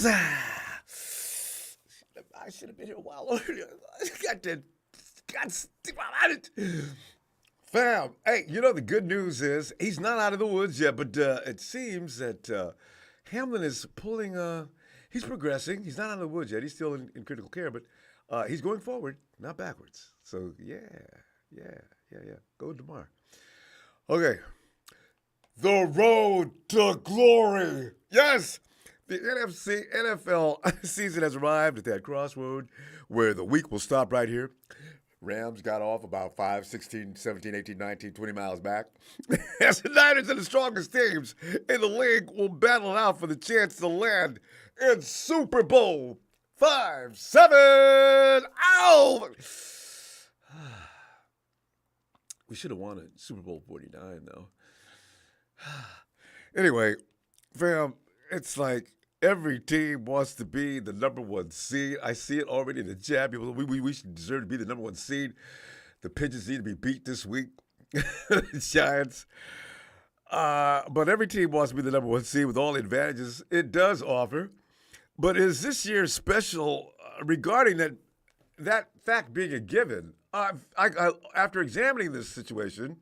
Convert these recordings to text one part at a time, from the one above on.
I should have been here a while earlier. Fam, hey, the good news is he's not out of the woods yet, but it seems that Hamlin is pulling, he's progressing. He's not out of the woods yet. He's still in critical care, but he's going forward, not backwards. So, yeah. Go tomorrow. Okay. The road to glory. Yes. The NFL season has arrived at that crossroad where the week will stop right here. Rams got off about 5, 16, 17, 18, 19, 20 miles back. As the Niners and the strongest teams in the league will battle it out for the chance to land in Super Bowl LVII. Ow! We should have won it. Super Bowl 49, though. Anyway, fam, it's like every team wants to be the number one seed. I see it already in the chat. People, we should deserve to be the number one seed. The Pigeons need to be beat this week. The Giants. But every team wants to be the number one seed with all the advantages it does offer. But is this year special regarding that fact being a given? After examining this situation,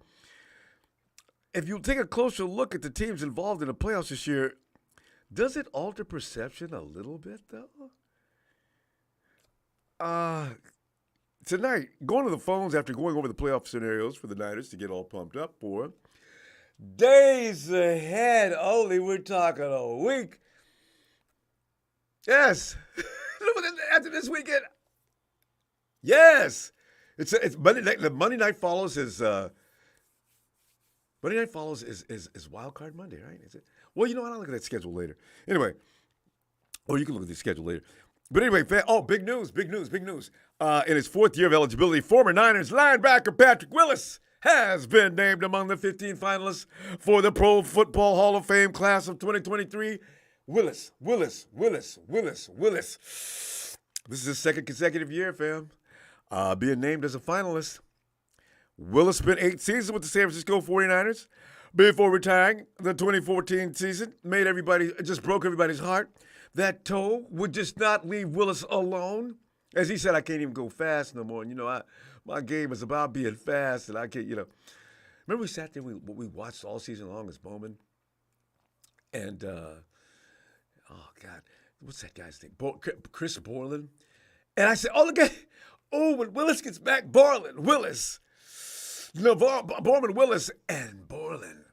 if you take a closer look at the teams involved in the playoffs this year, does it alter perception a little bit, though? Tonight, going to the phones after going over the playoff scenarios for the Niners to get all pumped up for days ahead only. We're talking a week. Yes. After this weekend. Yes. It's Monday night. The Monday night follows is Wild Card Monday, right? Is it? Well, I'll look at that schedule later. Anyway, or you can look at the schedule later. But anyway, big news. In his fourth year of eligibility, former Niners linebacker Patrick Willis has been named among the 15 finalists for the Pro Football Hall of Fame class of 2023. Willis. This is his second consecutive year, fam, being named as a finalist. Willis spent 8 seasons with the San Francisco 49ers before retiring the 2014 season. Broke everybody's heart. That toe would just not leave Willis alone. As he said, I can't even go fast no more. And, my game is about being fast, and I can't, Remember we sat there, we watched all season long as Bowman? And, oh, God, what's that guy's name? Chris Borland. And I said, when Willis gets back, Willis. Borman, Willis, and Borland.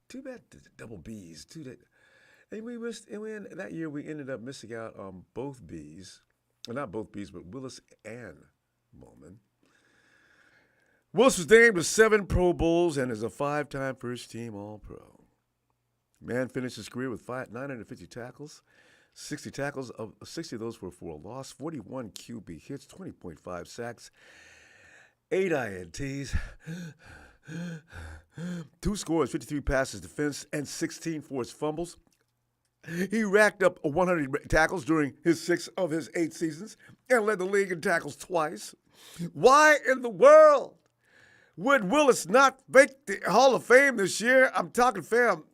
Too bad the double B's. And we missed. And that year we ended up missing out on both B's. Well, not both B's, but Willis and Bowman. Willis was named to 7 Pro Bowls and is a 5-time first-team All-Pro. Man finished his career with 950 tackles, 60 tackles. 60 of those were for a loss, 41 QB hits, 20.5 sacks. 8 INTs, 2 scores, 53 passes defense, and 16 forced fumbles. He racked up 100 tackles during his 6 of his 8 seasons and led the league in tackles twice. Why in the world would Willis not make the Hall of Fame this year? I'm talking, fam.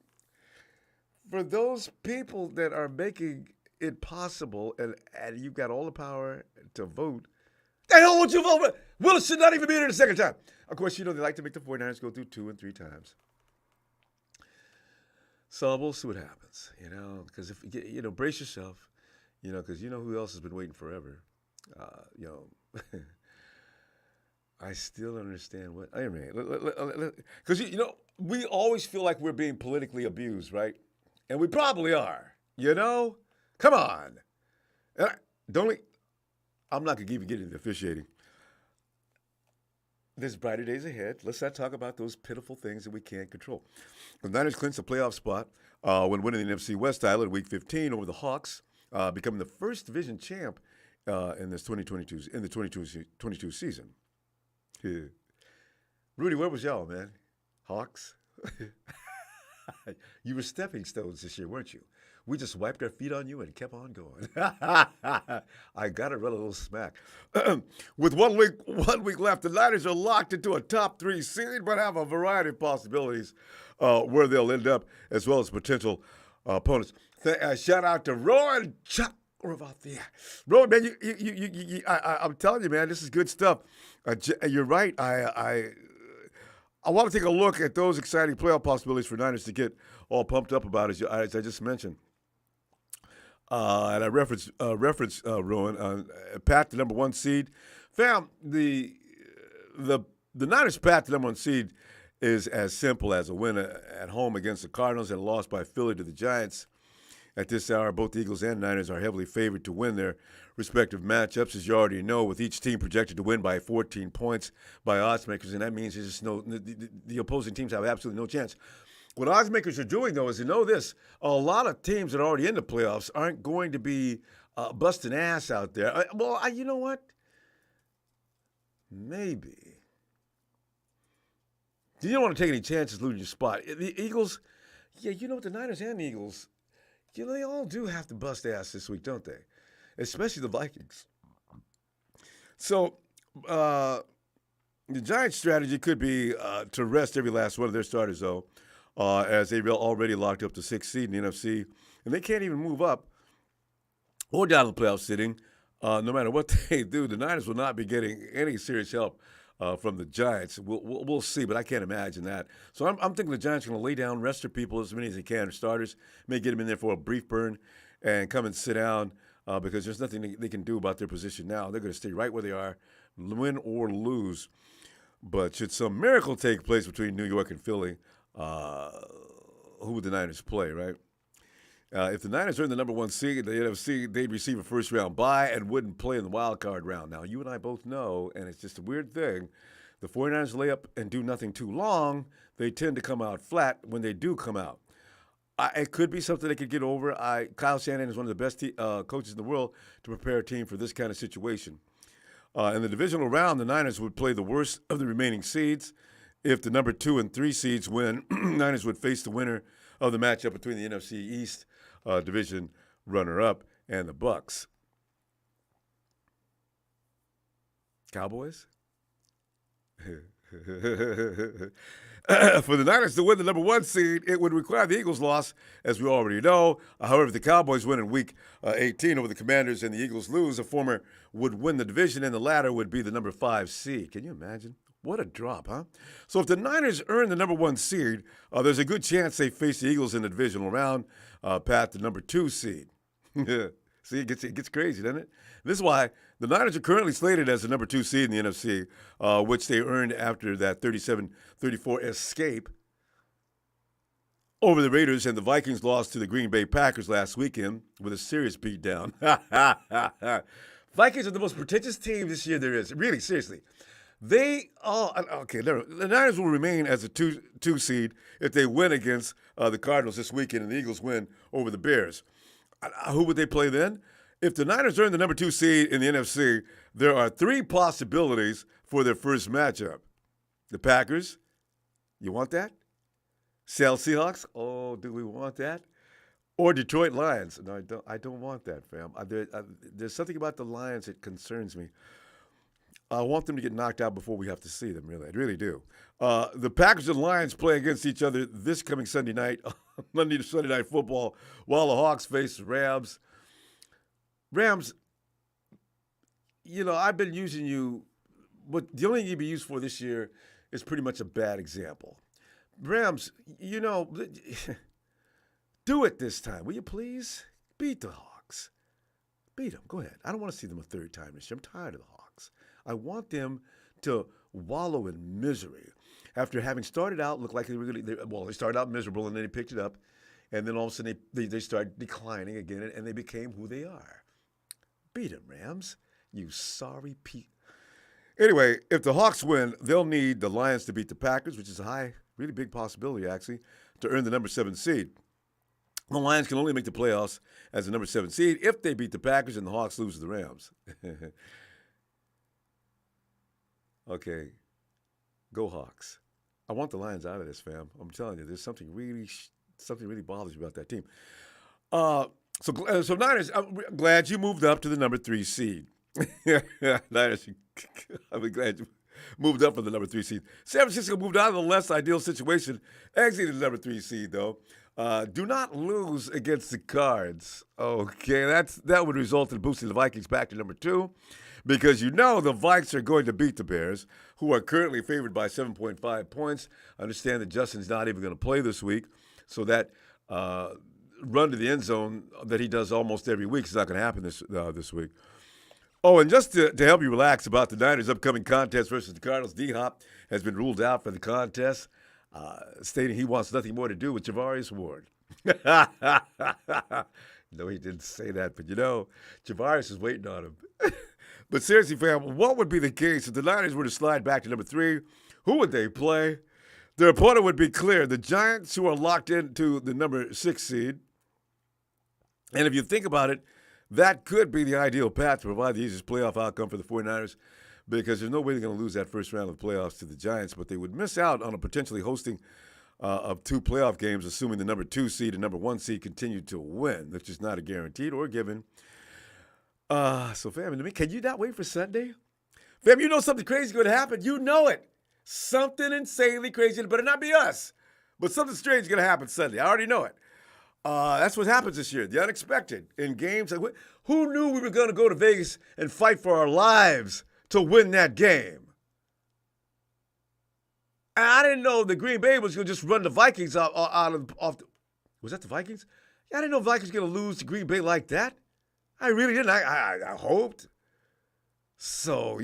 For those people that are making it possible and you've got all the power to vote, the hell would you vote for? Willis should not even be there the second time. Of course, they like to make the 49ers go through 2 and 3 times. So we'll see what happens, because if brace yourself, because who else has been waiting forever. I still don't understand what. I mean, because we always feel like we're being politically abused, right? And we probably are. Come on. I'm not going to even get into the officiating. There's brighter days ahead. Let's not talk about those pitiful things that we can't control. The Niners clinched a playoff spot when winning the NFC West title in Week 15 over the Hawks, becoming the first division champ in the 2022 season. Yeah. Rudy, where was y'all, man? Hawks? You were stepping stones this year, weren't you? We just wiped our feet on you and kept on going. I got to run a little smack. With one week left, the Niners are locked into a top 3 seed, but have a variety of possibilities where they'll end up, as well as potential opponents. Shout out to Rowan Chuck. Rowan, man, I'm telling you, man, this is good stuff. You're right. I want to take a look at those exciting playoff possibilities for Niners to get all pumped up about, as I just mentioned. And I reference Rowan, Pat, the number one seed. Fam, the Niners' path to number one seed is as simple as a win at home against the Cardinals and a loss by Philly to the Giants. At this hour, both the Eagles and Niners are heavily favored to win their respective matchups, as you already know, with each team projected to win by 14 points by odds makers, and that means there's just the opposing teams have absolutely no chance. What odds makers are doing, though, is to know this: a lot of teams that are already in the playoffs aren't going to be busting ass out there. You know what? Maybe. You don't want to take any chances losing your spot. The Eagles, yeah, you know what? The Niners and the Eagles, they all do have to bust ass this week, don't they? Especially the Vikings. So the Giants' strategy could be to rest every last one of their starters, though, as they've already locked up the 6th seed in the NFC. And they can't even move up or down the playoff sitting. No matter what they do, the Niners will not be getting any serious help from the Giants. We'll see, but I can't imagine that. So I'm thinking the Giants are going to lay down, rest their people as many as they can, their starters, may get them in there for a brief burn and come and sit down because there's nothing they can do about their position now. They're going to stay right where they are, win or lose. But should some miracle take place between New York and Philly, who would the Niners play, right? If the Niners are in the number one seed in the NFC, they'd receive a first-round bye and wouldn't play in the wild card round. Now, you and I both know, and it's just a weird thing, the 49ers lay up and do nothing too long. They tend to come out flat when they do come out. It could be something they could get over. Kyle Shanahan is one of the best coaches in the world to prepare a team for this kind of situation. In the divisional round, the Niners would play the worst of the remaining seeds. If the number 2 and 3 seeds win, Niners would face the winner of the matchup between the NFC East division runner-up and the Bucks. Cowboys? For the Niners to win the number 1 seed, it would require the Eagles' loss, as we already know. However, if the Cowboys win in Week 18 over the Commanders and the Eagles lose, a former would win the division, and the latter would be the number 5 seed. Can you imagine? What a drop, huh? So if the Niners earn the number 1 seed, there's a good chance they face the Eagles in the divisional round, pat the number 2 seed. See, it gets crazy, doesn't it? This is why the Niners are currently slated as the number 2 seed in the NFC, which they earned after that 37-34 escape over the Raiders, and the Vikings lost to the Green Bay Packers last weekend with a serious beatdown. Vikings are the most pretentious team this year there is. Really, seriously. The Niners will remain as a 2 seed if they win against the Cardinals this weekend and the Eagles win over the Bears. Who would they play then? If the Niners earn the number 2 seed in the NFC, there are 3 possibilities for their first matchup. The Packers, you want that? Seattle Seahawks, oh, do we want that? Or Detroit Lions. No, I don't want that, fam. There's something about the Lions that concerns me. I want them to get knocked out before we have to see them, really. I really do. The Packers and Lions play against each other this coming Sunday night, Monday to Sunday Night Football, while the Hawks face the Rams. Rams, I've been using you, but the only thing you'd be used for this year is pretty much a bad example. Rams, do it this time, will you please? Beat the Hawks. Beat them. Go ahead. I don't want to see them a third time this year. I'm tired of the Hawks. I want them to wallow in misery after having started out, looked like they started out miserable and then they picked it up, and then all of a sudden they started declining again and they became who they are. Beat them, Rams. You sorry Pete. Anyway, if the Hawks win, they'll need the Lions to beat the Packers, which is a high, really big possibility, actually, to earn the number 7 seed. The Lions can only make the playoffs as the number 7 seed if they beat the Packers and the Hawks lose to the Rams. Okay, go Hawks. I want the Lions out of this, fam. I'm telling you, there's something really bothers me about that team. So Niners, I'm glad you moved up to the number 3 seed. Niners, I'm glad you moved up from the number 3 seed. San Francisco moved out of the less ideal situation, exited the number 3 seed, though. Do not lose against the Cards. Okay, that would result in boosting the Vikings back to number 2, because the Vikes are going to beat the Bears, who are currently favored by 7.5 points. I understand that Justin's not even going to play this week, so that run to the end zone that he does almost every week is not going to happen this week. Oh, and just to help you relax about the Niners' upcoming contest versus the Cardinals, D-Hop has been ruled out for the contest, stating he wants nothing more to do with Javarius Ward. No, he didn't say that, but Javarius is waiting on him. But seriously, fam, what would be the case if the Niners were to slide back to number 3? Who would they play? Their opponent would be clear. The Giants, who are locked into the number 6 seed. And if you think about it, that could be the ideal path to provide the easiest playoff outcome for the 49ers, because there's no way they're going to lose that first round of the playoffs to the Giants, but they would miss out on a potentially hosting of 2 playoff games, assuming the number 2 seed and number 1 seed continue to win, which is not a guaranteed or given. So, fam, can you not wait for Sunday? Fam, something crazy is going to happen. You know it. Something insanely crazy. It better not be us, but something strange is going to happen Sunday. I already know it. That's what happens this year, the unexpected in games. Like, who knew we were going to go to Vegas and fight for our lives to win that game? And I didn't know the Green Bay was going to just run the Vikings off the. Was that the Vikings? Yeah, I didn't know the Vikings were going to lose to Green Bay like that. I really didn't. I hoped. So,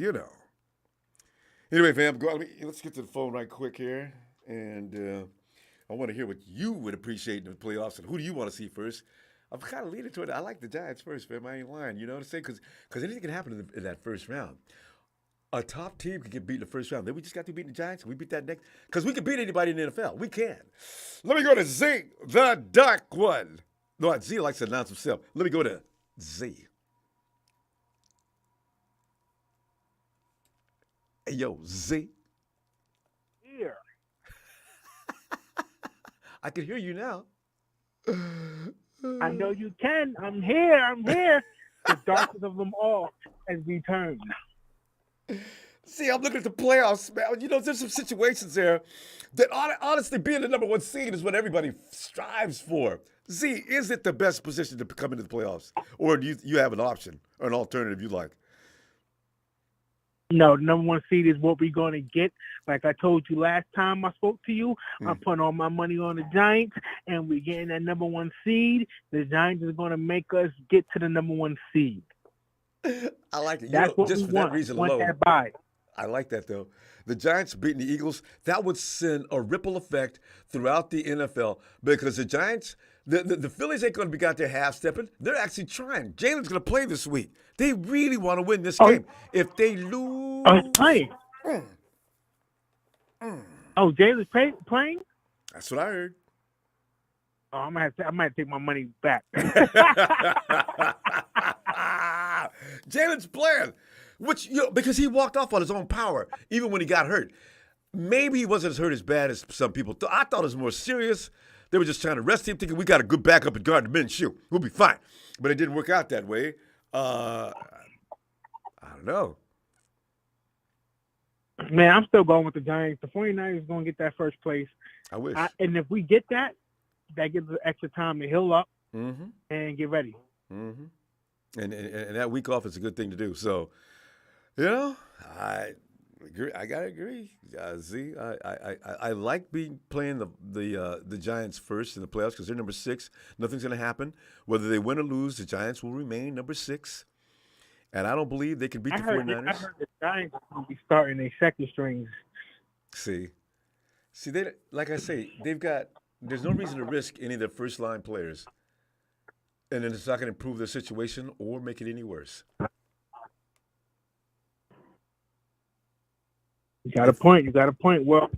Anyway, fam, let's get to the phone right quick here. And I want to hear what you would appreciate in the playoffs, and who do you want to see first? I'm kind of leaning toward it. I like the Giants first, fam. I ain't lying. You know what I'm saying? Because anything can happen in that first round. A top team can get beat in the first round. Then we just got to beat the Giants. We beat that next. Because we can beat anybody in the NFL. We can. Let me go to Z, the dark one. No, Z likes to announce himself. Let me go to Z. Hey, yo, Z. Here. I can hear you now. I know you can. I'm here. The darkest of them all has returned. See, I'm looking at the playoffs, man. There's some situations there that honestly being the number 1 seed is what everybody strives for. Z, is it the best position to come into the playoffs? Or do you have an option or an alternative you like? No, the number 1 seed is what we're going to get. Like I told you last time I spoke to you, I'm putting all my money on the Giants, and we're getting that number 1 seed. The Giants are going to make us get to the number 1 seed. I like it. That's what just we for want. that reason Want alone. that bye. I like that, though. The Giants beating the Eagles, that would send a ripple effect throughout the NFL, because the Giants, the Phillies ain't going to be out there half-stepping. They're actually trying. Jalen's going to play this week. They really want to win this game. If they lose... Oh, he's playing. Oh, Jalen's playing? That's what I heard. Oh, I might have to take my money back. Jalen's playing, because he walked off on his own power, even when he got hurt. Maybe he wasn't as hurt as bad as some people thought. I thought it was more serious. They were just trying to rest him, thinking we got a good backup at guard to Minshew. We'll be fine. But it didn't work out that way. I don't know. Man, I'm still going with the Giants. The 49ers are going to get that first place. I wish. And if we get that gives us extra time to heal up and get ready. Mm-hmm. And that week off is a good thing to do. So, I agree. I gotta agree. Z, I like playing the Giants first in the playoffs because they're number 6. Nothing's gonna happen. Whether they win or lose, the Giants will remain number 6. And I don't believe they can beat the 49ers. I heard the Giants will be starting their second strings. See, they, like I say, there's no reason to risk any of their first line players. And then it's not going to improve their situation or make it any worse. You got a point. Well,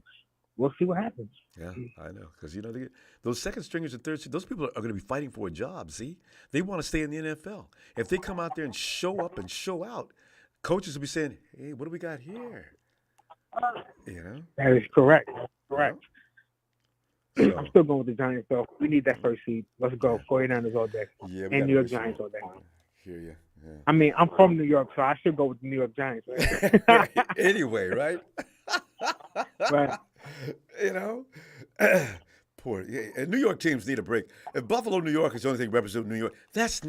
we'll see what happens. Yeah, I know. Because, those second stringers and third stringers, those people are going to be fighting for a job, see? They want to stay in the NFL. If they come out there and show up and show out, coaches will be saying, hey, what do we got here? That is correct. Correct. So, I'm still going with the Giants, though. We need that first seed. Let's go. 49ers all day. Yeah, and New York Giants all day. Hear you. Yeah. I mean, I'm from New York, so I should go with the New York Giants. Right? Anyway, right? Right. And New York teams need a break. If Buffalo, New York is the only thing representing New York, that's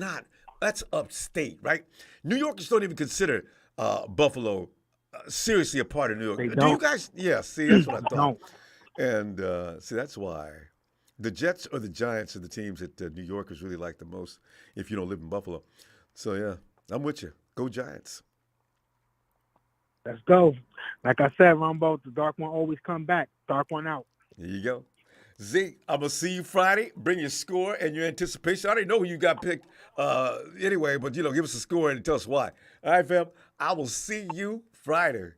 upstate, right? New Yorkers don't even consider Buffalo seriously a part of New They York. Do you don't. guys? Yeah, see, that's what I They thought. don't. And see, that's why the Jets or the Giants are the teams that New Yorkers really like the most if you don't live in Buffalo. So, yeah, I'm with you. Go Giants. Let's go. Like I said, Ronbo, the dark one always come back. Dark one out. Here you go. Zeke, I'm going to see you Friday. Bring your score and your anticipation. I already know who you got picked anyway, but, give us a score and tell us why. All right, fam? I will see you Friday.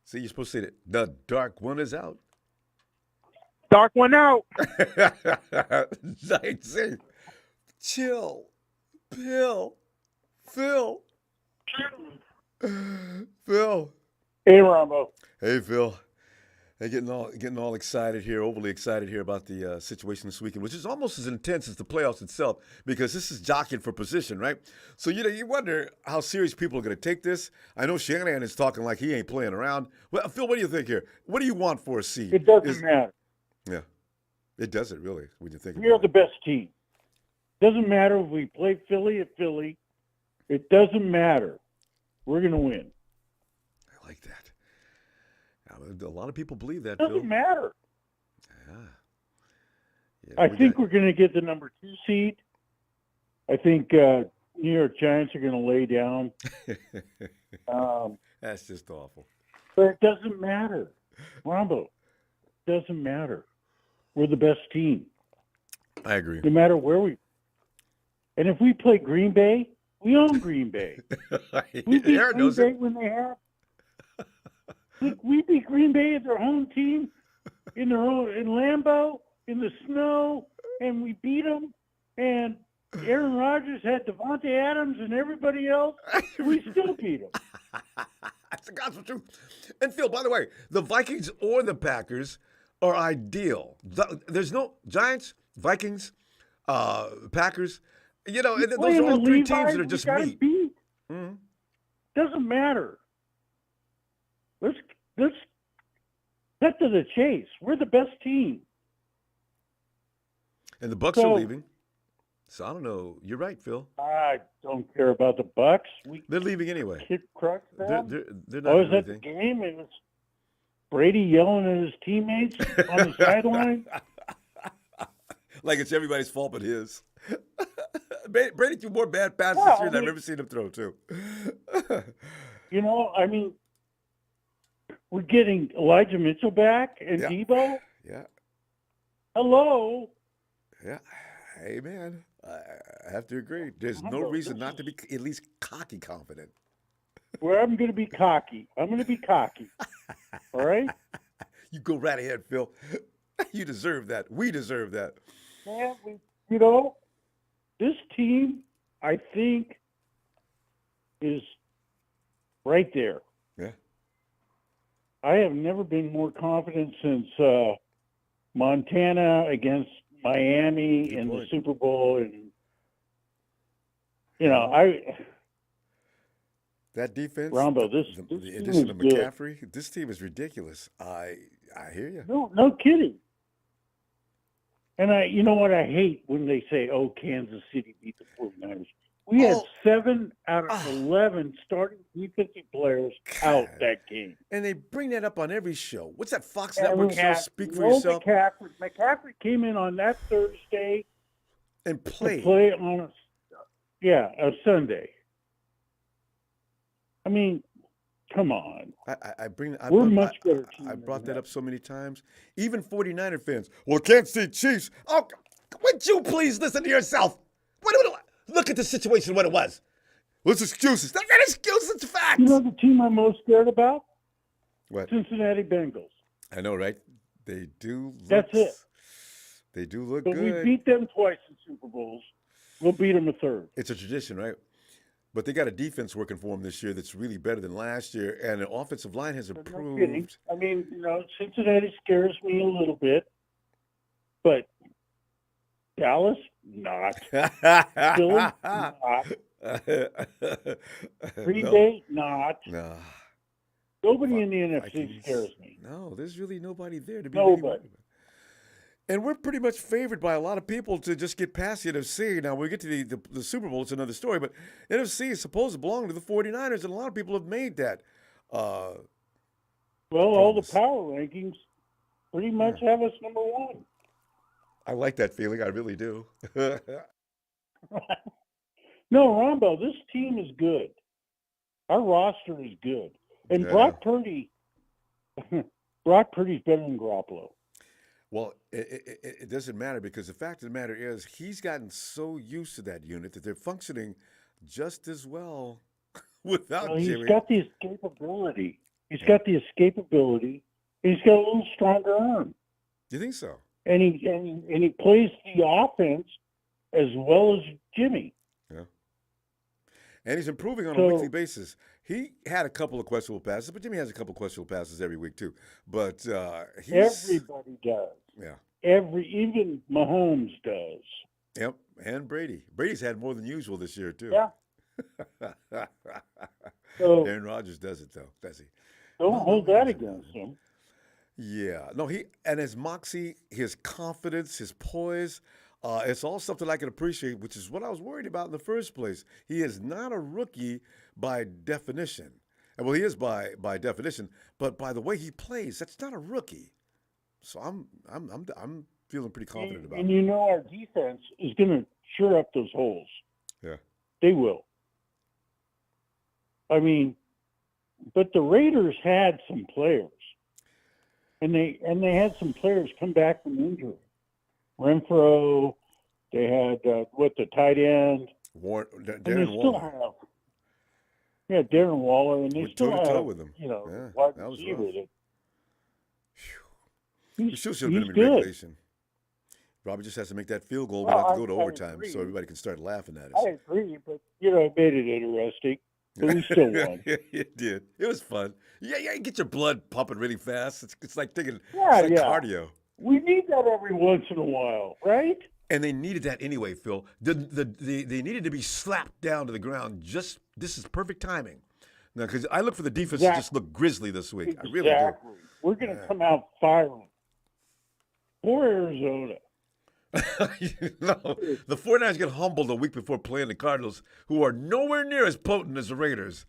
See, you're supposed to say that the dark one is out. Dark one out. Zeke, chill, Phil. Phil. Hey, Ronbo. Hey, Phil. Hey, getting all excited here, overly excited here about the situation this weekend, which is almost as intense as the playoffs itself, because this is jockeying for position, right? So you wonder how serious people are going to take this. I know Shanahan is talking like he ain't playing around. Well, Phil, what do you think here? What do you want for a seed? It doesn't matter. Yeah, it doesn't really when you think We are about the best team. Doesn't matter if we play Philly at Philly. It doesn't matter. We're going to win. I like that. A lot of people believe that, Doesn't Phil. matter. Yeah, I think we're going to get the number 2 seed. I think New York Giants are going to lay down. That's just awful. But it doesn't matter. Ronbo, doesn't matter. We're the best team. I agree. No matter where we. And if we play Green Bay, we own Green Bay. We beat Aaron Green knows Bay it. when they have. We beat Green Bay at their home team, in Lambeau, in the snow, and we beat them. And Aaron Rodgers had Devontae Adams and everybody else. We still beat them. That's the gospel truth. And Phil, by the way, the Vikings or the Packers are ideal. There's no Giants, Vikings, Packers. Those are all three teams that are just meat. Mm-hmm. Doesn't matter. Let's cut to the chase. We're the best team. And the Bucks are leaving. So I don't know. You're right, Phil. I don't care about the Bucks. They're leaving anyway. Crushed them. They're not I was doing at the anything. game and it's Brady yelling at his teammates on the sideline. Like it's everybody's fault but his. Brady threw more bad passes Well, here than I've ever seen him throw, too. We're getting Elijah Mitchell back and Yeah. Debo. Yeah. Hello. Yeah. Hey, man. I have to agree. There's no reason not to be at least cocky confident. Where I'm going to be cocky. I'm going to be cocky. All right? You go right ahead, Phil. You deserve that. We deserve that. Man, this team, I think, is right there. Yeah. I have never been more confident since Montana against Miami in the Super Bowl. And, that defense, Ronbo, the this addition of team is McCaffrey, this team is ridiculous. I hear you. No kidding. And you know what I hate when they say, "Oh, Kansas City beat the 49ers." We had 7 out of 11 starting defensive players out that game. And they bring that up on every show. What's that Fox And Network we show? had Speak for yourself. McCaffrey came in on that Thursday And to play. play on a Sunday. I mean, come on. We're much better team I than brought that that. up so many times. Even 49er fans. Well, Kansas City Chiefs. Oh, would you please listen to yourself? Look at the situation, what it was. What's excuses? That's not excuses, it's facts. You know the team I'm most scared about? What? Cincinnati Bengals. I know, right? They do look. That's it. They do look But good. we beat them twice in Super Bowls. We'll beat them a third. It's a tradition, right? But they got a defense working for them this year that's really better than last year, and the offensive line has No kidding. improved. I mean, Cincinnati scares me a little bit, but Dallas, not. Philly, not. Green No. Bay, not. No. Nobody in the NFC Vikings. scares me. No, there's really nobody there to be really worried Nobody. about. And we're pretty much favored by a lot of people to just get past the NFC. Now, when we get to the Super Bowl, it's another story, but NFC is supposed to belong to the 49ers, and a lot of people have made that. Uh, Well, all the promise. power rankings pretty much have us number one. I like that feeling. I really do. No, Ronbo, this team is good. Our roster is good. And Yeah. Brock Purdy's better than Garoppolo. Well, it doesn't matter because the fact of the matter is he's gotten so used to that unit that they're functioning just as well without Well, he's Jimmy. got the escapability. He's got the escapability. He's got a little stronger arm. Do you think so? And he plays the offense as well as Jimmy. Yeah. And he's improving on a So- weekly basis. He had a couple of questionable passes, but Jimmy has a couple of questionable passes every week too. But he's Everybody does. yeah. Even Mahomes does. Yep. And Brady. Brady's had more than usual this year too. Yeah. So Aaron Rodgers does it though, does he? don't No, hold he that doesn't. against him. Yeah, no, and his moxie, his confidence, his poise, it's all something I can appreciate, which is what I was worried about in the first place. He is not a rookie by definition, and well, he is by definition, but by the way he plays, that's not a rookie. So I'm feeling pretty confident about And it. you know our defense is going to shore up those holes. Yeah, They will. I mean, but the Raiders had some players, and they had some players come back from injury. Renfro, they had the tight end, and they Darren still Waller. have Darren Waller, and they Went still toe-to-toe have with him. Yeah, wide that was receiver. rough. that- We He's, still should have he's been in good. regulation. Robbie just has to make that field goal. Well, We'll have to go to I overtime agree. so everybody can start laughing at us. I agree, but it made it interesting. But we still won. It did. It was fun. Yeah, you get your blood pumping really fast. It's like taking Yeah, it's like yeah. cardio. We need that every once in a while, right? And they needed that anyway, Phil. They needed to be slapped down to the ground. This is perfect timing. Now, because I look for the defense to just look grisly this week. I really do. Exactly. We're going to come out firing. Poor Arizona. No, the 49ers get humbled a week before playing the Cardinals, who are nowhere near as potent as the Raiders.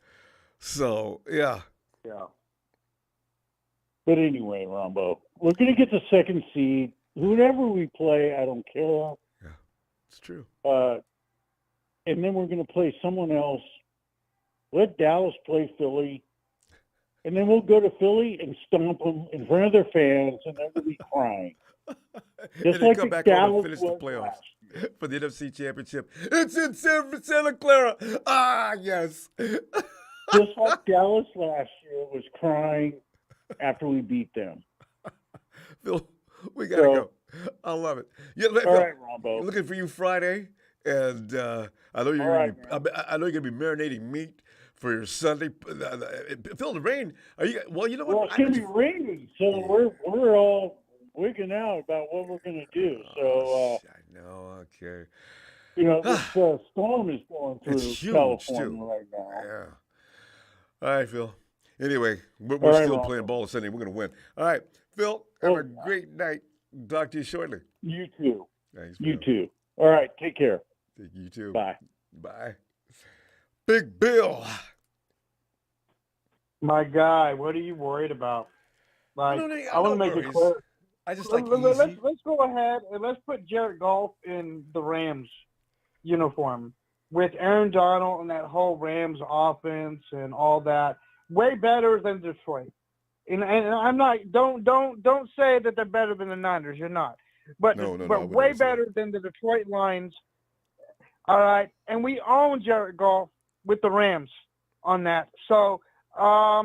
So, yeah. Yeah. But anyway, Ronbo, we're going to get the second seed. Whoever we play, I don't care. It's true. And then we're going to play someone else. Let Dallas play Philly. And then we'll go to Philly and stomp them in front of their fans, and they're going to be crying. And Just then like come the back home and Dallas finish the was playoffs last year. for the NFC Championship. It's in Santa Clara. Ah, yes. Just like Dallas last year was crying after we beat them. Phil, we gotta go. I love it. Yeah, All right, Ronbo. looking for you Friday, and I know you're. All right, I know you're gonna be marinating meat for your Sunday. Phil, the rain. Are you? Well, you know what? Well, it's going to be rainy, so we're all wigging out about what we're going to do. So, I know. Okay. this storm is going through It's huge, California too. right now. Yeah. All right, Phil. Anyway, we're All right, still Rob. playing ball Sunday. We're gonna win. All right, Phil. Have Oh, a great night. Talk to you shortly. You too. Thanks. You Phil. too. All right, take care. You too. Bye. Bye. Big Bill. My guy, what are you worried about? Like, I want to make it clear. I just like Let's easy. go ahead and let's put Jared Goff in the Rams uniform with Aaron Donald and that whole Rams offense and all that. Way better than Detroit. And I'm not. Don't say that they're better than the Niners. You're not. But No, I would but way never say that. better than the Detroit Lions. All right, and we own Jared Goff with the Rams on that. So I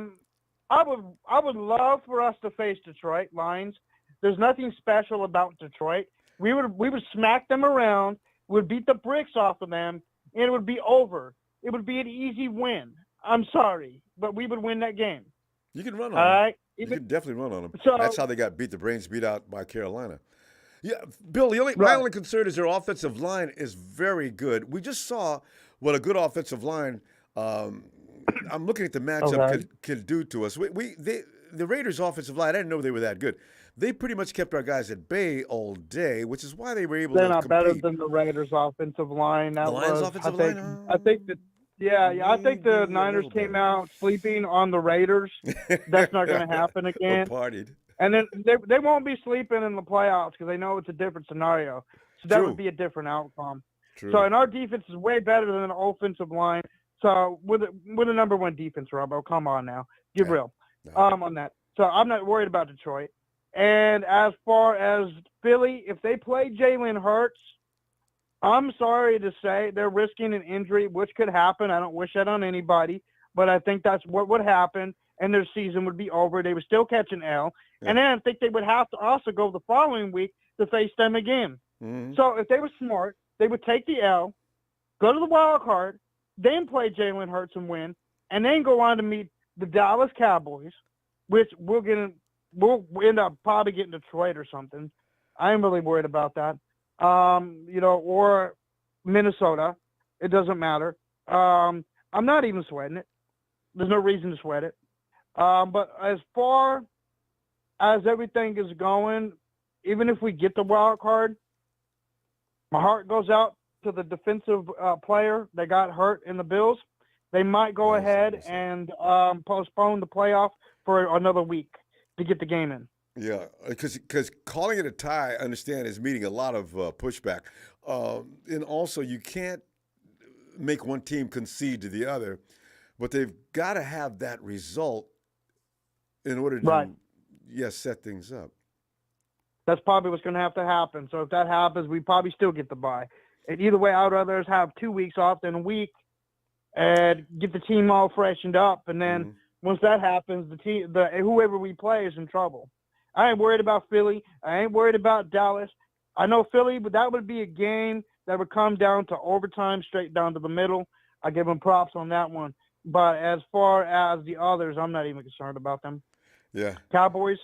would love for us to face Detroit Lions. There's nothing special about Detroit. We would smack them around, would beat the bricks off of them, and it would be over. It would be an easy win. I'm sorry, but we would win that game. You can run All on them. right. You can definitely run on them. So- That's how they got beat out by Carolina. Yeah, Bill, my Right. only concern is their offensive line is very good. We just saw what a good offensive line I'm looking at the matchup Okay. could do to us. The Raiders' offensive line. I didn't know they were that good. They pretty much kept our guys at bay all day, which is why they were able They're to not better compete. than the Raiders' offensive line. The That Lions' was, offensive line, I think that, yeah, I think the maybe a Niners little came better. out sleeping on the Raiders. That's not going to happen Or again. partied. And then they won't be sleeping in the playoffs because they know it's a different scenario. So that True. would be a different outcome. True. So, and our defense is way better than the offensive line. So, with the number one defense, Robo, come on now, get Yeah. real, No. on that. So I'm not worried about Detroit. And as far as Philly, if they play Jalen Hurts, I'm sorry to say they're risking an injury, which could happen. I don't wish that on anybody, but I think that's what would happen, and their season would be over. They would still catch an L, Yeah. and then I think they would have to also go the following week to face them again. Mhm. So if they were smart, they would take the L, go to the wild card, then play Jalen Hurts and win, and then go on to meet the Dallas Cowboys, which we'll end up probably getting Detroit or something. I ain't really worried about that. Or Minnesota. It doesn't matter. I'm not even sweating it. There's no reason to sweat it. But as far as everything is going, even if we get the wild card, my heart goes out to the defensive player that got hurt in the Bills. They might go Yes, ahead yes. and postpone the playoff for another week to get the game in. Yeah, because calling it a tie, I understand, is meeting a lot of pushback. And also, you can't make one team concede to the other, but they've got to have that result in order to, Right. set things up. That's probably what's going to have to happen. So if that happens, we probably still get the bye. And either way, I'd rather us have 2 weeks off than a week and get the team all freshened up. And then Mhm. once that happens, whoever we play is in trouble. I ain't worried about Philly. I ain't worried about Dallas. I know Philly, but that would be a game that would come down to overtime, straight down to the middle. I give them props on that one. But as far as the others, I'm not even concerned about them. Yeah. Cowboys,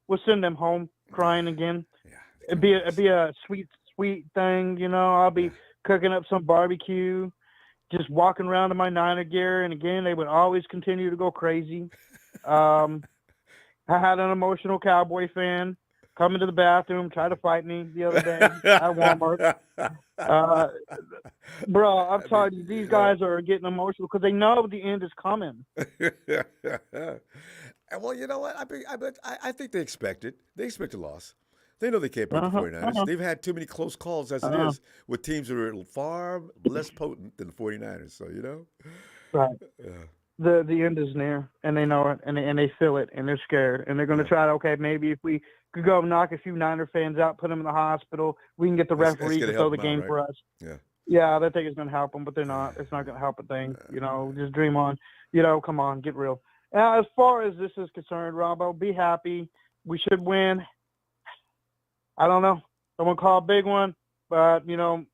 we'll send them home crying again. Yeah. It'd be a sweet thing, I'll be cooking up some barbecue, just walking around in my Niner gear, and again, they would always continue to go crazy. I had an emotional Cowboy fan come into the bathroom, try to fight me the other day at Walmart. Bro, I'm telling you, these guys are getting emotional because they know the end is coming. Well, you know what? I think they expect it. They expect a loss. They know they can't beat the 49ers. They've had too many close calls as it is with teams that are far less potent than the 49ers. So, Right. Yeah. The end is near, and they know it, and they feel it, and they're scared, and they're going to try to, okay, maybe if we could go knock a few Niner fans out, put them in the hospital, we can get the referee to throw the game for us. Yeah. Yeah, they think it's going to help them, but they're not. It's not going to help a thing. Just dream on. Come on, get real. Now, as far as this is concerned, Ronbo, be happy. We should win. I don't know. I won't call a big one, but, the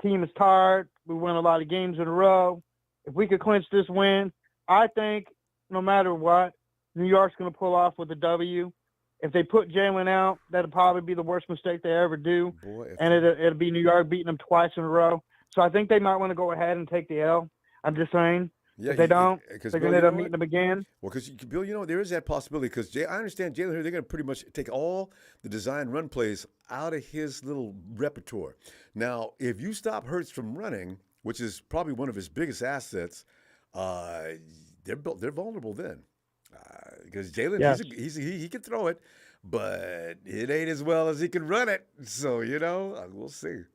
team is tired. We won a lot of games in a row. If we could clinch this win, I think no matter what, New York's going to pull off with a W. If they put Jalen out, that'll probably be the worst mistake they ever do. Boy, And it'll be New York beating them twice in a row. So I think they might want to go ahead and take the L. I'm just saying. If they don't, they're going to end up meeting them again. Well, because, Bill, there is that possibility because I understand Jalen here, they're going to pretty much take all the design run plays out of his little repertoire. Now, if you stop Hurts from running, which is probably one of his biggest assets, they're vulnerable then. Because Jalen, he can throw it, but it ain't as well as he can run it. So, we'll see.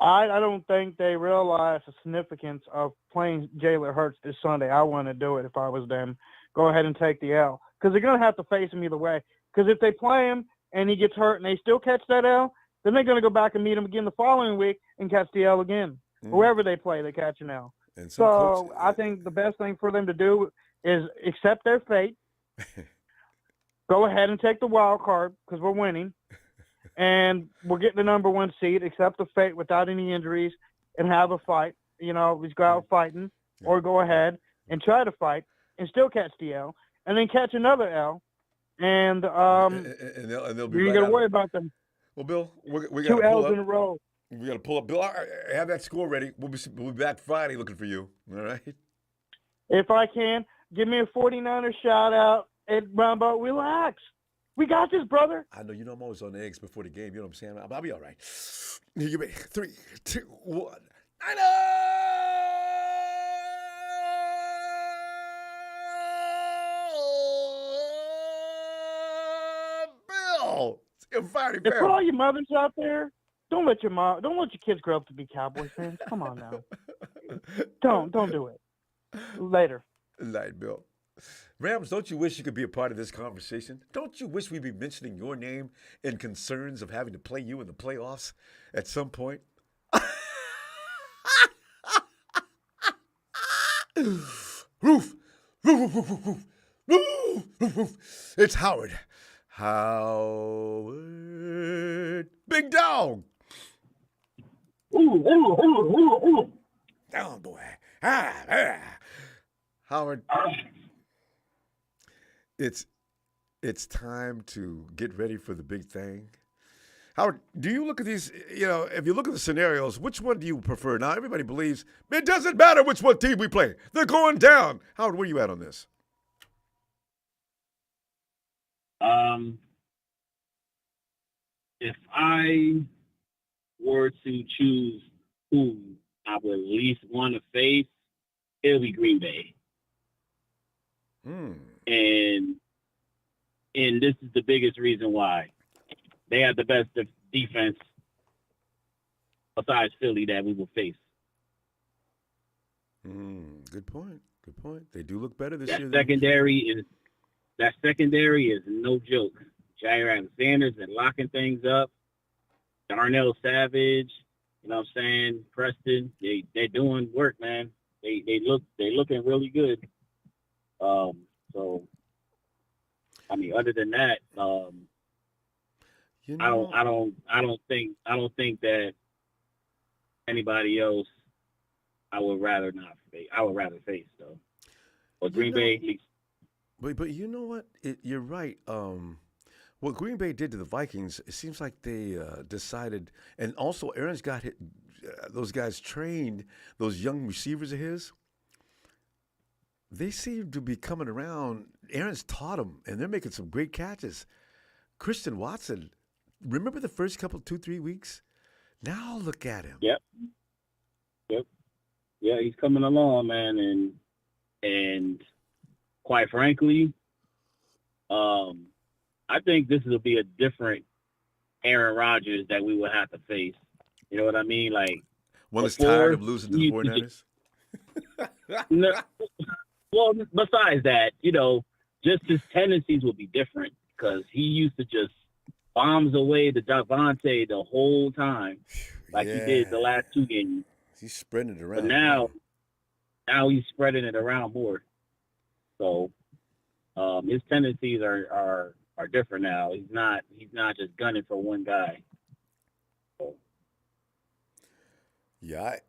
I don't think they realize the significance of playing Jalen Hurts this Sunday. I want to do it if I was them. Go ahead and take the L. Because they're going to have to face him either way. Because if they play him and he gets hurt and they still catch that L, then they're going to go back and meet him again the following week and catch the L again. Whoever they play, they catch an L. And so I think the best thing for them to do is accept their fate. Go ahead and take the wild card because we're winning. And we're getting the number one seed, accept the fate without any injuries, and have a fight. Just go out fighting, or go ahead and try to fight and still catch the L, and then catch another L, and they'll be you ain't got to worry about them. Well, Bill, we got 2 L's in a row. We got to pull up. Bill, have that score ready. We'll be back Friday looking for you. All right. If I can, give me a 49er shout out at Ronbo. Relax. We got this, brother. I know I'm always on the eggs before the game. You know what I'm saying? I'll be all right. Here you be. 3, 2, 1. Bill, fighting And for family. all your mothers out there, don't let your kids grow up to be Cowboys fans. Come on now. Don't do it. Later. Night, Bill. Rams, don't you wish you could be a part of this conversation? Don't you wish we'd be mentioning your name in concerns of having to play you in the playoffs at some point? Roof, roof, roof, roof, roof, roof, roof, roof. It's Howard. Howard. Big dog. Ooh. Down, boy. Howard, it's time to get ready for the big thing. Howard, do you look at these, if you look at the scenarios, which one do you prefer? Now, everybody believes it doesn't matter which one team we play. They're going down. Howard, where are you at on this? If I were to choose who I would least want to face, it'll be Green Bay. And this is the biggest reason why. They have the best defense besides Philly that we will face. Good point. Good point. They do look better this year. That secondary is no joke. Jair Sanders and locking things up. Darnell Savage, you know what I'm saying? Preston, they're doing work, man. They looking really good. So I mean, other than that, I don't think that anybody else I would rather face though. But Green Bay. But you know what? You're right. What Green Bay did to the Vikings, it seems like they decided, and also Aaron's got those guys trained, those young receivers of his. They seem to be coming around. Aaron's taught them, and they're making some great catches. Christian Watson, remember the first couple, 2-3 weeks? Now look at him. Yep. Yeah, he's coming along, man, and quite frankly, I think this will be a different Aaron Rodgers that we will have to face. You know what I mean? Like, one that's tired of losing to the 49ers? No, well, besides that, just his tendencies will be different because he used to just bombs away the Javante the whole time like he did the last 2 games. He's spreading it around. But now he's spreading it around more. So his tendencies are different now. He's not just gunning for one guy. So, yeah.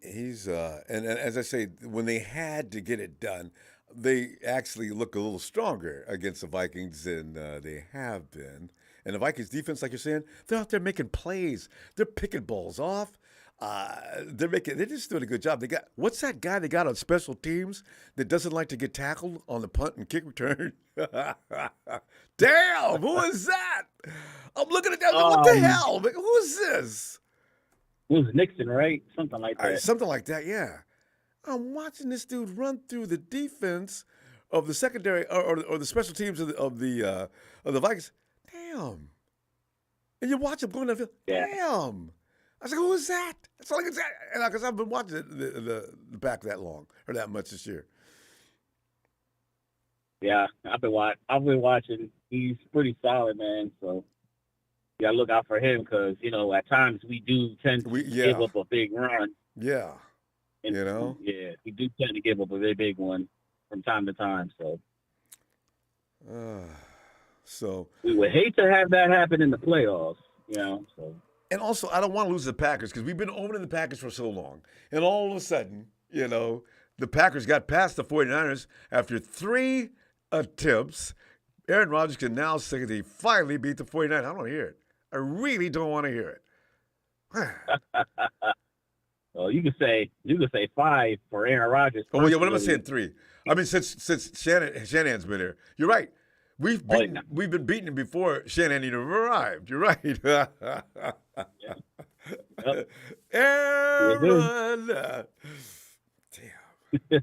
He's and as I say, when they had to get it done, they actually look a little stronger against the Vikings than they have been. And the Vikings defense, like you're saying, they're out there making plays. They're picking balls off. They're just doing a good job. What's that guy they got on special teams that doesn't like to get tackled on the punt and kick return? Damn, who is that? I'm looking at that. What the hell? Who is this? It was Nixon, right? Something like that. Something like that, yeah. I'm watching this dude run through the defense of the secondary or the special teams of the Vikings. Damn. And you watch him going down the field. Yeah. Damn. I was like, who is that? That's all I can say. Because I've been watching the back that long or that much this year. Yeah, I've been watching. He's pretty solid, man. So you gotta look out for him because at times we do tend to give up a big run. Yeah. And, yeah, we do tend to give up a big one from time to time. So we would hate to have that happen in the playoffs. So. And also, I don't want to lose the Packers because we've been owning the Packers for so long. And all of a sudden, the Packers got past the 49ers after 3 attempts. Aaron Rodgers can now say they finally beat the 49ers. I don't want to hear it. I really don't want to hear it. Well, Well, you could say 5 for Aaron Rodgers. Oh, well, yeah, what am I personally. saying? 3. I mean, since Shanahan's been here, you're right. We've been beaten him before Shanahan even arrived. You're right. Yep. Aaron. Damn.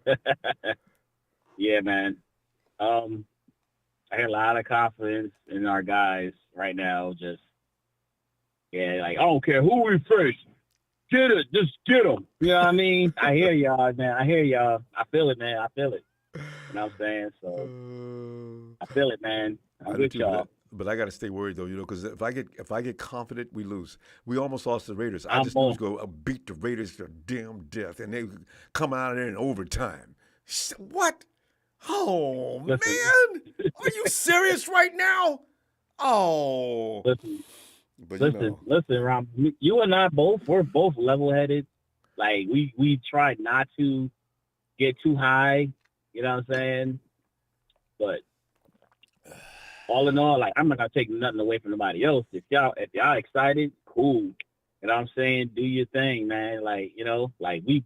Yeah, man. I have a lot of confidence in our guys right now. Just like I don't care who we face. Get it, just get them. You know what I mean? I hear y'all, man. I hear y'all. I feel it, man. I feel it. You know what I'm saying? So I feel it, man. I'm I do with too, y'all. but I got to stay worried though, because if I get confident, we lose. We almost lost the Raiders. I I'm just on. knew we was going to beat the Raiders to damn death, and they come out of there in overtime. What? Oh Listen. man, are you serious right now? Oh, Listen, but listen, Ron. You and I we're both level-headed. Like we try not to get too high. You know what I'm saying? But all in all, like I'm not gonna take nothing away from nobody else. If y'all excited, cool. You know what I'm saying? Do your thing, man. Like, you know, like we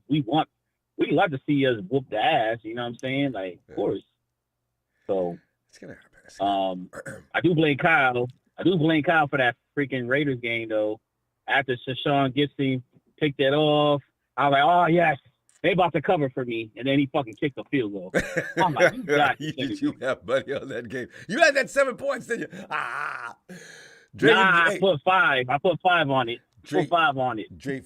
love to see us whoop the ass, you know what I'm saying? Like, of course. So it's gonna happen. I do blame Kyle. For that freaking Raiders game though. After Shashawn Gibson picked that off, I was like, oh yes, they about to cover for me, and then he fucking kicked a field goal. I'm like, you have money on that game. You had that 7 points, didn't you? Dre, I put 5. I put 5 on it. Dre, put 5 on it. Dre,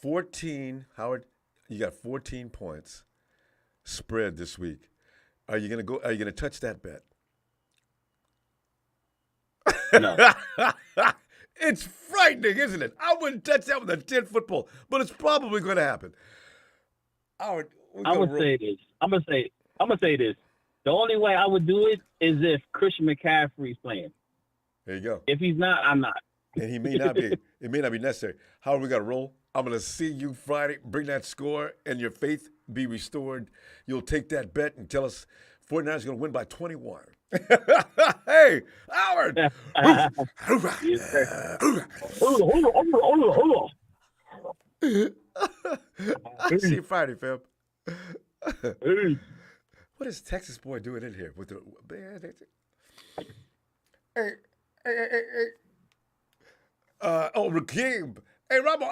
14, Howard, you got 14 points spread this week. Are you gonna touch that bet? No. It's frightening, isn't it? I wouldn't touch that with a 10-foot pole, but it's probably going to happen. I'm gonna say this. The only way I would do it is if Christian McCaffrey's playing. There you go. If he's not, I'm not. And he may not be. It may not be necessary. Howard, we got to roll. I'm going to see you Friday. Bring that score, and your faith be restored. You'll take that bet and tell us 49ers going to win by 21. Hey, Howard. Yes, sir. I'll see you Friday, fam. What is Texas boy doing in here with the man? Hey. Rakeem. Hey, Ronbo,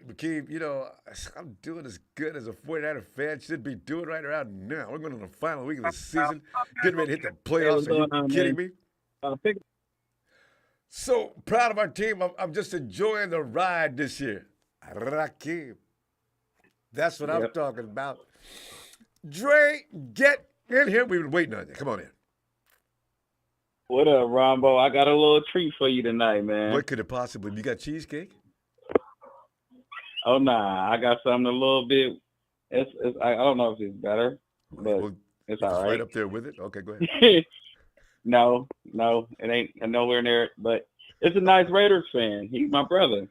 Rakeem, you know, I'm doing as good as a 49er fan should be doing right around now. We're going to the final week of the season, getting ready to hit the playoffs. Are you kidding me? So proud of our team. I'm just enjoying the ride this year. Rakeem. That's what I'm talking about. Dre, get in here. We've been waiting on you. Come on in. What up, Ronbo? I got a little treat for you tonight, man. What could it possibly be? You got cheesecake? Oh, nah. I got something a little bit. I don't know if it's better, but it's all right. Right up there with it? Okay, go ahead. No, it ain't nowhere near it, but it's a nice Raiders fan. He's my brother.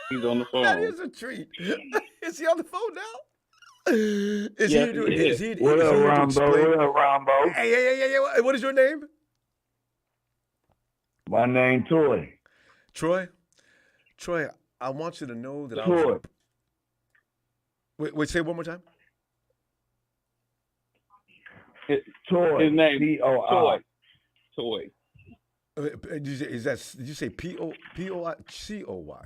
He's on the phone. That is a treat. Is he on the phone now? Is Yes, he doing? he Is is. he? What is up, he to Ronbo? explain- What up, Ronbo? Hey, what is your name? My name Toy. Troy, I want you to know that Toy. Wait, say it one more time. Toy. His name T-O-I. Toy. Did you say P-O-I-C-O-Y?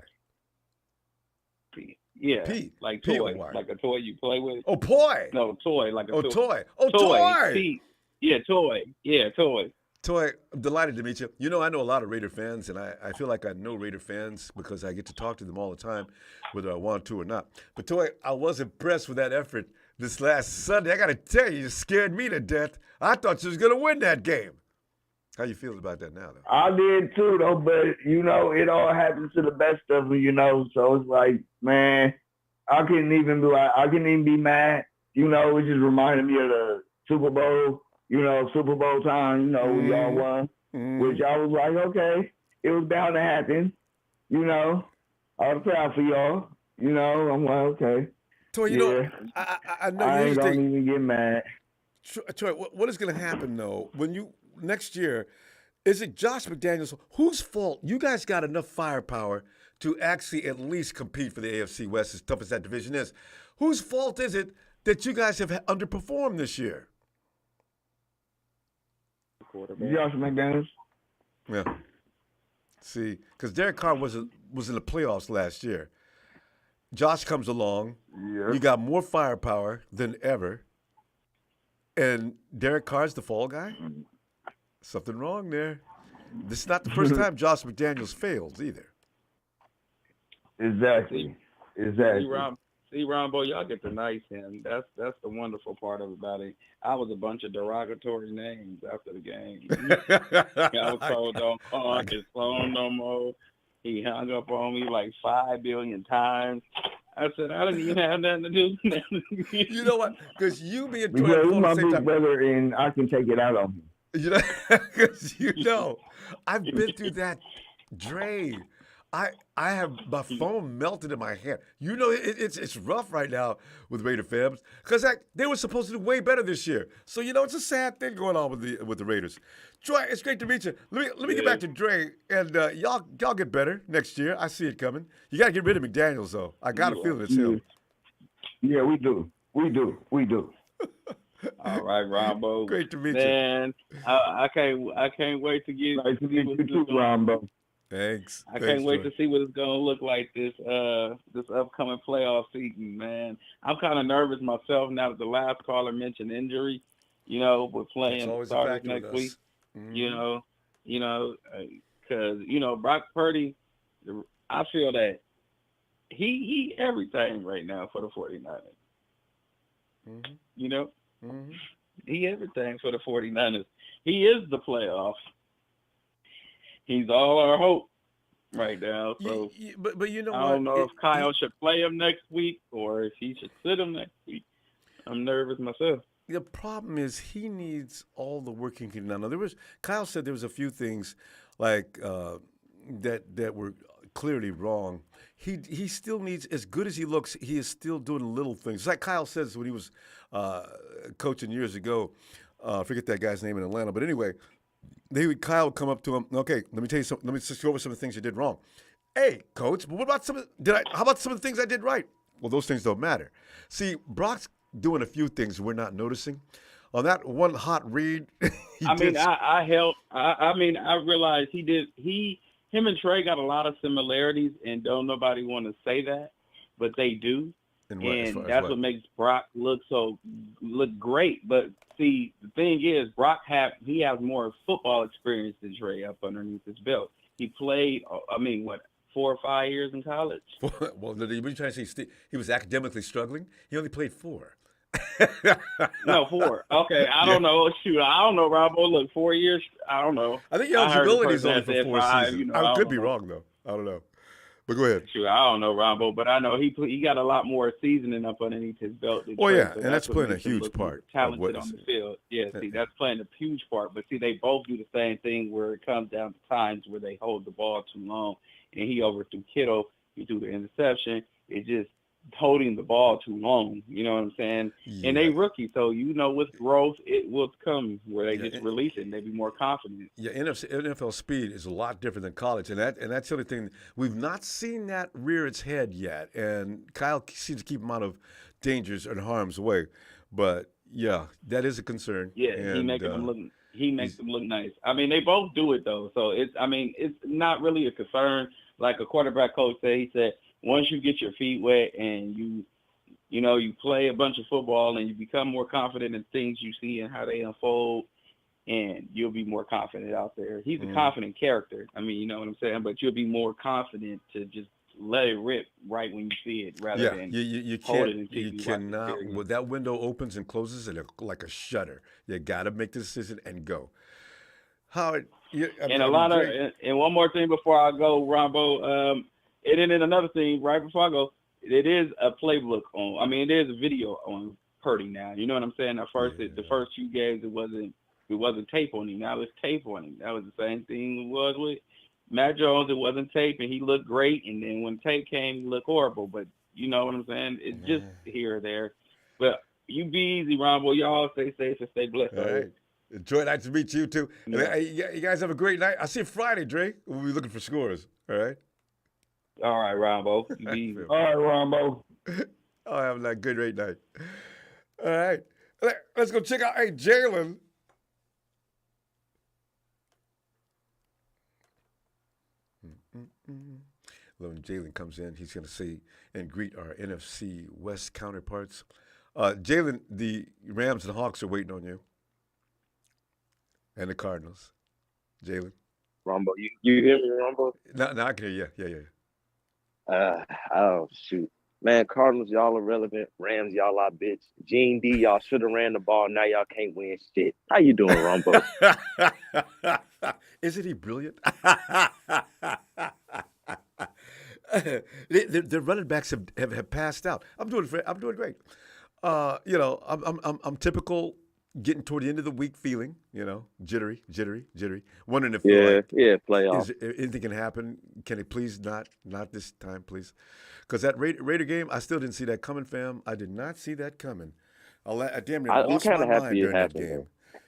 Yeah, P. like P-O-Y. toy, like a toy you play with. Oh, poi. No, toy, like a Oh, toy. toy. Oh, Toy. toy. Yeah, toy. Yeah, toy. Toy, I'm delighted to meet you. You know, I know a lot of Raider fans, and I feel like I know Raider fans because I get to talk to them all the time, whether I want to or not. But Toy, I was impressed with that effort this last Sunday. I got to tell you, you scared me to death. I thought you was going to win that game. How you feeling about that now, though? I did too, though, but, you know, it all happens to the best of them, you know, so it's like, man, I couldn't even be mad. You know, it just reminded me of the Super Bowl, you know, Super Bowl time, you know, we all won, which I was like, okay, it was bound to happen, you know. I was proud for y'all, you know. I'm like, okay. Toy, you know, I know I you ain't think, gonna even get mad. Troy, what is going to happen, though, when you, next year, is it Josh McDaniels? Whose fault? You guys got enough firepower to actually at least compete for the AFC West, as tough as that division is. Whose fault is it that you guys have underperformed this year? Josh McDaniels. Yeah. See, because Derek Carr was in the playoffs last year. Josh comes along. Yeah. You got more firepower than ever. And Derek Carr's the fall guy? Something wrong there. This is not the first time Josh McDaniels fails either. Exactly. See, Ronbo, y'all get to nice him. That's the wonderful part about it. I was a bunch of derogatory names after the game. I was told don't call his phone no more. He hung up on me like 5 billion times. I said I didn't even have nothing to do with that. You know what? Because you being Because he's my at the same big time. brother, and I can take it out on him. You know, because I've been through that, Dre. I have my phone melted in my hand. You know, it's rough right now with Raider fans because they were supposed to do way better this year. So it's a sad thing going on with the Raiders. Dre, it's great to meet you. Let me get back to Dre, and y'all get better next year. I see it coming. You got to get rid of McDaniels though. I got a feeling it's him. Yeah, we do. All right, Ronbo. Great to meet Man, I can't wait to get. Nice to meet you too, Ronbo. Thanks. I can't wait to see what it's gonna look like this upcoming playoff season, man. I'm kind of nervous myself now that the last caller mentioned injury. We're playing starters next week. Mm-hmm. Because Brock Purdy, I feel that he everything right now for the 49ers. Mm-hmm. Mm-hmm. He everything for the 49ers. He is the playoff. He's all our hope right now. So, but you know what? I don't know if Kyle should play him next week or if he should sit him next week. I'm nervous myself. The problem is he needs all the work he can do. Now, Kyle said there was a few things like that were clearly wrong. He still needs, as good as he looks, he is still doing little things. It's like Kyle says when he was coaching years ago. I forget that guy's name in Atlanta, but anyway. Kyle would come up to him. Okay, let me tell you something. Let me just go over some of the things you did wrong. Hey, coach, but what about how about some of the things I did right? Well, those things don't matter. See, Brock's doing a few things we're not noticing. On that one hot read, I realized him and Trey got a lot of similarities, and don't nobody want to say that, but they do. And that's what makes Brock look great. But see, the thing is, Brock has more football experience than Trey up underneath his belt. He played, 4 or 5 years in college. Well, what are you trying to say? He was academically struggling? He only played 4. No, 4. Okay, I don't know. Shoot, I don't know, Ronbo. Look, 4 years. I don't know. I think eligibility is only for 4 seasons. I could be wrong though. I don't know. But go ahead. Sure, I don't know, Ronbo, but I know he got a lot more seasoning up underneath his belt. Oh yeah, so and that's playing a huge part. Talented on the field. Yeah, see, that's playing a huge part. But see, they both do the same thing where it comes down to times where they hold the ball too long, and he overthrew Kittle. He threw the interception. It's just holding the ball too long. You know what I'm saying? Yeah. And they rookie, so with growth, it will come where they just release it and they be more confident. Yeah, NFL speed is a lot different than college, and that's the only thing we've not seen that rear its head yet. And Kyle seems to keep him out of dangers and harm's way, but yeah, that is a concern. Yeah, and, he makes them look. He makes them look nice. I mean, they both do it though, so it's not really a concern. Like a quarterback coach said, he said, once you get your feet wet and you play a bunch of football and you become more confident in things you see and how they unfold, and you'll be more confident out there. He's a confident character. I mean, you know what I'm saying? But you'll be more confident to just let it rip right when you see it rather than hold it until you cannot. When that window opens and closes like a shutter, you got to make the decision and go. And one more thing before I go, Ronbo, and then another thing, right before I go, it is a playbook it is a video on Purdy now. You know what I'm saying? The first few games, it wasn't tape on him. Now it's tape on him. That was the same thing it was with Matt Jones. It wasn't tape, and he looked great. And then when tape came, he looked horrible. But you know what I'm saying? It's just here or there. But you be easy, Ronbo. Y'all stay safe and stay blessed. All right. Enjoy. Nice to meet you too. Yeah. You guys have a great night. I'll see you Friday, Dre. We'll be looking for scores. All right. All right, Ronbo. You be Phil. all right, Ronbo. Oh, have a good, great night. All right. Let's go check out, hey, Jalen. When Jalen comes in, he's going to say and greet our NFC West counterparts. Jalen, the Rams and Hawks are waiting on you, and the Cardinals. Jalen. Rumble, you hear me, Rumble? No, I can hear you. Yeah. Oh shoot, man, Cardinals, y'all irrelevant. Rams, y'all are bitch. Gene D, y'all should have ran the ball. Now y'all can't win shit. How you doing, Rumble? Isn't he brilliant? The running backs have passed out. I'm doing great. I'm typical getting toward the end of the week feeling, jittery, wondering if Playoff. anything can happen. Can it please not this time, please? Because that Raider game, I still didn't see that coming, fam. I did not see that coming. I damn near lost my mind during that game. Though.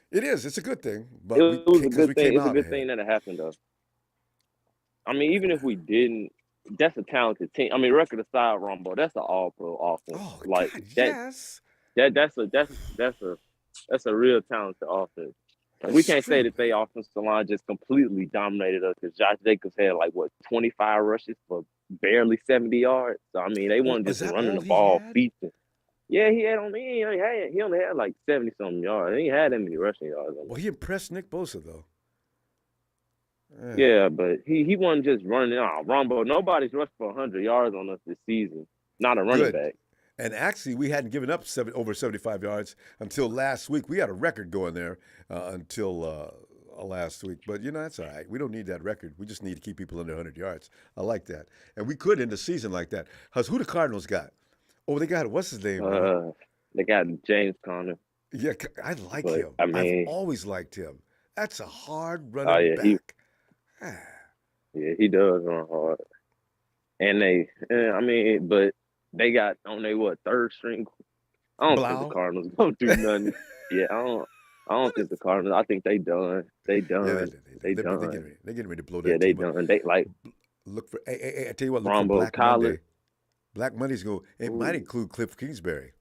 It is. It's a good thing. But it was a good thing. It's a good thing that it happened, though. I mean, even if we didn't, that's a talented team. I mean, record aside, Ronbo, that's an all-pro offense. Oh, like God, that, yes. That's a real talented offense. And we can't say that they offensive line just completely dominated us because Josh Jacobs had 25 rushes for barely 70 yards. So I mean, they weren't just running the ball feasting. Yeah, he only had 70 something yards. He ain't had that many rushing yards. Well, he impressed Nick Bosa though. Yeah, but he wasn't just running. Ronbo, nobody's rushed for 100 yards on us this season. Not a running back. And actually, we hadn't given up over 75 yards until last week. We had a record going there until last week. But, that's all right. We don't need that record. We just need to keep people under 100 yards. I like that. And we could end the season like that. Who the Cardinals got? Oh, they got, what's his name? They got James Conner. Yeah, I like him. I've always liked him. That's a hard running back. Yeah, he does run hard. And but they got on their third string. I don't think the Cardinals don't do nothing. Yeah, I don't think the Cardinals. I think they done. They done. Yeah, they done. They're getting ready to blow that. Yeah, they done. They look for. Hey, I tell you what. Look Ronbo, for Black Kyler. Monday. Black Monday's going. It might include Cliff Kingsbury.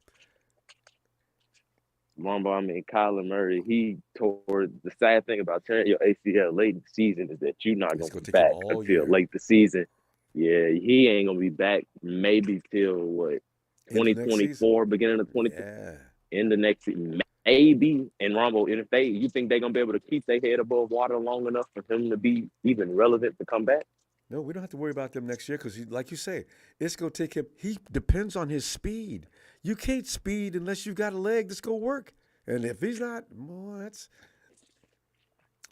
Ronbo, Kyler Murray. He tore. The sad thing about tearing your ACL late in the season is that you're not going to be back until late the season. Yeah, he ain't gonna be back maybe till 2024, beginning of 20. In the next season, maybe. And Ronbo, and if you think they're gonna be able to keep their head above water long enough for him to be even relevant to come back? No, we don't have to worry about them next year because, like you say, it's gonna take him. He depends on his speed. You can't speed unless you've got a leg that's gonna work. And if he's not, boy, that's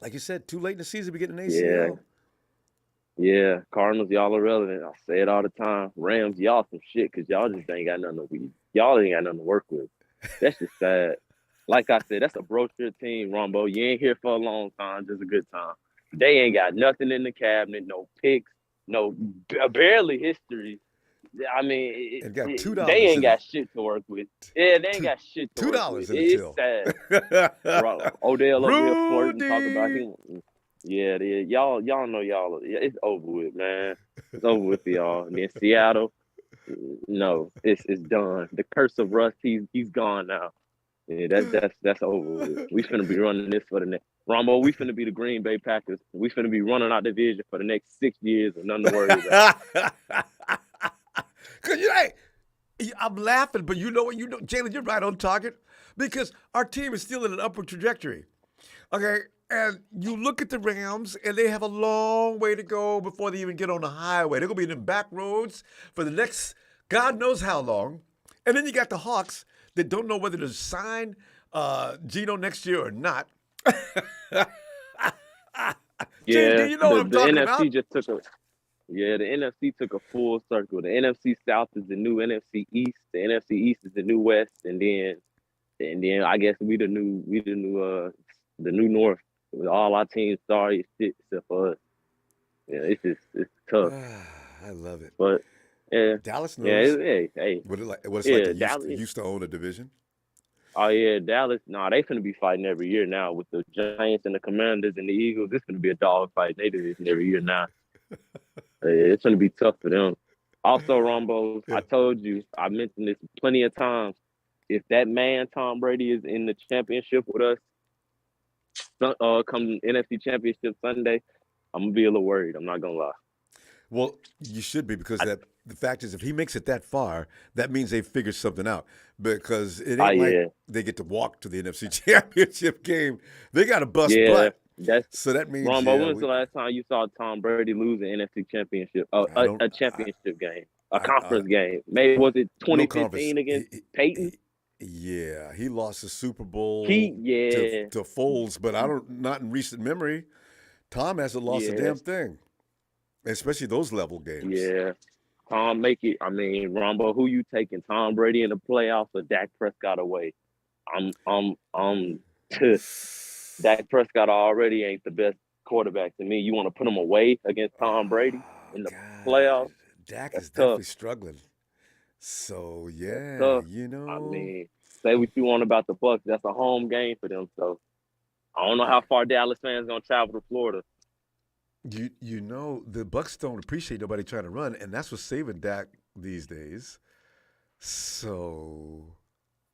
like you said, too late in the season to get an ACL. Yeah, Cardinals, y'all are relevant. I say it all the time. Rams, y'all some shit because y'all just ain't got nothing to work with. That's just sad. Like I said, that's a brochure team, Ronbo. You ain't here for a long time, just a good time. They ain't got nothing in the cabinet, no picks, no barely history. I mean, got $2 they ain't got shit to work with. Yeah, they ain't got shit to work with. It's sad. Odell over here flirting, talking about him. Yeah, y'all know y'all. It's over with, man. It's over with for y'all. And then Seattle, no, it's done. The curse of Russ, he's gone now. Yeah, that's over with. We finna be running this for the next. Ronbo, we finna be the Green Bay Packers. We finna be running our division for the next 6 years and nothing to worry about. Cause I'm laughing, but Jalen, you're right on target because our team is still in an upward trajectory. Okay. And you look at the Rams, and they have a long way to go before they even get on the highway. They're going to be in the back roads for the next God knows how long. And then you got the Hawks that don't know whether to sign Geno next year or not. Yeah, JD, you know what I'm talking about? The NFC took a full circle. The NFC South is the new NFC East. The NFC East is the new West, and then I guess we the new North. With all our teams sorry shit except for us. Yeah, it's tough. I love it. But yeah, Dallas knows. Yeah, hey. What it's like Dallas used to own a division. Oh yeah, Dallas. Nah, they finna be fighting every year now with the Giants and the Commanders and the Eagles. This finna be a dog fight. They do this every year now. It's going to be tough for them. Also, Ronbo, I mentioned this plenty of times. If that man Tom Brady is in the championship with us, come NFC Championship Sunday, I'm gonna be a little worried. I'm not gonna lie. Well, you should be because the fact is, if he makes it that far, that means they figured something out. Because it ain't like they get to walk to the NFC Championship game; they got to bust butt. So that means. Ronbo, when was the last time you saw Tom Brady lose an NFC Championship? A championship game, a conference game. Maybe was it 2015 against Peyton? Yeah, he lost the Super Bowl to Foles, but not in recent memory. Tom hasn't lost a damn thing, especially those level games. Yeah, Tom make it. I mean, Ronbo, who you taking? Tom Brady in the playoffs or Dak Prescott away? Dak Prescott already ain't the best quarterback to me. You want to put him away against Tom Brady in the playoffs? Dak is definitely struggling. So yeah, you know. I mean, say what you want about the Bucs. That's a home game for them. So I don't know how far Dallas fans gonna travel to Florida. You know the Bucs don't appreciate nobody trying to run, and that's what's saving Dak these days. So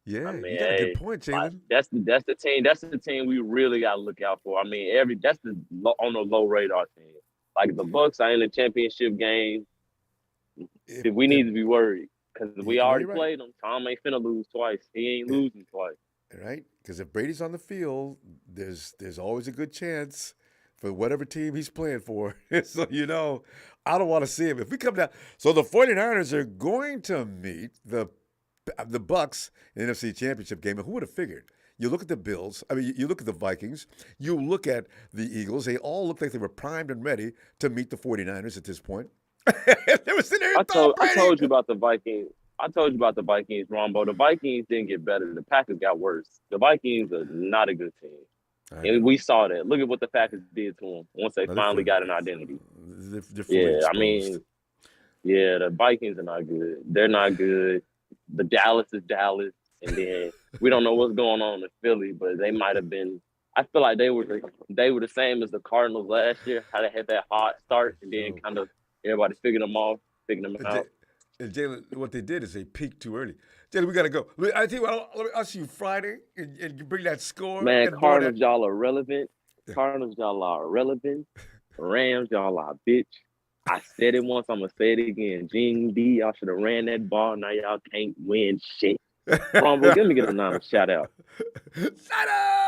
yeah, I mean, you got a good point, Jalen. That's the team. That's the team we really got to look out for. I mean, that's on the low radar team. Like the Bucs are in the championship game. If we need to be worried. Because we already played him. Tom ain't finna lose twice. He ain't losing twice. Right? Because if Brady's on the field, there's always a good chance for whatever team he's playing for. So, you know, I don't want to see him. If we come down. So the 49ers are going to meet the Bucs in the NFC Championship game. And who would have figured? You look at the Bills. I mean, you look at the Vikings. You look at the Eagles. They all look like they were primed and ready to meet the 49ers at this point. I told you about the Vikings. I told you about the Vikings, Ronbo. The Vikings didn't get better. The Packers got worse. The Vikings are not a good team. And we saw that. Look at what the Packers did to them once they finally got an identity. I mean, the Vikings are not good. They're not good. The Dallas is Dallas. And then we don't know what's going on in Philly, but they might have been. I feel like they were the same as the Cardinals last year, how they had that hot start and then kind of everybody figured them out. And Jalen, what they did is they peaked too early. Jalen, we got to go. I tell you what, I'll see you Friday and you bring that score. Man, Cardinals, y'all are relevant. Cardinals, y'all are irrelevant. Rams, y'all are a bitch. I said it once, I'm going to say it again. Gene D, y'all should have ran that ball. Now y'all can't win shit. Ronbo, let me get a Niners shout out. Shout out!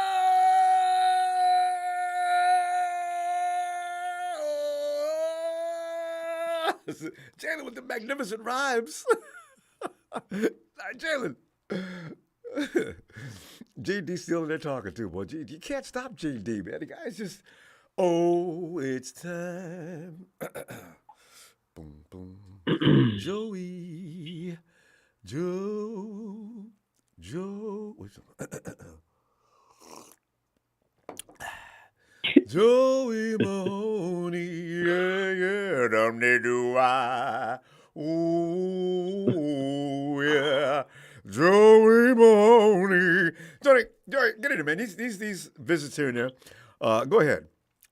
Jalen with the magnificent rhymes. Jalen. GD still in there talking too, boy. You can't stop GD, man. The guy's just, it's time. Boom, boom. Joey. Joe. Joey Mahoney, yeah, do I. Ooh, yeah. Joey Mahoney. Joey, get in there, man. These visits here and there. Go ahead,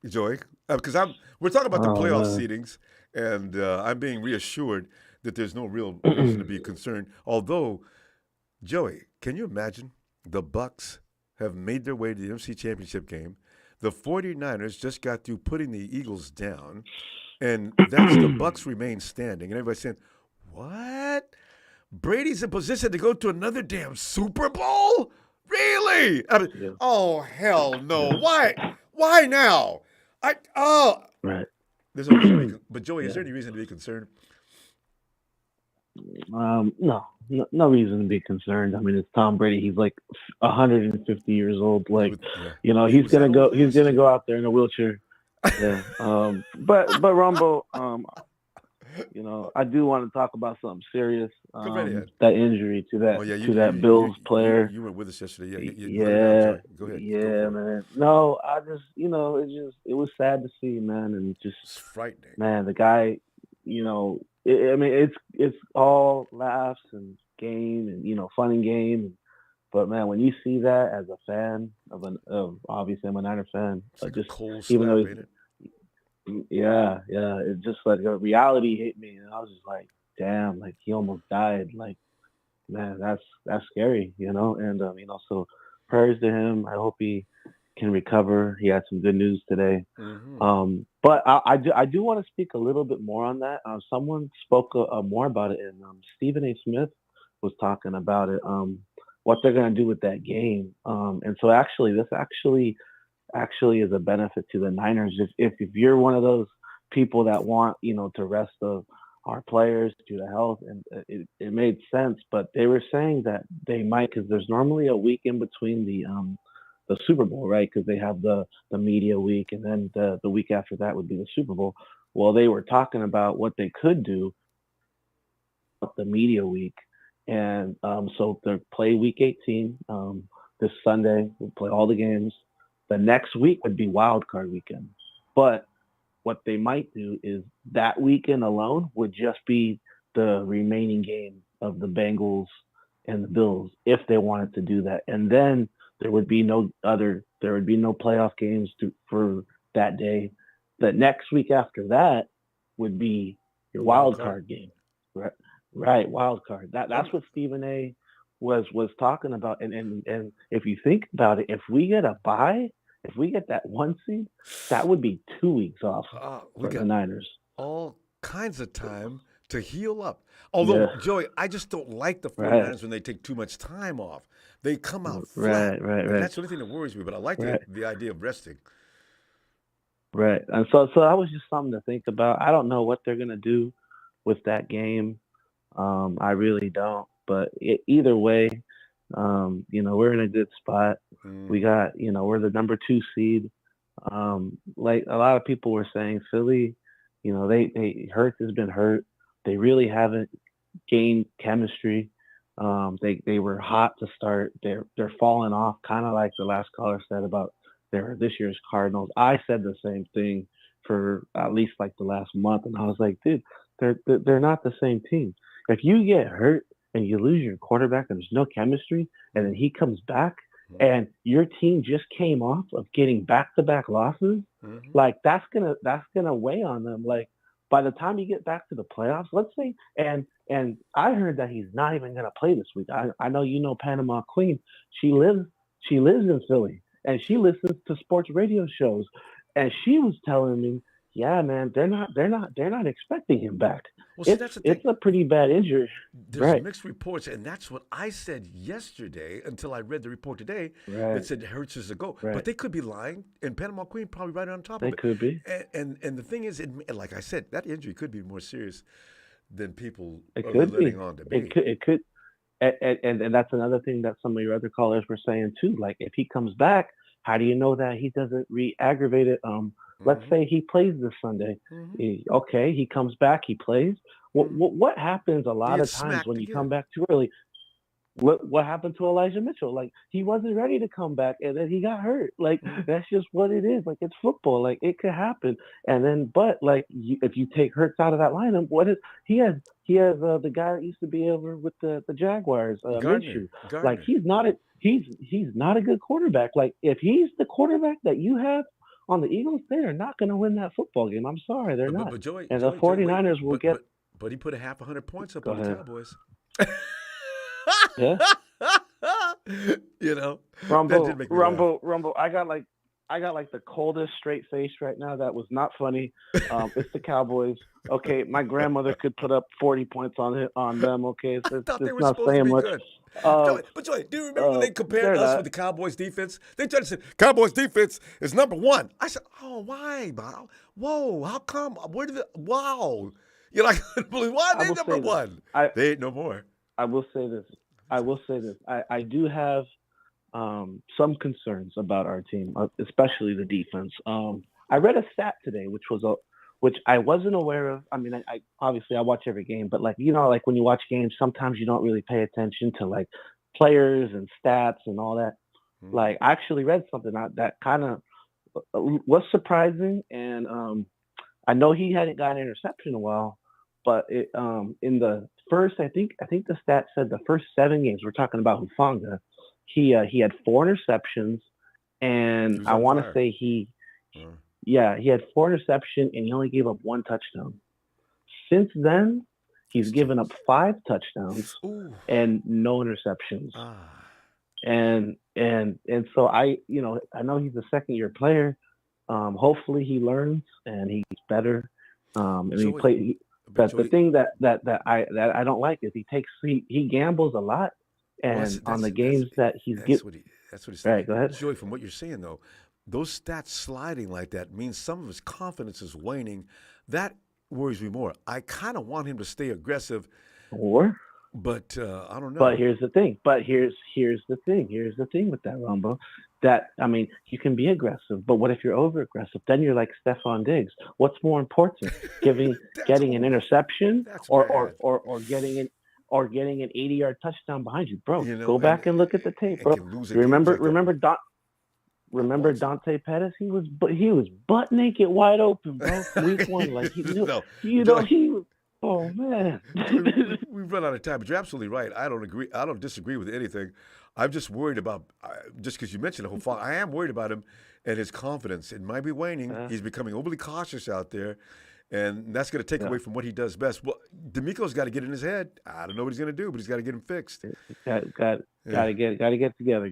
Joey. Because we're talking about the playoff seedings, and I'm being reassured that there's no real reason to be concerned. Although, Joey, can you imagine the Bucs have made their way to the NFC Championship game? The 49ers just got through putting the Eagles down, and that's the Bucs remain standing. And everybody's saying, what? Brady's in position to go to another damn Super Bowl? Really? I mean, oh, hell no. Why? Why now? Right. There's no reason but, Joey, is there any reason to be concerned? No reason to be concerned. I mean, it's Tom Brady. He's like 150 years old. Like, you know, he's gonna go out there in a wheelchair. Yeah. But Ronbo, you know, I do want to talk about something serious. That injury to that Bills player. You were with us yesterday. Yeah. Go ahead. Yeah, man. No, I just, you know, it was sad to see, man, and just it's frightening. Man, the guy, you know. I mean, it's all laughs and game and, you know, fun and game. But man, when you see that as a fan of obviously I'm a Niner fan, it's like just a cold even though Yeah, yeah. It just like a reality hit me, and I was just like, damn, like he almost died. Like, man, that's scary, And so prayers to him. I hope he can recover. He had some good news today. But I do want to speak a little bit more on that. Someone spoke more about it, and Stephen A. Smith was talking about it. What they're gonna do with that game. And so this actually is a benefit to the Niners. If you're one of those people that want to rest our players due to health, and it made sense, but they were saying that they might, because there's normally a week in between the Super Bowl, right? Because they have the media week, and then the week after that would be the Super Bowl. Well, they were talking about what they could do with the media week, and so they play Week 18 this Sunday. We'll play all the games. The next week would be Wild Card weekend, but what they might do is that weekend alone would just be the remaining game of the Bengals and the Bills if they wanted to do that. And then there would be no playoff games for that day. The next week after that would be your wild card game. Right, wild card. That's what Stephen A was talking about. And if you think about it, if we get a bye, if we get that 1 seed, that would be 2 weeks off for the Niners. All kinds of time to heal up. Although, Joey, I just don't like the 49ers when they take too much time off. They come out flat. Right. That's the only thing that worries me, but I like the idea of resting. Right. And so that was just something to think about. I don't know what they're going to do with that game. I really don't. But either way, we're in a good spot. We got, we're the number 2 seed. Like a lot of people were saying, Philly, Hurts has been hurt. They really haven't gained chemistry. They were hot to start. They're falling off, kind of like the last caller said about this year's Cardinals. I said the same thing for at least like the last month, and I was like, dude, they're not the same team. If you get hurt and you lose your quarterback and there's no chemistry, and then he comes back and your team just came off of getting back-to-back losses, like that's gonna weigh on them. Like by the time you get back to the playoffs, let's say, and I heard that he's not even gonna play this week. I know Panama Queen. She lives in Philly, and she listens to sports radio shows, and she was telling me, yeah, man, they're not expecting him back. Well, see, that's the thing. It's a pretty bad injury. There's mixed reports, and that's what I said yesterday until I read the report today that said Hurts is a go. But they could be lying, and Panama Queen probably right on top of it. They could be. And the thing is, like I said, that injury could be more serious than people are letting on to be. It could. And that's another thing that some of your other callers were saying too. Like if he comes back, how do you know that he doesn't re-aggravate it? Let's say he plays this Sunday. He comes back, he plays. What happens a lot of times when you come back too early? What happened to Elijah Mitchell? Like he wasn't ready to come back, and then he got hurt. Like that's just what it is. Like it's football. Like it could happen. And then, but like if you take Hurts out of that lineup, he has the guy that used to be over with the Jaguars, Minshew. Like he's not a good quarterback. Like if he's the quarterback that you have on the Eagles, they are not going to win that football game. I'm sorry, they're not. But Joey, and the 49ers will get. But he put 100 points up on the Cowboys. Yeah. Rumble. I got like the coldest straight face right now. That was not funny. It's the Cowboys. Okay, my grandmother could put up 40 points on them. Okay, I thought they were supposed to be good. Joey, do you remember when they compared us with the Cowboys defense? They tried to say Cowboys defense is number 1. I said, oh, why, Bob? Whoa, how come? Wow. You're like, why are they number 1? They ain't no more. I will say this. I do have some concerns about our team, especially the defense. I read a stat today, which I wasn't aware of. I mean, I obviously I watch every game, but like when you watch games, sometimes you don't really pay attention to like players and stats and all that. Like I actually read something that kind of was surprising, and I know he hadn't got an interception in a while, but in the first, I think the stat said the first 7 games, we're talking about Hufanga, he had 4 interceptions, and I want to say Yeah, he had 4 interceptions and he only gave up 1 touchdown. Since then, he's given up 5 touchdowns and no interceptions. And so I know he's a second-year player. Hopefully he learns and he's better. And but the thing that I don't like is he gambles a lot, and on the games that he's getting. That's what he's saying. Right, go ahead. Joey, from what you're saying though, those stats sliding like that means some of his confidence is waning. That worries me more. I kind of want him to stay aggressive. But I don't know. But here's the thing. Here's the thing with that, Ronbo. That you can be aggressive, but what if you're over aggressive? Then you're like Stephon Diggs. What's more important, getting an interception or getting an 80-yard touchdown behind you, bro? Go back and look at the tape, bro. Remember Dante Pettis? He was butt naked, wide open, bro. Week 1, like he was. Oh man, we've run out of time, but you're absolutely right. I don't disagree with anything. I'm just worried about just because you mentioned the whole fall. I am worried about him and his confidence. It might be waning. He's becoming overly cautious out there, and that's going to take away from what he does best. Well, D'Amico's got to get in his head. I don't know what he's going to do, but he's got to get him fixed. Got to get together.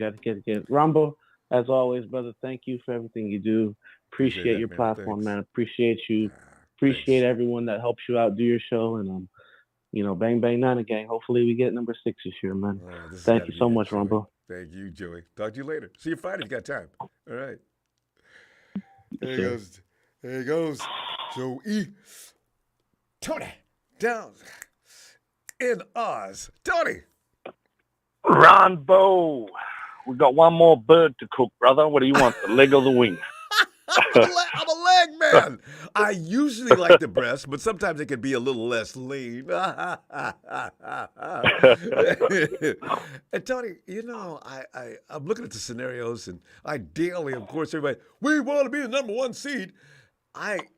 Ronbo, as always, brother. Thank you for everything you do. Appreciate your platform, man. Appreciate you. Appreciate everyone that helps you out, do your show, and bang bang Nana gang. Hopefully we get number 6 this year, man. Thank you so much, Ronbo. Thank you, Joey. Talk to you later. See you Friday. You got time. All right. There he goes. Joey. Tony down in Oz. Tony. Ronbo. We got one more bird to cook, brother. What do you want? The leg or the wing? I'm a leg man. I usually like the breast, but sometimes it can be a little less lean. And Tony, I'm looking at the scenarios, and ideally, of course, everybody, we want to be the number 1 seed.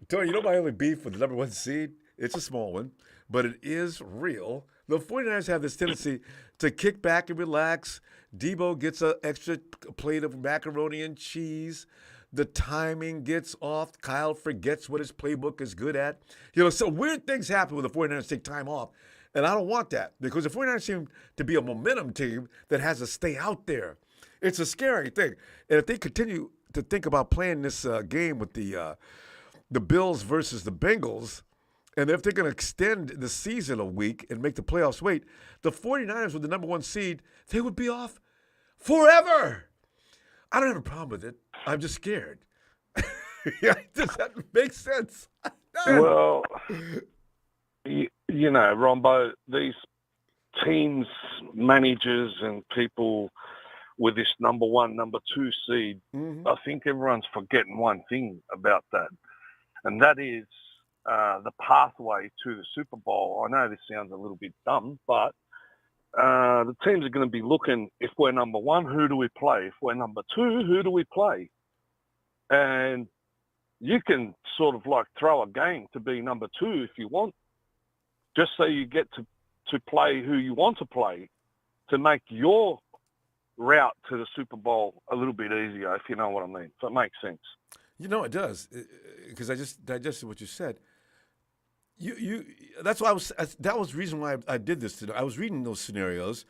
Tony, my only beef with the number 1 seed? It's a small one, but it is real. The 49ers have this tendency to kick back and relax. Debo gets an extra plate of macaroni and cheese. The timing gets off. Kyle forgets what his playbook is good at. So weird things happen when the 49ers take time off. And I don't want that because the 49ers seem to be a momentum team that has to stay out there. It's a scary thing. And if they continue to think about playing this game with the Bills versus the Bengals, and if they're going to extend the season a week and make the playoffs wait, the 49ers with the number 1 seed, they would be off forever. I don't have a problem with it. I'm just scared. Does that make sense? Well, Ronbo, these teams, managers, and people with this number 1, number 2 seed, I think everyone's forgetting one thing about that, and that is the pathway to the Super Bowl. I know this sounds a little bit dumb, but the teams are going to be looking, if we're number 1, who do we play? If we're number 2, who do we play? And you can sort of like throw a game to be number 2 if you want, just so you get to play who you want to play to make your route to the Super Bowl a little bit easier, if you know what I mean. So it makes sense. It does, because I just digested what you said. That's why that was the reason why I did this today. I was reading those scenarios,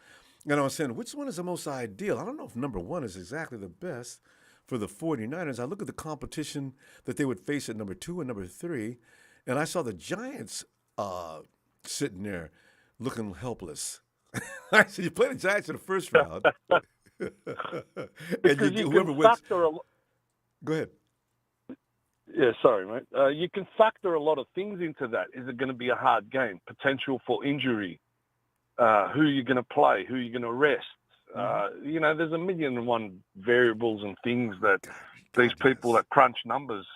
and I was saying, which one is the most ideal? I don't know if number 1 is exactly the best for the 49ers. I look at the competition that they would face at number 2 and number 3, and I saw the Giants sitting there looking helpless. I said, you play the Giants in the first round, and whoever wins. Go ahead. Yeah, sorry, mate. You can factor a lot of things into that. Is it going to be a hard game? Potential for injury? Who you're going to play? Who you're going to rest? There's a million and one variables and things that these people that crunch numbers,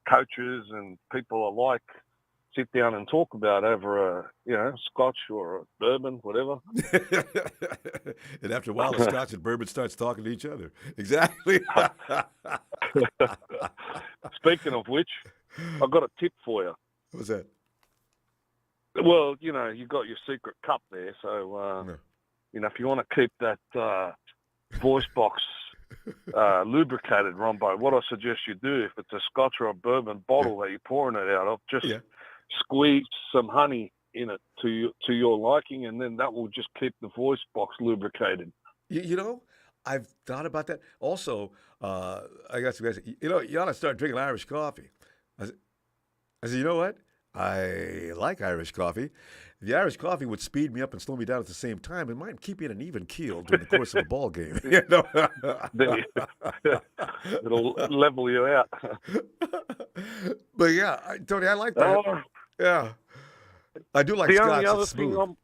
coaches and people alike, sit down and talk about over a scotch or a bourbon, whatever. And after a while, the scotch and bourbon starts talking to each other. Exactly. Speaking of which, I've got a tip for you. What's that? Well, you got your secret cup there, so if you want to keep that voice box lubricated, Ronbo. What I suggest you do, if it's a Scotch or a bourbon bottle that you're pouring it out of, just squeeze some honey in it to your liking, and then that will just keep the voice box lubricated. You know, I've thought about that. Also, I got some guys. You ought to start drinking Irish coffee. I said, you know what? I like Irish coffee. The Irish coffee would speed me up and slow me down at the same time. It might keep me in an even keel during the course of a ball game. You know? It'll level you out. But yeah, Tony, I like that. Yeah, I do like the Scotch. only other it's smooth. thing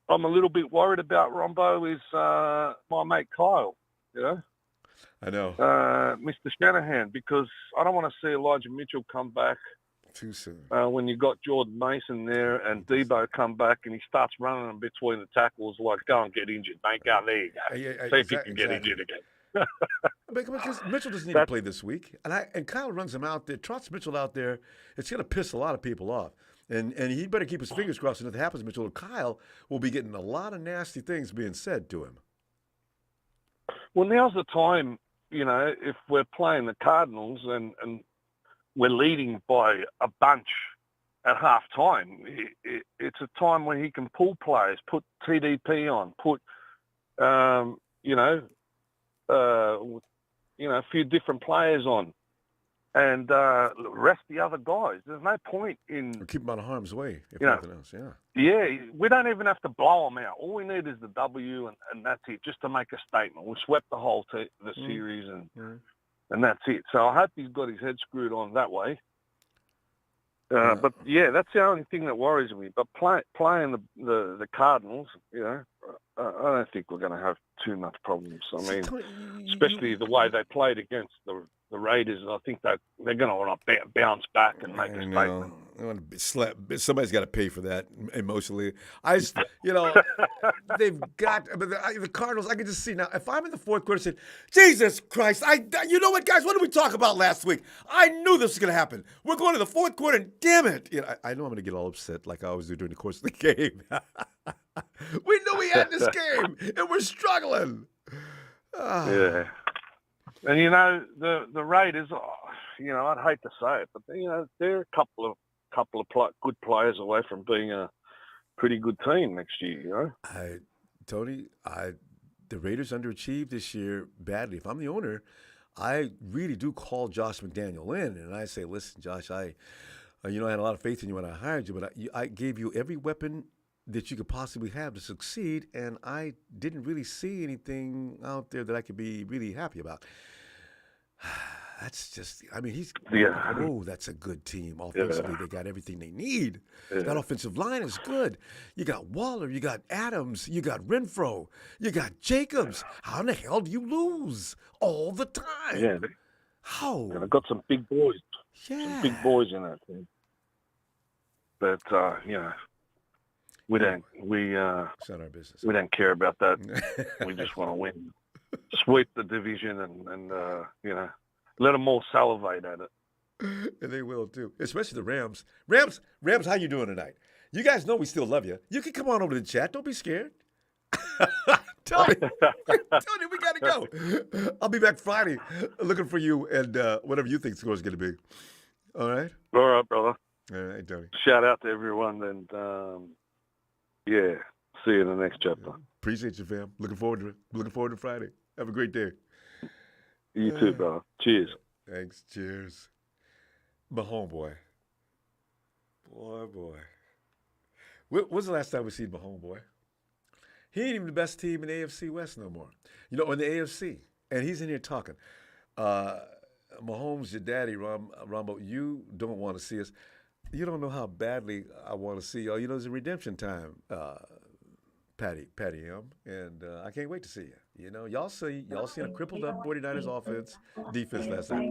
I'm a little bit worried about, Ronbo, is my mate Kyle. You know, I know, Mr. Shanahan, because I don't want to see Elijah Mitchell come back too soon. When you got Jordan Mason there and Debo come back and he starts running them between the tackles, like, go and get injured, mate. Go, there you go. See if you can get injured again. Because Mitchell doesn't need to play this week, and Kyle runs him out there, trots Mitchell out there. It's going to piss a lot of people off, and he better keep his fingers crossed. And if it happens, Mitchell, Kyle will be getting a lot of nasty things being said to him. Well, now's the time, you know, if we're playing the Cardinals and we're leading by a bunch at half time, it's a time when he can pull players, put TDP on, put, a few different players on, and rest the other guys. There's no point in... Or keep them out of harm's way, if nothing else, Yeah, we don't even have to blow them out. All we need is the W, and that's it, just to make a statement. We swept the whole the series, and that's it. So I hope he's got his head screwed on that way. But, yeah, that's the only thing that worries me. But playing the Cardinals, you know, I don't think we're going to have too much problems. I mean, especially the way they played against the Raiders. I think they're going to want to bounce back and make a statement. Somebody's got to pay for that emotionally. They've got the Cardinals. I can just see now. If I'm in the fourth quarter, saying, "Jesus Christ, you know what, guys? What did we talk about last week? I knew this was going to happen. We're going to the fourth quarter, and damn it, I know I'm going to get all upset like I always do during the course of the game. We knew we had this game, and we're struggling." Yeah. And, you know, the Raiders, I'd hate to say it, but, they're a couple of good players away from being a pretty good team next year, you know? Tony, the Raiders underachieved this year badly. If I'm the owner, I really do call Josh McDaniel in, and I say, listen, Josh, I had a lot of faith in you when I hired you, but I gave you every weapon that you could possibly have to succeed, and I didn't really see anything out there that I could be really happy about. That's just, that's a good team. Offensively, they got everything they need. That offensive line is good. You got Waller, you got Adams, you got Renfro, you got Jacobs. How in the hell do you lose all the time? Yeah. How? And I've got some big boys. Yeah. Some big boys in that team. But, we don't. It's not our business. We don't care about that. We just want to win, sweep the division, and let them all salivate at it. And they will too, especially the Rams. Rams, how you doing tonight? You guys know we still love you. You can come on over to the chat. Don't be scared. Tony, we gotta go. I'll be back Friday, looking for you and whatever you think the score is going to be. All right. All right, brother. All right, Tony. Shout out to everyone, and yeah, see you in the next chapter. Appreciate you, fam. Looking forward to Friday. Have a great day. You too, brother. Cheers. Thanks. Cheers. My homeboy. Boy. When's the last time we seen my homeboy? He ain't even the best team in the AFC West no more. In the AFC. And he's in here talking. Mahomes, your daddy, Ronbo, you don't want to see us. You don't know how badly I want to see y'all. It's a redemption time, Patty M. And I can't wait to see you. Y'all seen a crippled up 49ers offense, defense last night.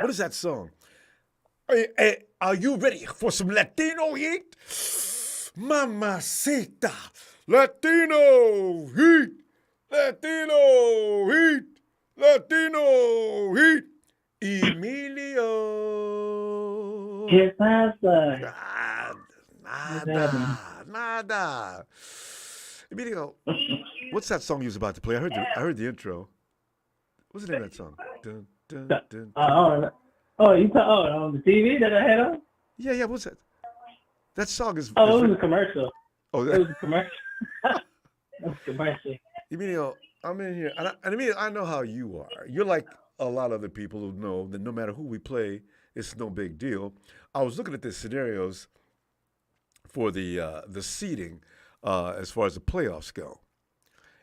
What is that song? Hey, are you ready for some Latino heat? Mamacita, Latino heat, Latino heat, Latino heat. Y ¿Qué pasa? Nada. Emilio, what's that song you was about to play? I heard the intro. What's the name of that song? Dun, dun, dun, dun. On the TV that I had on? Yeah. What's that? That song is. It was a commercial. Oh, It was a commercial. It was a commercial. Emilio, I'm in here, and Emilio, I know how you are. You're like a lot of other people who know that no matter who we play, it's no big deal. I was looking at the scenarios for the seeding as far as the playoffs go.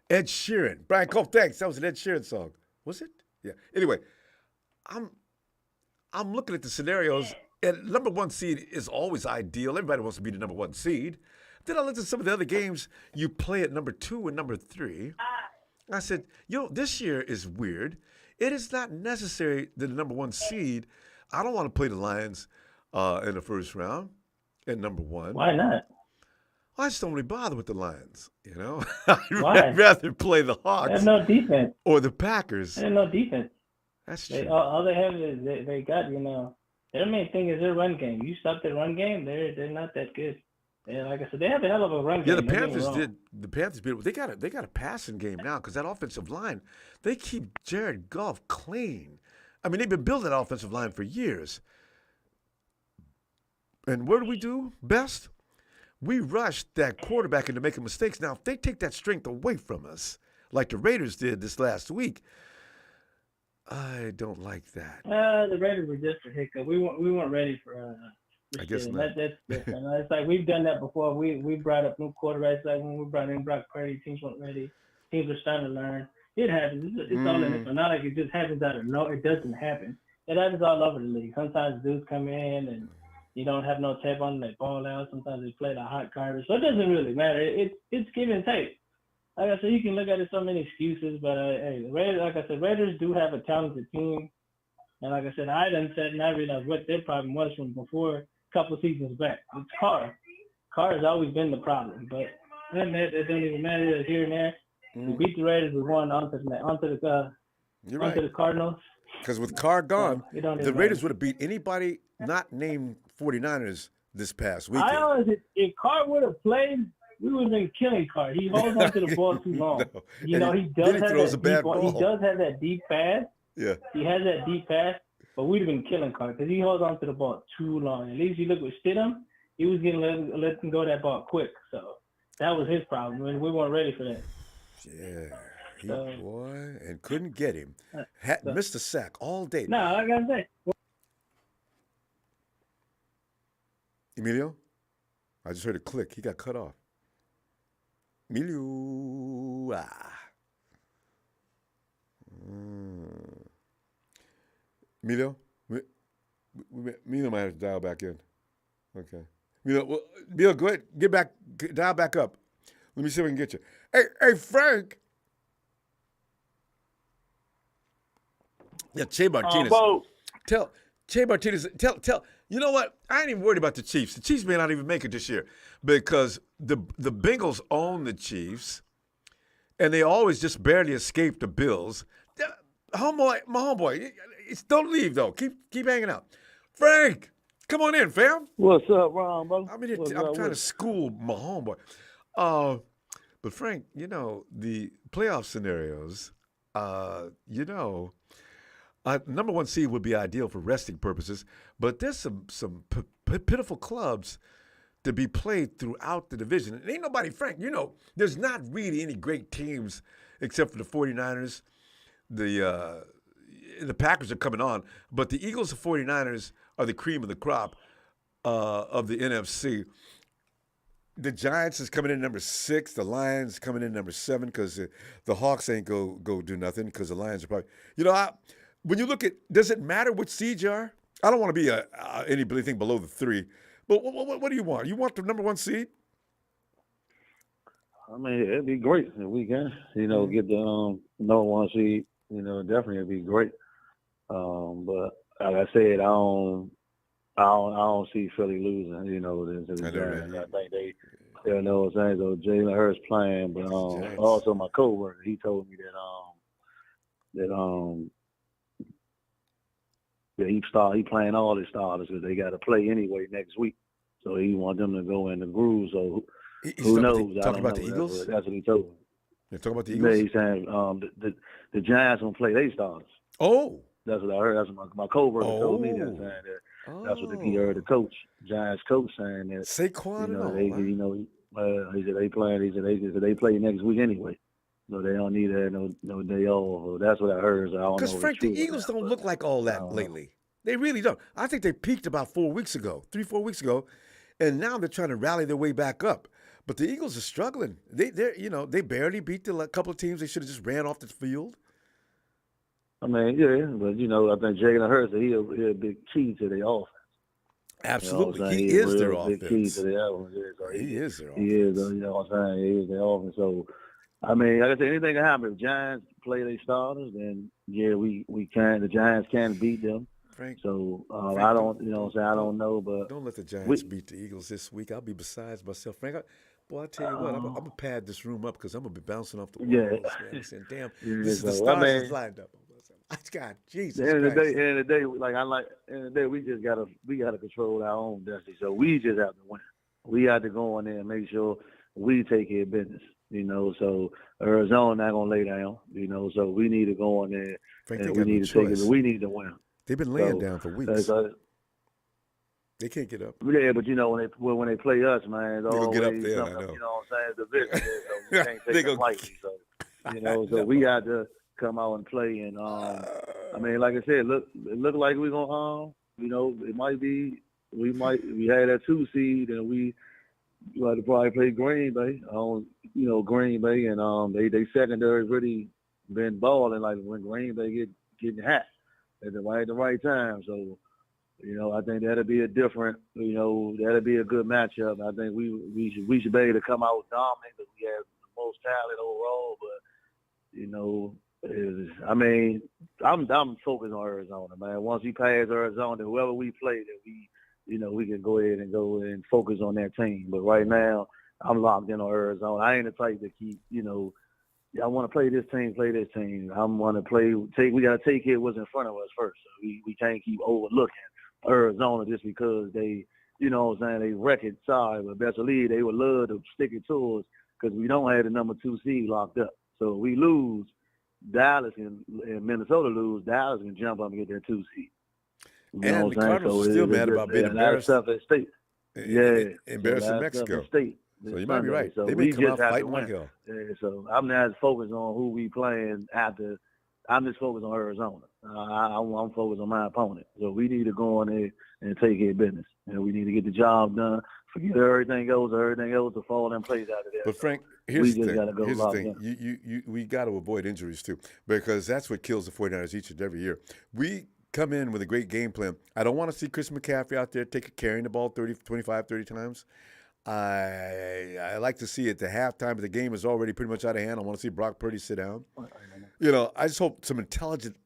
Ed Sheeran, Brian Cole, thanks. That was an Ed Sheeran song, was it? Yeah. Anyway, I'm looking at the scenarios, and number one seed is always ideal. Everybody wants to be the number one seed. Then I looked at some of the other games you play at number 2 and number 3. I said, this year is weird. It is not necessary that the number one seed. I don't want to play the Lions in the first round at number 1. Why not? I just don't really bother with the Lions, Why? I'd rather play the Hawks. They have no defense. Or the Packers. They have no defense. That's true. All they have is they got, their main thing is their run game. You stop their run game, they're not that good. And like I said, they have a hell of a run game. Yeah, the Panthers did. The Panthers did. They got a passing game now because that offensive line, they keep Jared Goff clean. I mean, they've been building that offensive line for years. And what do we do best? We rush that quarterback into making mistakes. Now, if they take that strength away from us, like the Raiders did this last week, I don't like that. The Raiders were just a hiccup. We weren't ready for. I guess not. That's different. It's like we've done that before. We brought up new quarterbacks. Like when we brought in Brock Purdy, teams weren't ready. Teams are starting to learn. It happens. It's all in it. Not like it just happens out of nowhere. It doesn't happen. It happens all over the league. Sometimes dudes come in and you don't have no tape on them. They ball out. Sometimes they play the hot garbage. So it doesn't really matter. It's give and take. Like I said, you can look at it so many excuses, but hey, the Raiders, like I said, Raiders do have a talented team. And like I said, I done said and I realized what their problem was from before. Couple seasons back. It's Carr. Carr has always been the problem, but it don't even matter here and there. We beat the Raiders. We won onto the Cardinals. Because with Carr gone, So, the Raiders would have beat anybody not named 49ers this past weekend. I honestly, if Carr would have played, we would have been killing Carr. He holds on to the ball too long. No. He does have throws that a bad deep ball. He does have that deep pass. Yeah. He has that deep pass. But we'd have been killing Carr because he holds on to the ball too long. At least you look with Stidham, he was getting letting go of that ball quick. So that was his problem, and we weren't ready for that. Yeah, boy, and couldn't get him. Missed a sack all day. No, I gotta say. Emilio, I just heard a click. He got cut off. Emilio. Emilio? Emilio might have to dial back in. Okay. Emilio, go ahead. Dial back up. Let me see if we can get you. Hey, Frank. Yeah, Che Martinez. Tell Che Martinez, tell, you know what? I ain't even worried about the Chiefs. The Chiefs may not even make it this year because the Bengals own the Chiefs, and they always just barely escape the Bills. My homeboy, don't leave though. Keep hanging out. Frank, come on in, fam. What's up, Ronbo? I'm trying to school my homeboy. But Frank, the playoff scenarios, number one seed would be ideal for resting purposes, but there's some pitiful clubs to be played throughout the division. And ain't nobody, Frank, there's not really any great teams except for the 49ers. The Packers are coming on, but the Eagles and 49ers are the cream of the crop of the NFC. The Giants is coming in number 6. The Lions coming in number 7 because the Hawks ain't go do nothing because the Lions are probably. When you look at, does it matter which seed you are? I don't want to be anything below the 3. But what do you want? You want the number 1 seed? I mean, it'd be great if we can, get the number 1 seed. Definitely it'd be great. But like I said, I don't see Philly losing. I think they know what I'm saying. So Jalen Hurts playing, but also my coworker, he told me that Yeah, he playing all his starters because they got to play anyway next week. So he want them to go in the groove. So who knows? I Talking don't about know. the Eagles? That's what he told me. You're talking about the Yeah, Eagles? he's saying the Giants gonna play their starters. Oh. That's what I heard. That's what my coworker told me. That's saying that. That's what he heard the coach, Giants coach, saying that. Saquon He said they playing. He said they play next week anyway. So they don't need no day off. That's what I heard. So I don't know. Because Frank, the Eagles don't look like all that lately. They really don't. I think they peaked about 4 weeks ago, 3-4 weeks ago, and now they're trying to rally their way back up. But the Eagles are struggling. They barely beat the couple of teams they should have just ran off the field. I mean, yeah, but I think Jalen Hurts he a big key to their offense. Absolutely, he is their offense. Big key to their offense. So he is their offense. He is. You know what I'm saying? He is their offense. So, I mean, like I said, anything can happen. If Giants play their starters, then yeah, we can. The Giants can beat them. Frank, so Frank, I don't, I don't know, but don't let the Giants beat the Eagles this week. I'll be besides myself, Frank. Boy, I tell you what, I'm gonna pad this room up because I'm gonna be bouncing off the walls, man. Saying, damn, this is the stars lined up. God, Jesus. At the end of the day, we just gotta control our own destiny. So we just have to win. We have to go in there and make sure we take care of business. So Arizona not gonna lay down. So we need to go in there and we need to take it. We need to win. They've been laying down for weeks. They can't get up. Yeah, but when they play us, man, it's always get up there. I know. You know what I'm saying? It's the business. So we can't take it lightly. So so we got to come out and play. And I mean, like I said, it look like we're gonna it might be we had that 2 seed and we like to probably play Green Bay. Green Bay and they secondary really been balling like when Green Bay getting hot at the right time. So. I think that'll be a different. That'll be a good matchup. I think we should be able to come out dominant because we have the most talent overall. But I mean, I'm focused on Arizona, man. Once we pass Arizona, whoever we play, that we can go ahead and go and focus on that team. But right now, I'm locked in on Arizona. I ain't the type to keep. I want to play this team. I want to play. We got to take care of what's in front of us first. So we can't keep overlooking Arizona just because they, they record side, but best believe they would love to stick it to us because we don't have the number 2 seed locked up. So if we lose, Dallas and Minnesota lose, Dallas can jump up and get their 2 seed. And the Cardinals are still mad about being embarrassed. Embarrassing Mexico. So you might be right. So they may come out fighting like hell. Yeah, so I'm not focused on who we playing after. I'm just focused on Arizona. I'm focused on my opponent. So we need to go on there and take care of business. And we need to get the job done. Forget everything else to fall in place out of there. But Frank, here's the thing. We got to avoid injuries too, because that's what kills the 49ers each and every year. We come in with a great game plan. I don't want to see Chris McCaffrey out there carrying the ball 25, 30 times. I like to see at the halftime, but the game is already pretty much out of hand. I want to see Brock Purdy sit down. I just hope some intelligence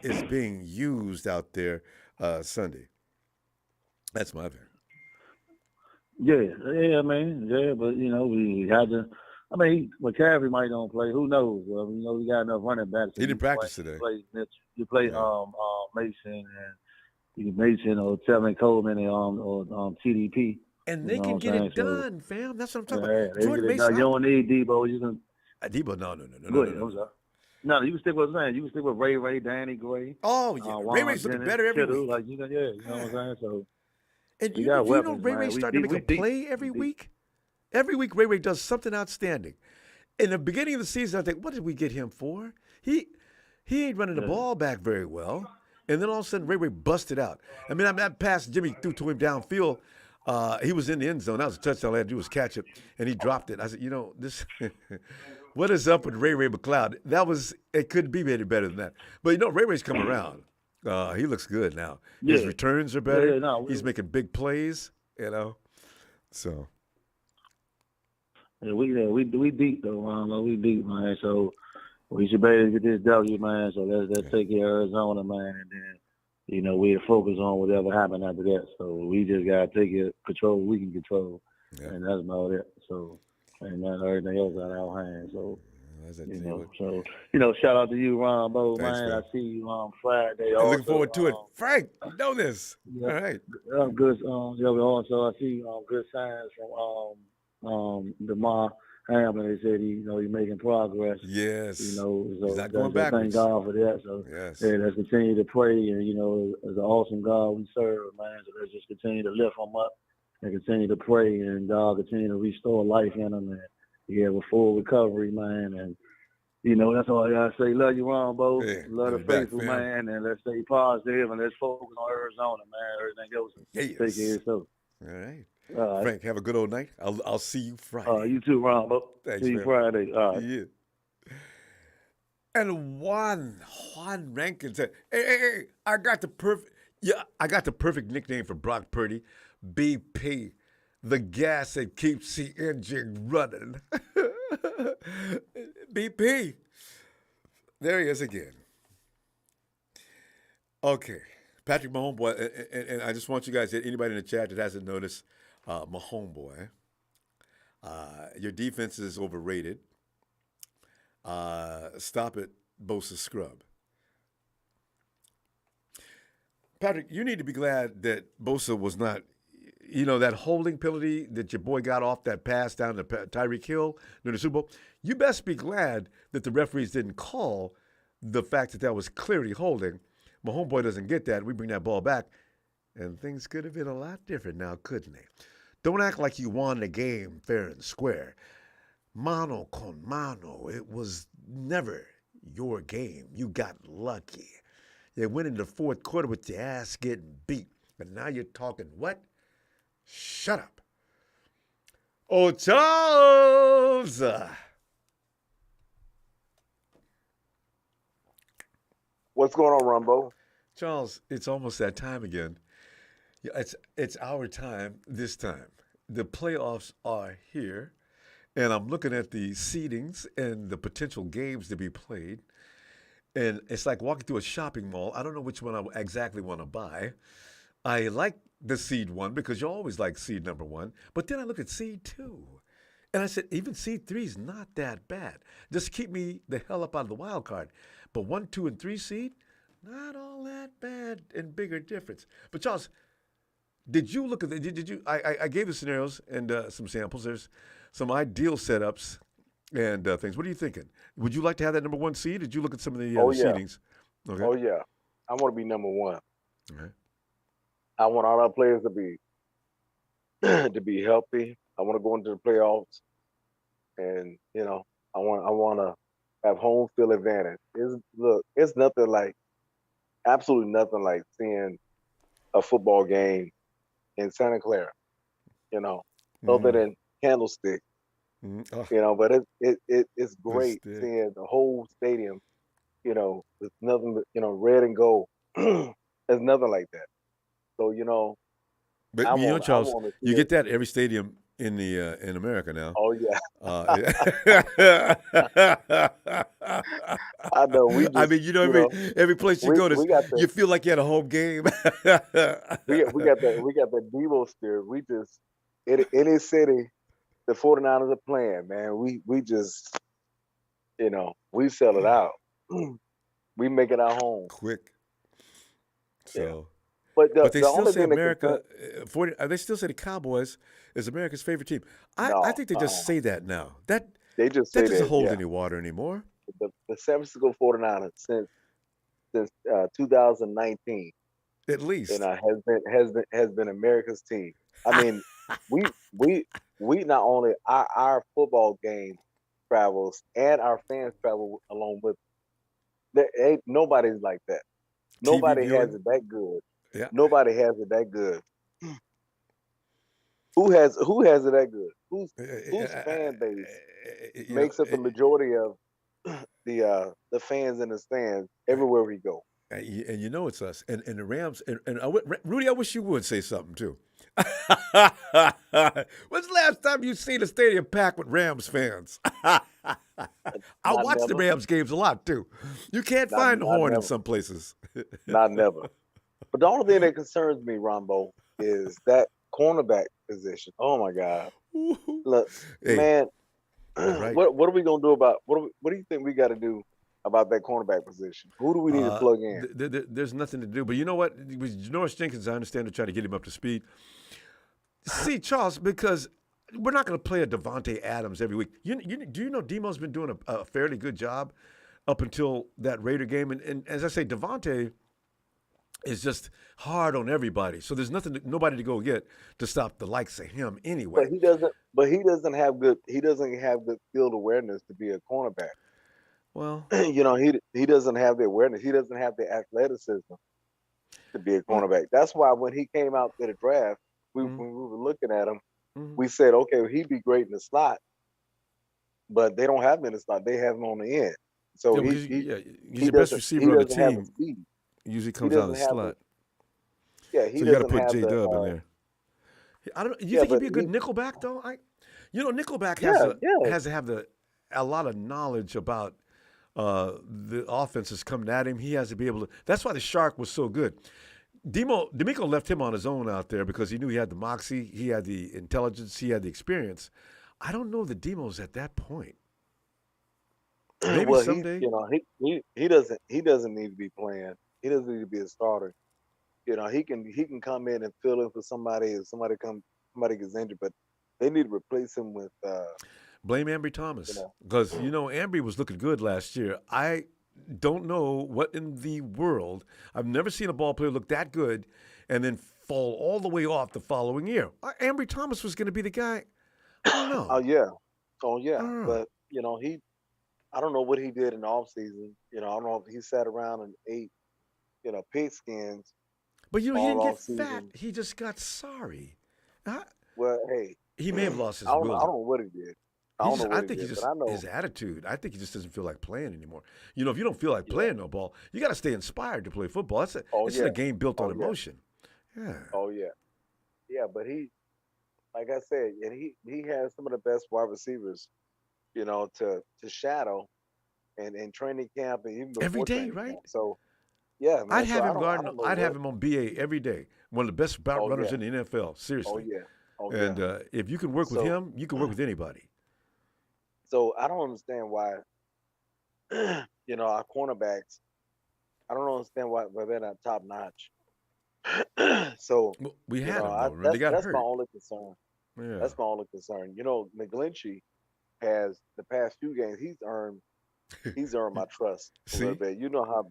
is being used out there Sunday. That's my opinion. Yeah, man. Yeah, but we had to. I mean, McCaffrey might don't play. Who knows? Well, we got enough running backs. He didn't practice today. You play Mason or Tevin Coleman or TDP. And they can get it done, fam. That's what I'm talking about. Jordan Mason. You don't need Debo. You can. Debo, no. No, you can stick with what I'm saying. You can stick with Ray, Danny Gray. Oh yeah, Ray's looking better every week. Like you know what I'm saying. So. And you know Ray's starting to make a play every week. Every week Ray does something outstanding. In the beginning of the season, I think, what did we get him for? He ain't running the ball back very well. And then all of a sudden Ray busted out. I mean, that pass Jimmy threw to him downfield. He was in the end zone. That was a touchdown. All I had to do was catch it, and he dropped it. I said, this. What is up with Ray McCloud? It couldn't be any better than that. But Ray's come around. He looks good now. His returns are better. He's making big plays. So. Yeah, we deep though, Ronbo. We deep, man. So we should be able to get this W, man. So let's take care of Arizona, man, and then. We'll focus on whatever happened after that. So we just got to take it, control what we can control. Yeah. And that's about it. So, and then everything else out of our hands. So, That's a You T. know, so shout out to you, Ronbo, Thanks, man. man. I see you on Friday. I'm Also, looking forward to it. Frank, you know this. yeah, All right. good. Also I see good signs from the Ma Hamlin. They said he's making progress. Yes. So He's not going thank backwards. God for that. So Yes. let's continue to pray, and as an awesome God we serve, man. So let's just continue to lift him up and continue to pray, and God continue to restore life in him, and with full recovery, man. And that's all I gotta say. Love you, Ronbo. Yeah, Love the faithful, man. And let's stay positive and let's focus on Arizona, man. Everything else, take care of yourself. All right. All right. Frank, have a good old night. I'll see you Friday. You too, Ronbo. Thanks, see you man. Friday. All right. Yeah. And Juan Rankin said, "Hey, I got the perfect nickname for Brock Purdy, BP, the gas that keeps the engine running." BP. There he is again. Okay. Patrick, my homeboy, and I just want you guys, anybody in the chat that hasn't noticed, my homeboy, your defense is overrated. Stop it, Bosa Scrub. Patrick, you need to be glad that Bosa was not, that holding penalty that your boy got off that pass down to Tyreek Hill during the Super Bowl. You best be glad that the referees didn't call the fact that was clearly holding. My homeboy doesn't get that. We bring that ball back, and things could have been a lot different now, couldn't they? Don't act like you won the game fair and square. Mano con mano. It was never your game. You got lucky. You went in the fourth quarter with your ass getting beat. And now you're talking what? Shut up. Oh, Charles! What's going on, Ronbo? Charles, it's almost that time again. Yeah, it's our time this time. The playoffs are here. And I'm looking at the seedings and the potential games to be played. And it's like walking through a shopping mall. I don't know which one I exactly want to buy. I like the seed one because you always like seed number one. But then I look at seed two. And I said, even seed three is not that bad. Just keep me the hell up out of the wild card. But 1, 2, and 3 seed, not all that bad and bigger difference. But Charles, did you look at I gave the scenarios and some samples. There's some ideal setups and things. What are you thinking? Would you like to have that number one seed? Did you look at some of the seedings? Okay. Oh, yeah. I want to be number one. Okay. I want all our players to be healthy. I want to go into the playoffs, and I want to have home field advantage. It's nothing like, absolutely nothing like seeing a football game in Santa Clara, other than Candlestick, but it's great seeing the whole stadium, with nothing but, red and gold. There's nothing like that. So, but Charles, you get that at every stadium in America now. Oh yeah. I know. Every place you go to, you feel like you had a home game. we got the Devo spirit. We just any city the 49ers are playing, man. We just we sell it out. We make it our home quick. So. Yeah. But they still say America. They still say the Cowboys is America's favorite team. I think they just say that now. That doesn't hold any water anymore. The San Francisco 49ers since 2019, at least, has been America's team. I mean, we not only our football game travels and our fans travel along with. Nobody's like that. Nobody has it that good. Yeah. Nobody has it that good. Who has it that good? Whose fan base makes up the majority of the fans in the stands everywhere we go? And it's us. And the Rams. And Rudy, I wish you would say something too. When's the last time you seen a stadium packed with Rams fans? I watch the Rams games a lot too. You can't find the horn in some places. Not never. But the only thing that concerns me, Ronbo, is that cornerback position. Oh my God! Look, man, Right. What are we gonna do about what do you think we got to do about that cornerback position? Who do we need to plug in? There's nothing to do. But you know what? With Janoris Jenkins, I understand to try to get him up to speed. See, Charles, because we're not going to play a Devontae Adams every week. Do you know Demo's been doing a fairly good job up until that Raider game? And as I say, Devontae is just hard on everybody. So there's nobody to go get to stop the likes of him anyway. But he doesn't have good field awareness to be a cornerback. Well, he doesn't have the awareness. He doesn't have the athleticism to be a cornerback. That's why when he came out to the draft, when we were looking at him, we said, okay, well, he'd be great in the slot, but they don't have him in the slot. They have him on the end. So he's the best receiver on the team. Usually comes out of the slot. So you got to put J-Dub in there. I don't. You think he'd be a good nickelback though? Nickelback has to have a lot of knowledge about the offenses coming at him. He has to be able to. That's why the Shark was so good. D'Amico left him on his own out there because he knew he had the moxie, he had the intelligence, he had the experience. I don't know that Demo's at that point. Maybe someday. He doesn't need to be playing. He doesn't need to be a starter. He can come in and fill in for somebody if somebody gets injured, but they need to replace him with blame Ambry Thomas. Because Ambry was looking good last year. I don't know what in the world. I've never seen a ball player look that good and then fall all the way off the following year. Ambry Thomas was going to be the guy. I don't know. Oh yeah. But I don't know what he did in the offseason. I don't know if he sat around and ate, pigskins. But he didn't get fat. He just got sorry. Well, hey, he may have lost his will. I don't know what he did. I think his attitude. I think he just doesn't feel like playing anymore. If you don't feel like playing no ball, you got to stay inspired to play football. It's a game built on emotion. Yeah. Oh yeah, yeah. But he, like I said, and he has some of the best wide receivers, to shadow, and in training camp and even every day, right? Camp. So yeah, man. I'd have him guarding. I'd have him on BA every day. One of the best route runners in the NFL. Seriously. And if you can work with him, you can work with anybody. So I don't understand why, our cornerbacks. I don't understand why they're not top notch. So we had them. They got hurt. That's my only concern. Yeah. That's my only concern. McGlinchey has the past few games. He's earned my trust a little bit. You know how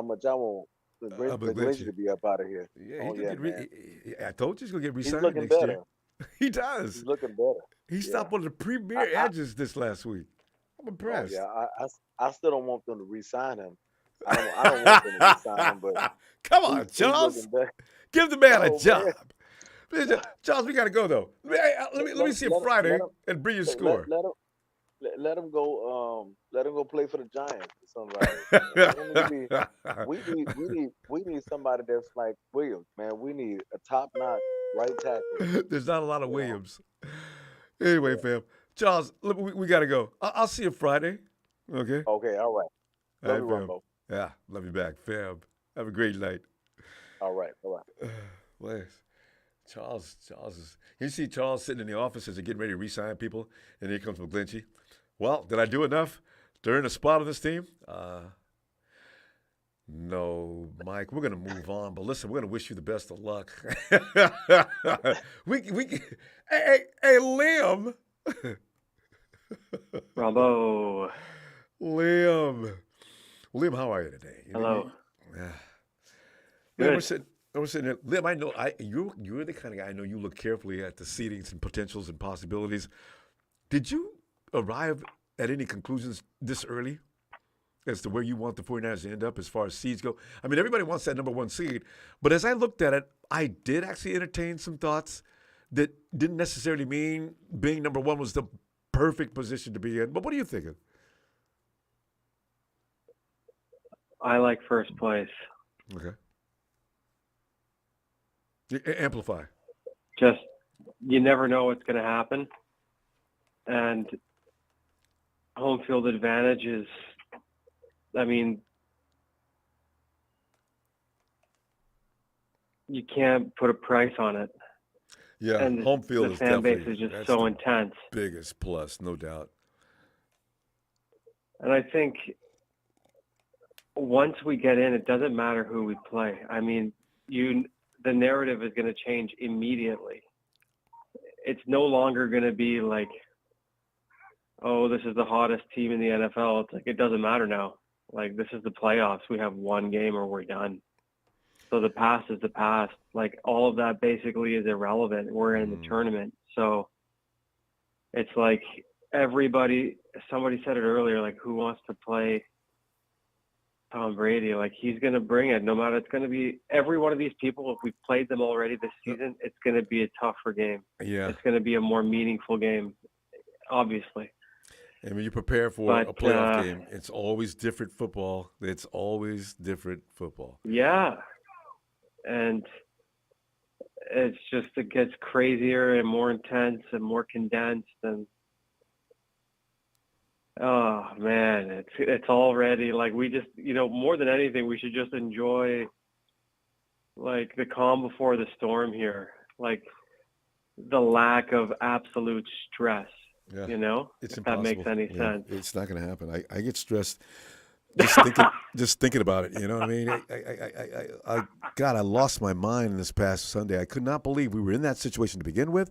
much I want McGlinchey to be up out of here. Yeah, I told you he's gonna get re-signed next better. year. He does. He's looking better. He stopped one of the premier edges this last week. I'm impressed. I still don't want them to re-sign him. I don't want them to re-sign him, but come on, Charles. Give the man a job. Man. Charles, we got to go, though. Let me see him Friday and bring you a score. Let him go. Let him go play for the Giants or something. We need somebody that's like Williams, man. We need a top-notch right tackle. There's not a lot of Williams. Anyway, fam. Charles, we got to go. I'll see you Friday. Okay? Okay, all right. All right, fam. Yeah, love you back, fam. Have a great night. All right. Bye-bye. Well, Charles is. You see Charles sitting in the office as they're getting ready to re-sign people, and here comes McGlinchey. Well, did I do enough to earn a spot on this team? No, Mike. We're gonna move on, but listen, we're gonna wish you the best of luck. Hey, Liam. Ronbo. Liam, how are you today? Hello. We're sitting there. Liam, I know you're the kind of guy. I know you look carefully at the seedings and potentials and possibilities. Did you arrive at any conclusions this early as to where you want the 49ers to end up as far as seeds go? I mean, everybody wants that number one seed, but as I looked at it, I did actually entertain some thoughts that didn't necessarily mean being number one was the perfect position to be in. But what are you thinking? I like first place. Okay. Amplify. Just, you never know what's going to happen. And home field advantage is, you can't put a price on it. Yeah, and home field the is fan base definitely is just that's so the intense. biggest plus, no doubt. And I think once we get in, it doesn't matter who we play. I mean, the narrative is going to change immediately. It's no longer going to be like, oh, this is the hottest team in the NFL. It's like, it doesn't matter now. Like, this is the playoffs. We have one game or we're done. So the past is the past. Like, all of that basically is irrelevant. We're in the tournament. So it's like somebody said it earlier, like, who wants to play Tom Brady? Like, he's going to bring it. No matter, it's going to be every one of these people. If we've played them already this season, it's going to be a tougher game. Yeah. It's going to be a more meaningful game, obviously. And when you prepare for a playoff game, it's always different football. It's always different football. Yeah. And it gets crazier and more intense and more condensed. And, oh, man, it's already like we just, more than anything, we should just enjoy, like, the calm before the storm here. Like, the lack of absolute stress. Yeah. It's if impossible. That makes any sense. It's not going to happen. I get stressed just thinking about it. You know what I mean? God, I lost my mind this past Sunday. I could not believe we were in that situation to begin with,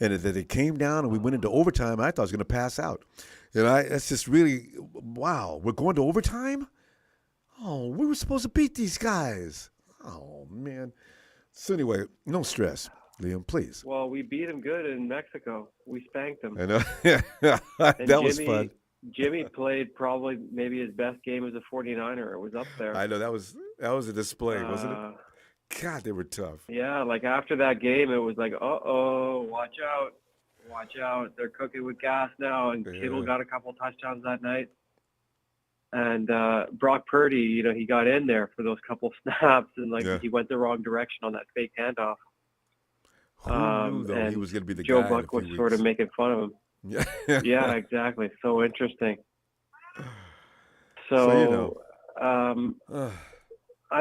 and that it came down and we went into overtime. I thought I was going to pass out. That's just really, wow. We're going to overtime? Oh, we were supposed to beat these guys. Oh, man. So anyway, no stress. Liam, please. Well, we beat him good in Mexico. We spanked him. I know. That was fun. Jimmy played probably maybe his best game as a 49er. It was up there. I know that was a display, wasn't it? God, they were tough. Yeah, like after that game, it was like, watch out, they're cooking with gas now. And Kittle got a couple touchdowns that night. And Brock Purdy, he got in there for those couple snaps, and he went the wrong direction on that fake handoff. Who knew, though, he was going to be the Joe guy Buck was sort of making fun of him. Yeah. Yeah, exactly. So interesting. I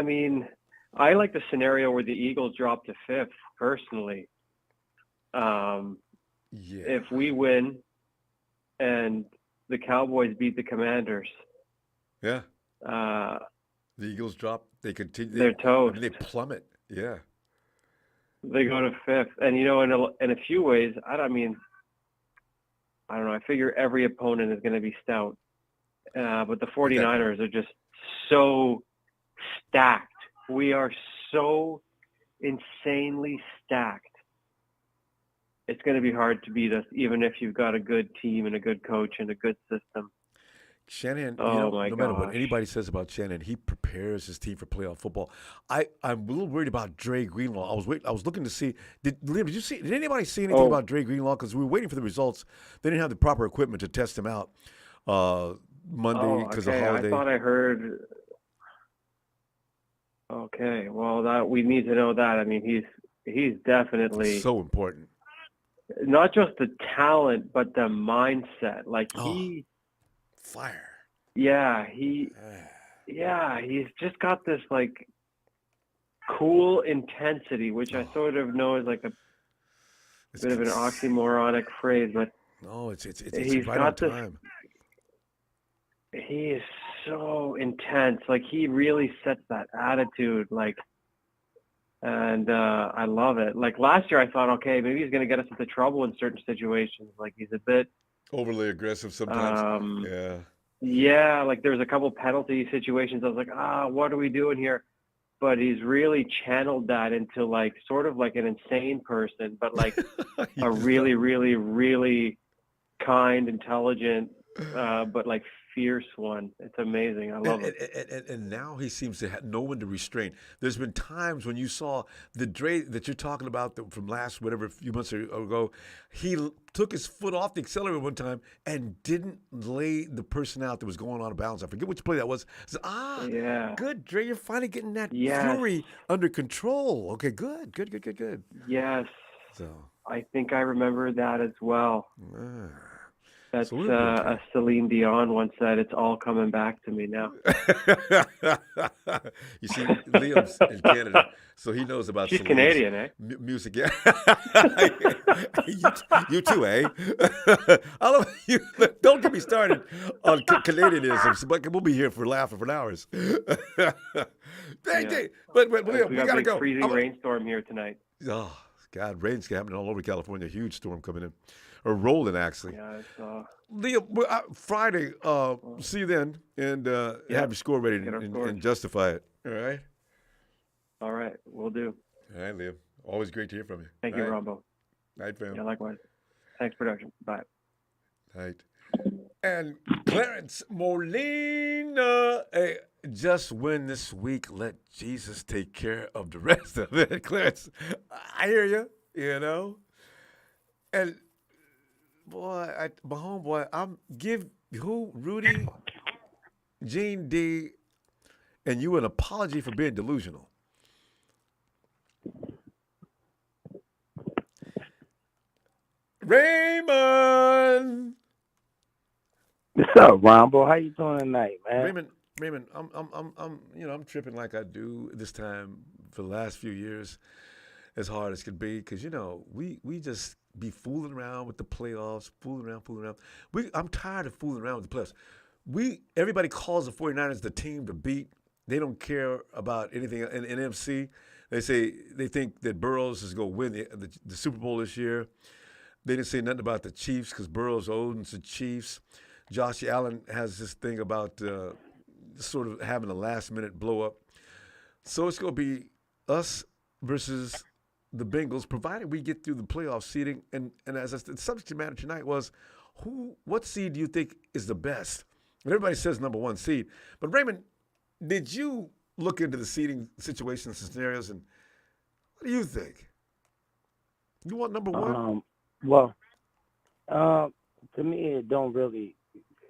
mean, I like the scenario where the Eagles drop to 5th, personally. If we win and the Cowboys beat the Commanders. Yeah. The Eagles drop. They continue. They're toast. They plummet. Yeah. They go to 5th. And, in a few ways, I don't know. I figure every opponent is going to be stout. But the 49ers are just so stacked. We are so insanely stacked. It's going to be hard to beat us, even if you've got a good team and a good coach and a good system. Shanahan, no matter what anybody says about Shanahan, he prepares his team for playoff football. I'm a little worried about Dre Greenlaw. I was looking to see. Did anybody see anything about Dre Greenlaw? Because we were waiting for the results. They didn't have the proper equipment to test him out Monday because of holiday. I thought I heard. Okay, well, we need to know that. I mean, he's definitely so important. Not just the talent, but the mindset. Like fire. Yeah, he's just got this like cool intensity, which I sort of know is like a bit of an oxymoronic phrase, but no, it's he's right got on time. He is so intense. Like he really sets that attitude. Like, and I love it. Like last year, I thought, okay, maybe he's going to get us into trouble in certain situations. Like he's a bit overly aggressive sometimes. Yeah, like there's a couple penalty situations. I was like, what are we doing here? But he's really channeled that into like sort of like an insane person, but like a really, really, really kind, intelligent, but like fierce one. It's amazing. I love it. And now he seems to have no one to restrain. There's been times when you saw the Dre that you're talking about from a few months ago, he took his foot off the accelerator one time and didn't lay the person out that was going out of bounds. I forget which play that was. I said, yeah. Good, Dre. You're finally getting that fury under control. Okay, good. Good. Yes. So I think I remember that as well. That's So we're okay. a Celine Dion once said, "It's all coming back to me now." You see, Liam's in Canada, so he knows about She's Celine's Canadian, eh? music. Yeah, you too, eh? All of you, don't get me started on Canadianism, but we'll be here for laughing for hours. Hey, but Liam, We we got a gotta big go. freezing rainstorm here tonight. Oh God, rain's happening all over California. Huge storm coming in, or rolling actually. Yeah, it's Liam, Friday. See you then, and have your score ready and justify it. All right. All right, we'll do. All right, Liam. Always great to hear from you. Thank you, Ronbo. Night, fam. Yeah, likewise. Thanks, production. Bye. Night. And Clarence Molina, hey, just win this week. Let Jesus take care of the rest of it. Clarence, I hear you, you know. And, boy, my homeboy, Rudy, Gene D, and you an apology for being delusional. Raymond. What's up, Ronbo? How you doing tonight, man? Raymond, I'm tripping like I do this time for the last few years, as hard as could be, because we just be fooling around with the playoffs, fooling around. I'm tired of fooling around with the playoffs. Everybody calls the 49ers the team to beat. They don't care about anything in NFC. They think that Burrows is going to win the Super Bowl this year. They didn't say nothing about the Chiefs because Burrows owns the Chiefs. Josh Allen has this thing about sort of having a last-minute blow-up. So it's going to be us versus the Bengals, provided we get through the playoff seeding. And as the subject matter tonight was, what seed do you think is the best? And everybody says number one seed. But Raymond, did you look into the seeding situations and scenarios, and what do you think? You want number one? To me, it don't really.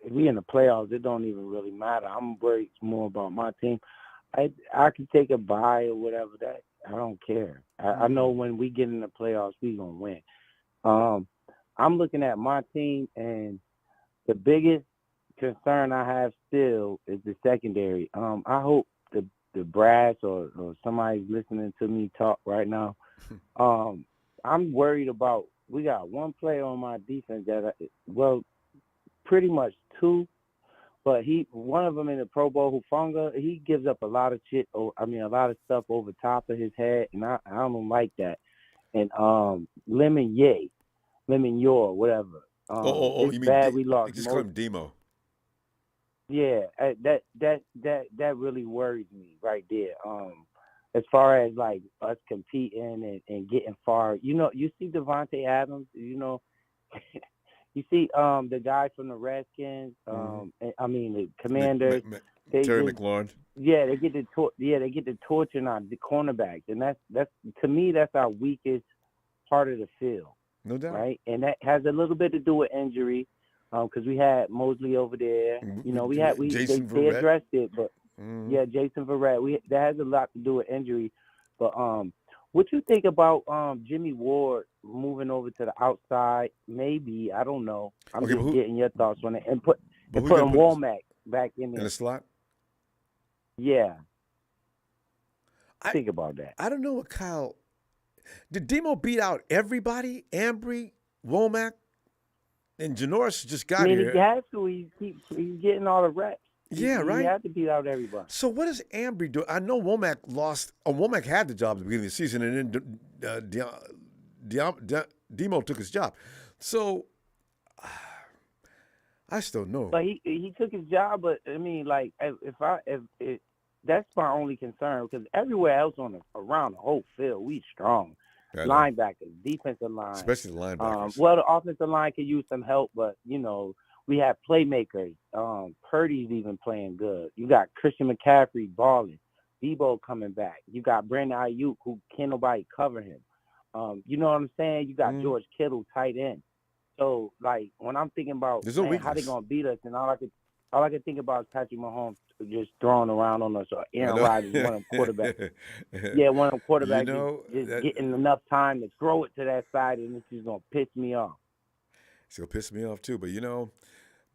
If we in the playoffs, it don't even really matter. I'm worried more about my team. I can take a bye or whatever. That I don't care. I know when we get in the playoffs, we gonna win. I'm looking at my team, and the biggest concern I have still is the secondary. I hope the brass or somebody's listening to me talk right now. I'm worried about. We got one player on my defense that, pretty much two, but one of them in the Pro Bowl, Hufanga, he gives up a lot of shit. A lot of stuff over top of his head, and I don't like that. And Lemon Yor, whatever. You mean bad we lost. Just call him Demo. Yeah, that really worries me right there. As far as like us competing and getting far, you see Devontae Adams, you see the guy from the Redskins, the Commanders, Terry McLaurin. Yeah, they get the torching on the cornerbacks, and that's to me that's our weakest part of the field. No doubt. Right, and that has a little bit to do with injury, because we had Mosley over there. They addressed it, but. Yeah, Jason Verrett. That has a lot to do with injury. But what you think about Jimmy Ward moving over to the outside? Maybe, I don't know. I'm just getting your thoughts on it. And putting Womack back in there. In the slot? Yeah. Think about that. I don't know what Kyle. Did Demo beat out everybody? Ambry, Womack, and Janoris just got here. He has to. He's getting all the reps. Yeah, right. He had to beat out everybody. So what does Ambry do? I know Womack lost. Womack had the job at the beginning of the season, and then Demo took his job. So I still know. But he took his job. But I mean, like, if that's my only concern, because everywhere else around the whole field, we strong. Linebackers, defensive line, especially the linebackers. The offensive line could use some help, but we have playmakers. Purdy's even playing good. You got Christian McCaffrey balling. Debo coming back. You got Brandon Ayuk, who can't nobody cover him. You know what I'm saying? You got George Kittle tight end. So, like, when I'm thinking about how they gonna beat us, and all I can think about is Patrick Mahomes just throwing around on us, or Aaron Rodgers, one of them quarterbacks. Yeah, one of them quarterbacks just getting enough time to throw it to that side, and it's just gonna piss me off. He'll piss me off too. But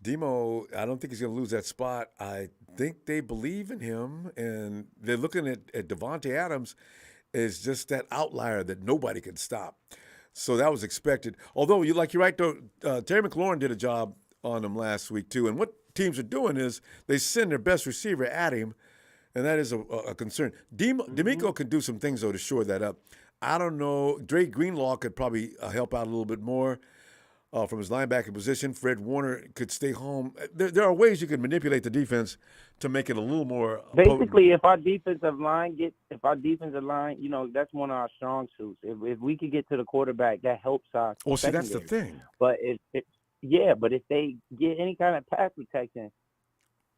Demo, I don't think he's going to lose that spot. I think they believe in him, and they're looking at Devontae Adams as just that outlier that nobody can stop. So that was expected. Although, you're right, though, Terry McLaurin did a job on him last week, too. And what teams are doing is they send their best receiver at him, and that is a concern. D'Amico can do some things, though, to shore that up. I don't know. Dre Greenlaw could probably help out a little bit more from his linebacker position. Fred Warner could stay home. There are ways you can manipulate the defense to make it a little more basically, if our defensive line, that's one of our strong suits. If we could get to the quarterback, that helps our see, that's secondary. the thing. But if they get any kind of pass protection,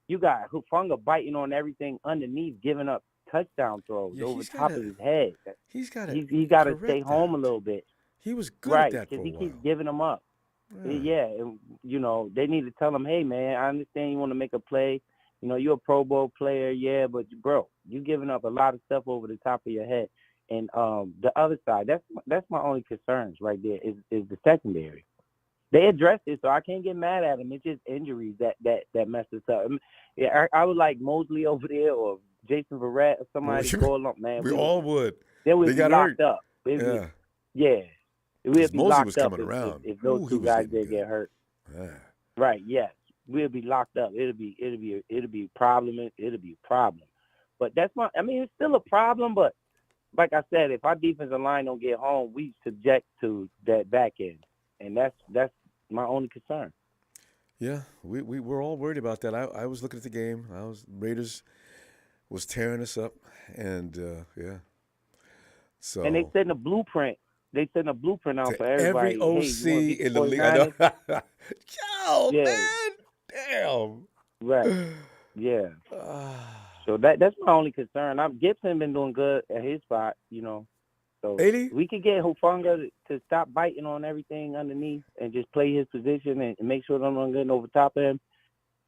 you got Hufanga biting on everything underneath, giving up touchdown throws over top of his head. He's got to stay home a little bit. He was good at that for a while. Because he keeps giving them up. Yeah, and, they need to tell him, hey, man, I understand you want to make a play. You're a Pro Bowl player, yeah, but, bro, you giving up a lot of stuff over the top of your head. And the other side, that's my only concerns right there is the secondary. They addressed it, so I can't get mad at them. It's just injuries that mess us up. I would like Mosley over there or Jason Verrett or somebody to go along, man. We all would. They would be locked hurt. up. Yeah. We'd be Mosley locked was up coming around. if those two guys did get hurt. Yeah. Right, yes. We'll be locked up. It'll be a problem. It'll be a problem. But it's still a problem, but like I said, if our defensive line don't get home, we subject to that back end. And that's my only concern. Yeah, we were all worried about that. I was looking at the game. Raiders was tearing us up, and yeah. So and they sent a blueprint. They sent a blueprint out for everybody. Every OC in the league. I know. Yo, man, damn. Right. Yeah. So that's my only concern. Gibson been doing good at his spot, So 80? We could get Hufanga to stop biting on everything underneath and just play his position and make sure I'm not getting over top of him.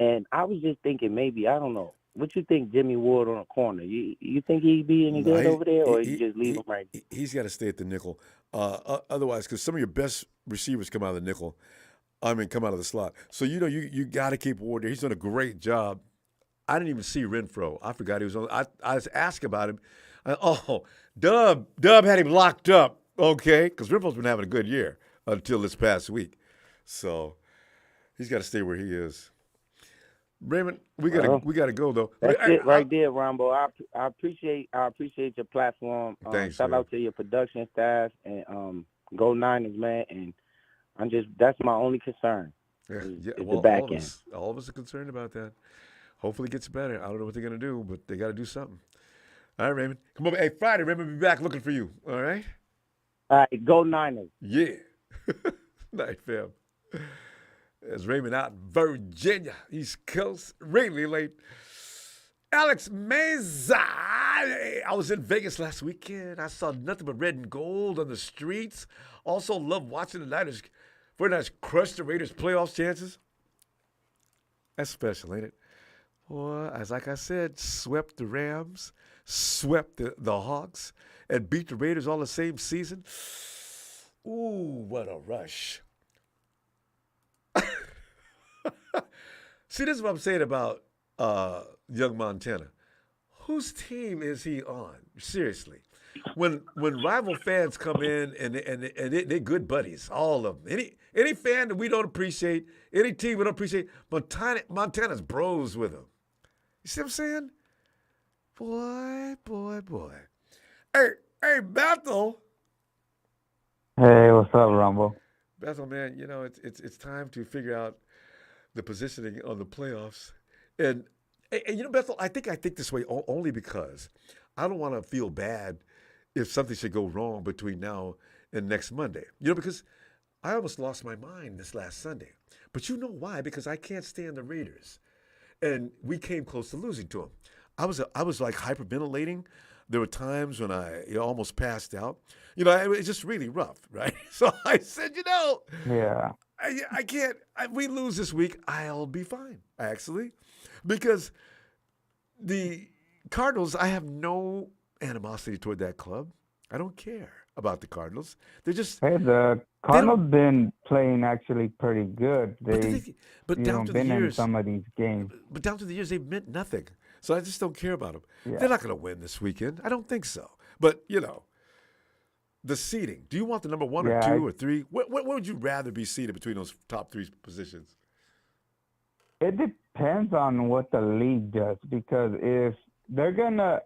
And I was just thinking maybe, I don't know, what you think Jimmy Ward on a corner? You think he'd be any good over there, or you just leave him right there? He's got to stay at the nickel. Otherwise, because some of your best receivers come out of the nickel. Come out of the slot. So, you got to keep Ward there. He's done a great job. I didn't even see Renfro. I forgot he was on. I was asked about him. Dub had him locked up, okay? Because Renfro's been having a good year until this past week. So he's got to stay where he is. Raymond, we gotta go though. That's it right there, Ronbo. I appreciate your platform. Thanks. Shout out to your production staff and go Niners, man. And that's my only concern. Is the back end. All of us are concerned about that. Hopefully it gets better. I don't know what they're gonna do, but they got to do something. All right, Raymond. Come on. Hey, Friday, Raymond will be back looking for you. All right? All right, go Niners. Yeah. Night, fam. As Raymond out in Virginia, East Coast, really late. Alex Meza. I was in Vegas last weekend. I saw nothing but red and gold on the streets. Also love watching the Niners. 49ers crush the Raiders' playoff chances. That's special, ain't it? Boy, like I said, swept the Rams, swept the Hawks, and beat the Raiders all the same season. Ooh, what a rush. See, this is what I'm saying about young Montana. Whose team is he on? Seriously. When rival fans come in and they're good buddies, all of them. Any fan that we don't appreciate, any team we don't appreciate, Montana's bros with them. You see what I'm saying? Boy. Hey, Bethel. Hey, what's up, Ronbo? Bethel, man, it's time to figure out the positioning on the playoffs. And Bethel, I think this way only because I don't want to feel bad if something should go wrong between now and next Monday. Because I almost lost my mind this last Sunday. But you know why? Because I can't stand the Raiders. And we came close to losing to them. I was like hyperventilating. There were times when I almost passed out. It was just really rough, right? So I said, yeah, I can't. We lose this week, I'll be fine, actually, because the Cardinals, I have no animosity toward that club. I don't care about the Cardinals. They're just the Cardinals been playing actually pretty good. But, They, but down to the been in years, some of these games. but down to the years, they've meant nothing. So I just don't care about them. Yeah. They're not going to win this weekend. I don't think so. But, the seeding. Do you want the number 1 or 2 or 3? What would you rather be seated between those top 3 positions? It depends on what the league does, because if they're gonna,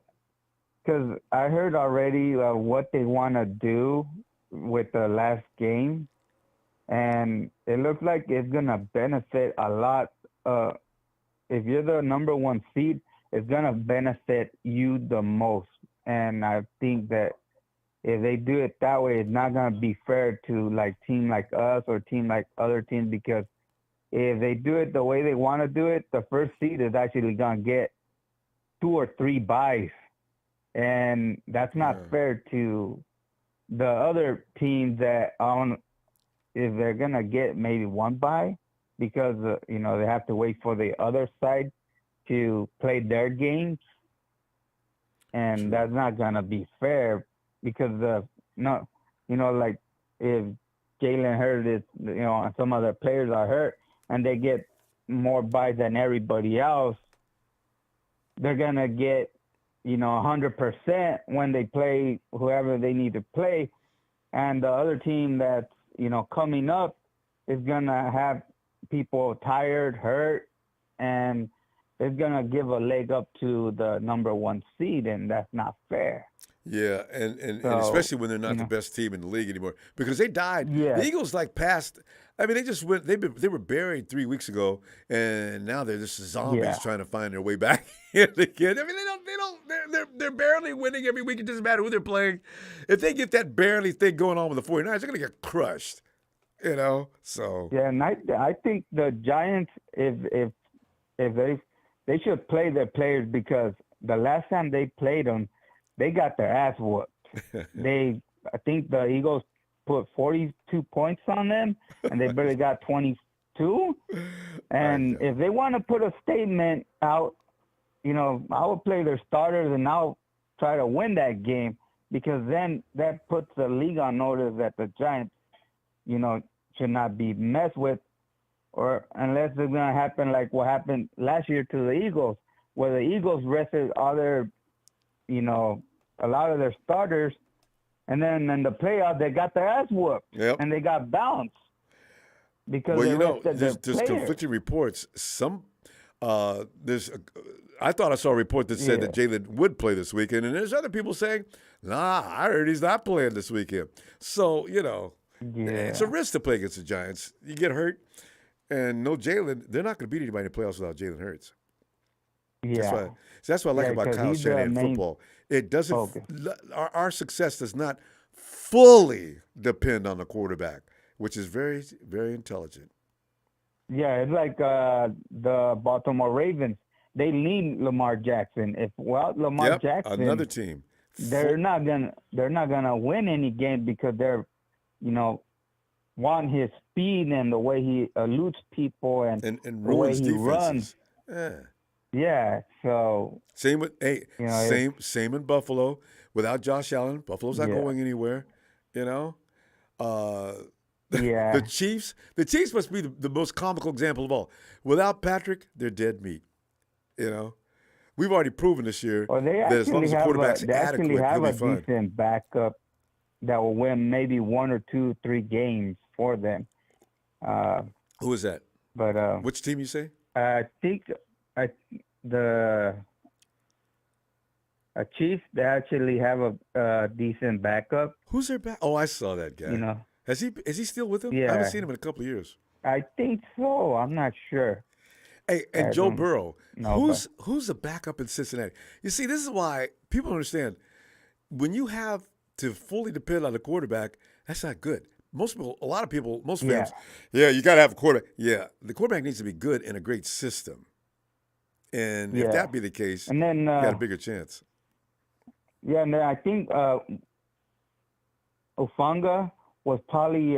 because I heard already what they want to do with the last game, and it looks like it's gonna benefit a lot. If you're the number 1 seed, it's gonna benefit you the most, and I think that if they do it that way, it's not gonna be fair to like team like us or team like other teams, because if they do it the way they want to do it, the first seed is actually gonna get 2 or 3 buys, and that's not fair to the other teams that if they're gonna get maybe 1 buy, because they have to wait for the other side to play their games, and that's not gonna be fair, because like if Jalen Hurts is, and some other players are hurt and they get more buys than everybody else, they're gonna get 100% when they play whoever they need to play, and the other team that's coming up is gonna have people tired, hurt, and it's gonna give a leg up to the number 1 seed, and that's not fair. Yeah, and especially when they're not the best team in the league anymore, because they died. Yeah. The Eagles passed. I mean, they just went. They were buried 3 weeks ago, and now they're just zombies trying to find their way back in again. I mean, they're barely winning every week. It doesn't matter who they're playing. If they get that barely thing going on with the 49ers, they're gonna get crushed. So yeah, and I think the Giants, if they should play their players, because the last time they played them, they got their ass whooped. I think the Eagles put 42 points on them, and they barely got 22. And if they want to put a statement out, I will play their starters, and I'll try to win that game, because then that puts the league on notice that the Giants, should not be messed with, or unless it's going to happen like what happened last year to the Eagles, where the Eagles rested all their, a lot of their starters, and then in the playoffs they got their ass whooped, and they got bounced because there's conflicting reports. I thought I saw a report that said that Jalen would play this weekend, and there's other people saying, nah, I heard he's not playing this weekend. So it's a risk to play against the Giants. You get hurt, and no Jalen, they're not going to beat anybody in the playoffs without Jalen Hurts. Yeah. That's what I like about Kyle Shanahan football. It doesn't. Okay. Our success does not fully depend on the quarterback, which is very, very intelligent. Yeah, it's like the Baltimore Ravens. They need Lamar Jackson. Lamar Jackson, another team, they're not gonna win any game, because they're, want his speed and the way he eludes people and the way he runs. Yeah, so same with same in Buffalo. Without Josh Allen, Buffalo's not going anywhere. The Chiefs must be the most comical example of all. Without Patrick, they're dead meat. We've already proven this year that as long as the quarterback's adequate, he'll be fine. They actually have a decent backup that will win maybe 1 or 2, 3 games for them. Who is that? But which team you say? I think the Chiefs, they actually have a decent backup. Who's their back? Oh, I saw that guy. Is he still with them? Yeah. I haven't seen him in a couple of years. I think so. I'm not sure. Hey, and Joe Burrow, who's the backup in Cincinnati? You see, this is why people understand. When you have to fully depend on the quarterback, that's not good. Most fans, you got to have a quarterback. Yeah, the quarterback needs to be good in a great system. And if that be the case, and then, you got a bigger chance. Yeah, and then I think Ofanga was probably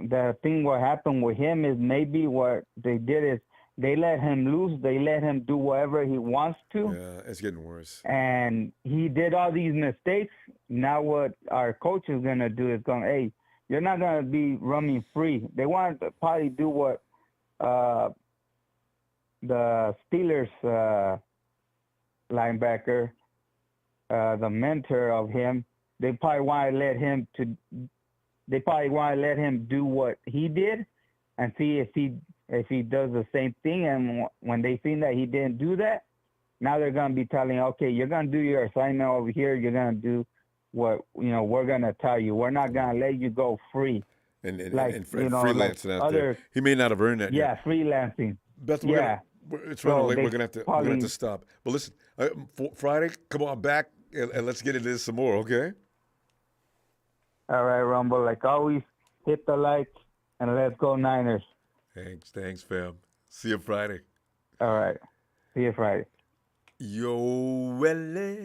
the thing what happened with him is maybe what they did is they let him loose. They let him do whatever he wants to. Yeah, it's getting worse. And he did all these mistakes. Now what our coach is going to do is going, hey, you're not gonna be running free. They want to probably do what the Steelers linebacker, the mentor of him. They probably want to let him do what he did, and see if he does the same thing. And when they see that he didn't do that, now they're gonna be telling, okay, you're gonna do your assignment over here. You're gonna do what we're gonna tell you. We're not gonna let you go free. And like freelancing out there. He may not have earned that yet. Yeah, freelancing. Beth, it's running late. We're gonna have to stop. But listen, Friday, come on back and let's get into this some more, okay? All right, Ronbo. Like always, hit the likes and let's go Niners. Thanks, fam. See you Friday. All right. See you Friday. Yo, Ellis.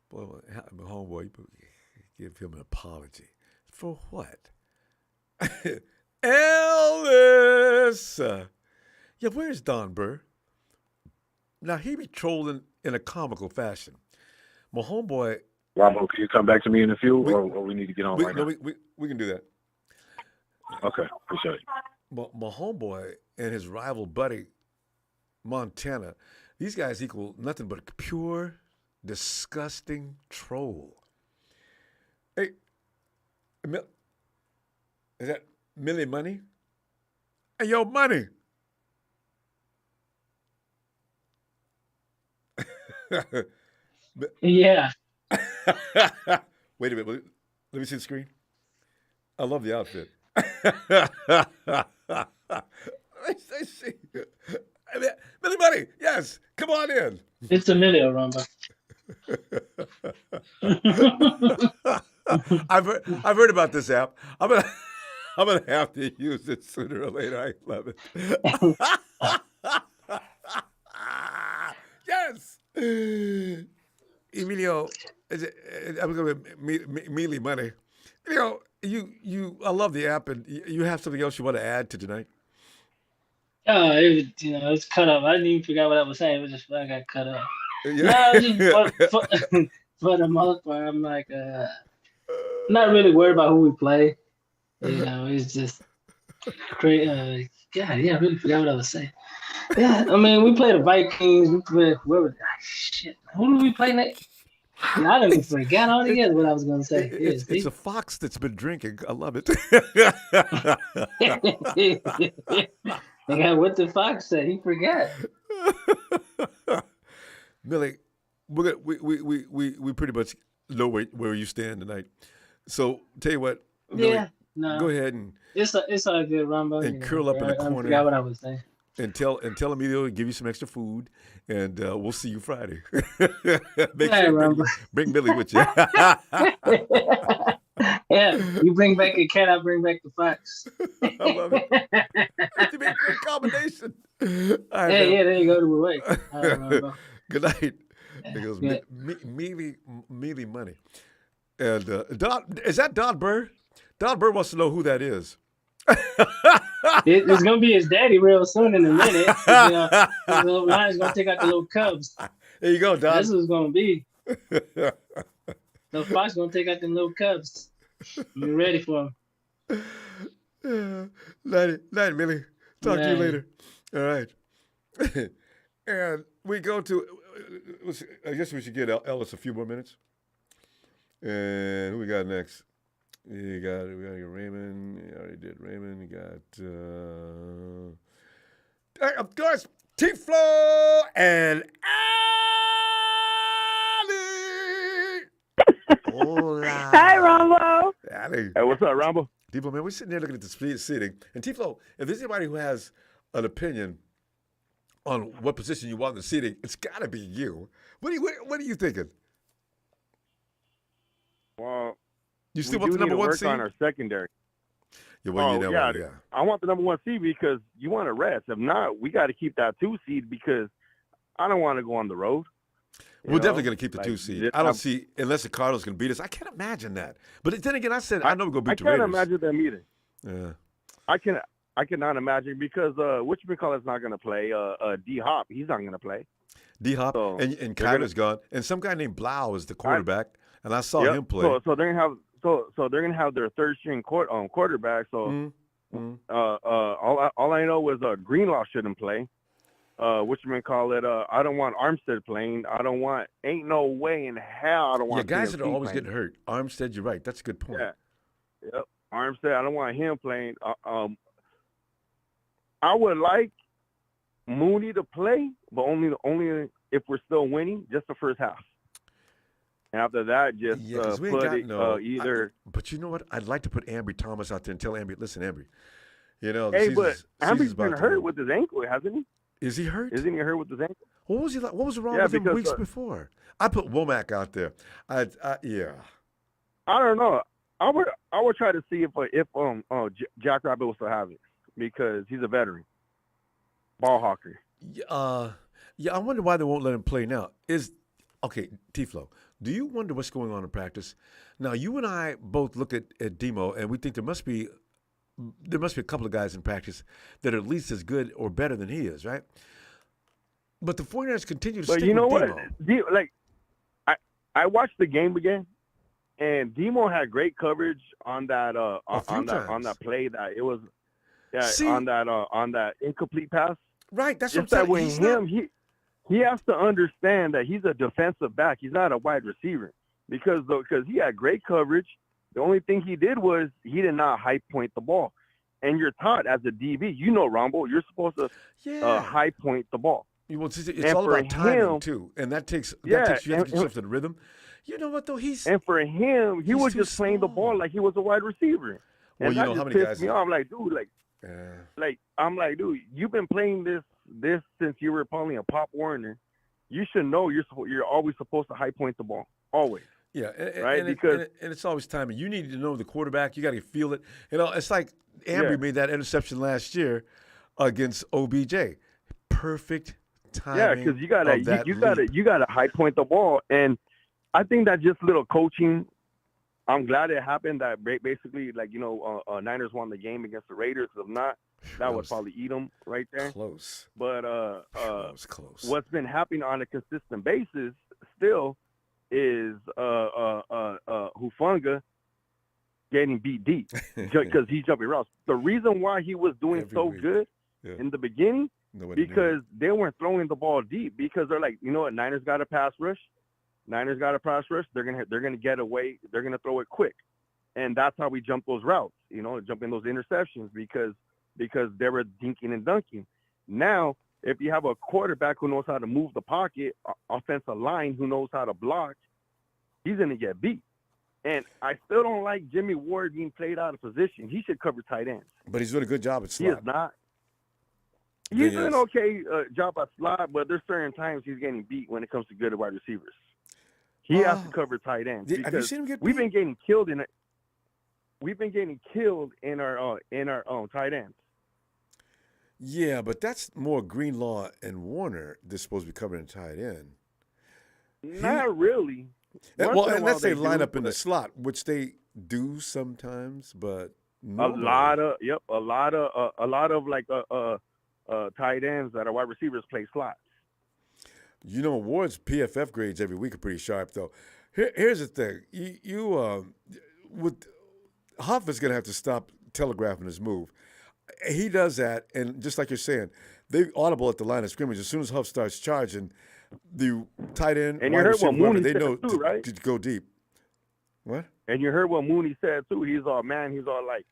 Boy, my homeboy, give him an apology. For what? Ellis! Yeah, where's Don Burr? Now, he be trolling in a comical fashion. My homeboy... Ronbo, can you come back to me in a few, or we need to get on right now? We can do that. Okay, appreciate it. My homeboy and his rival buddy, Montana, these guys equal nothing but a pure, disgusting troll. Hey, is that Millie Money? Hey, yo, Money. Yeah. Wait a minute. Let me see the screen. I love the outfit. I see. Millie Money, yes. Come on in. It's Emilio, Ronbo. I've heard about this app. I'm gonna have to use it sooner or later. I love it. Yes. Emilio, I'm going to Mealy Money. I love the app, and you have something else you want to add to tonight? It's cut off. I didn't even forget what I was saying. It was just I got cut off. Yeah. No, just for the most part, I'm like, not really worried about who we play. It's just crazy. I really forgot what I was saying. Yeah, I mean, we play the Vikings. We play shit. Who do we play next? I don't even forgot altogether what I was going to say. It's a fox that's been drinking. I love it. What the fox said? He forgot. Millie, we pretty much know where you stand tonight. So tell you what, Millie, go ahead and it's all good, Ronbo. And curl up in the corner. I forgot what I was saying. And tell Emilio to give you some extra food, and we'll see you Friday. Make Hey, sure bring Billy with you. Yeah, you bring back a cat, I bring back the fox. I love it. That'd be a great combination. Right, there you go to the way. Good night. There goes Mealy Money. And is that Don Burr? Don Burr wants to know who that is. It's gonna be his daddy real soon in a minute. The little lion's gonna take out the little cubs. There you go, Don. That's what it's gonna be. The fox gonna take out the little cubs. Be ready for him. Night, Millie. Talk to you later. All right. And we go to. I guess we should get Ellis a few more minutes. And who we got next? We got Raymond. We already did Raymond. We got, of course, T-Flow and Ali. Hola. Hi, Ronbo. Ali. Hey, what's up, Ronbo? T-Flow, man, we're sitting there looking at the seating. And T-Flow, if there's anybody who has an opinion on what position you want in the seating, it's got to be you. What are you thinking? Well, you still we want the number one work seed? on our secondary. Yeah, I want the number one seed because you want to rest. If not, we got to keep that 2 seed because I don't want to go on the road. We're definitely going to keep the 2 seed. I don't see, unless the Cardinals can beat us. I can't imagine that. But then again, I know we're going to beat the Raiders. I can't imagine them either. Yeah. I cannot imagine because whatchamacallit's not going to play. D-Hop, he's not going to play. D-Hop, and Kyler's gone. And some guy named Blau is the quarterback. and I saw Yep. him play. So they're gonna have their third string quarterback. So all I know is Greenlaw shouldn't play. I don't want Armstead playing. Ain't no way in hell I don't want. Guys that are CMC always playing. getting hurt. Armstead, you're right. That's a good point. Yeah. Yep. Armstead, I don't want him playing. I would like Mooney to play, but only if we're still winning, just the first half. And after that, just we ain't got either. But you know what? I'd like to put Ambry Thomas out there and tell Ambry, listen, Ambry, Hey, but Ambry's been hurt with his ankle, hasn't he? Is he hurt? Isn't he hurt with his ankle? What was he like? What was wrong with him weeks before? I put Womack out there. Yeah. I don't know. I would try to see if Jack Rabbit will still have it because he's a veteran ball hawker. I wonder why they won't let him play now. T-Flow, do you wonder what's going on in practice? Now, you and I both look at Demo, and we think there must be a couple of guys in practice that are at least as good or better than he is, right? But the 49ers continue to stick with Demo. But you know what? I watched the game again, and Demo had great coverage on that on that play that it was on that incomplete pass. Right, that's just what I'm that saying. He has to understand that he's a defensive back. He's not a wide receiver because he had great coverage. The only thing he did was he did not high point the ball. And you're taught as a DB, Ronbo, you're supposed to high point the ball. Well, it's all about timing too, and that takes you have to get yourself to the rhythm. You know what though? And for him, he was just playing the ball like he was a wide receiver. Well, and you that know just how many pissed guys? me off. I'm like, dude, you've been playing this since you were probably a Pop Warner. You should know you're always supposed to high point the ball, always. Yeah, right. And it's always timing. You need to know the quarterback. You got to feel it. It's like Ambry made that interception last year against OBJ. Perfect timing. Yeah, because you gotta high point the ball, and I think that just little coaching. I'm glad it happened. That basically, Niners won the game against the Raiders. If not, that would probably eat them right there. Close. But close. What's been happening on a consistent basis still is Hufanga getting beat deep because he's jumping routes. The reason why he was doing good in the beginning because they weren't throwing the ball deep because they're like, you know what, Niners got a pass rush. They're gonna get away. They're gonna throw it quick, and that's how we jump those routes. Jumping those interceptions because they were dinking and dunking. Now, if you have a quarterback who knows how to move the pocket, offensive line who knows how to block, he's gonna get beat. And I still don't like Jimmy Ward being played out of position. He should cover tight ends. But he's doing a good job at slot. He is not. He's doing okay job at slot, but there's certain times he's getting beat when it comes to good wide receivers. He has to cover tight ends. Have you seen him get beat? We've been getting killed in our tight ends. Yeah, but that's more Greenlaw and Warner. They're supposed to be covering tight end. Not really. Unless they line up in the slot, which they do sometimes, but normally. a lot of tight ends that are wide receivers play slots. Ward's PFF grades every week are pretty sharp, though. Here's the thing: with Huff is going to have to stop telegraphing his move. He does that, and just like you're saying, they audible at the line of scrimmage. As soon as Huff starts charging, the tight end, and you heard what Mooney they said know too, right? to go deep. What? And you heard what Mooney said too. He's all like,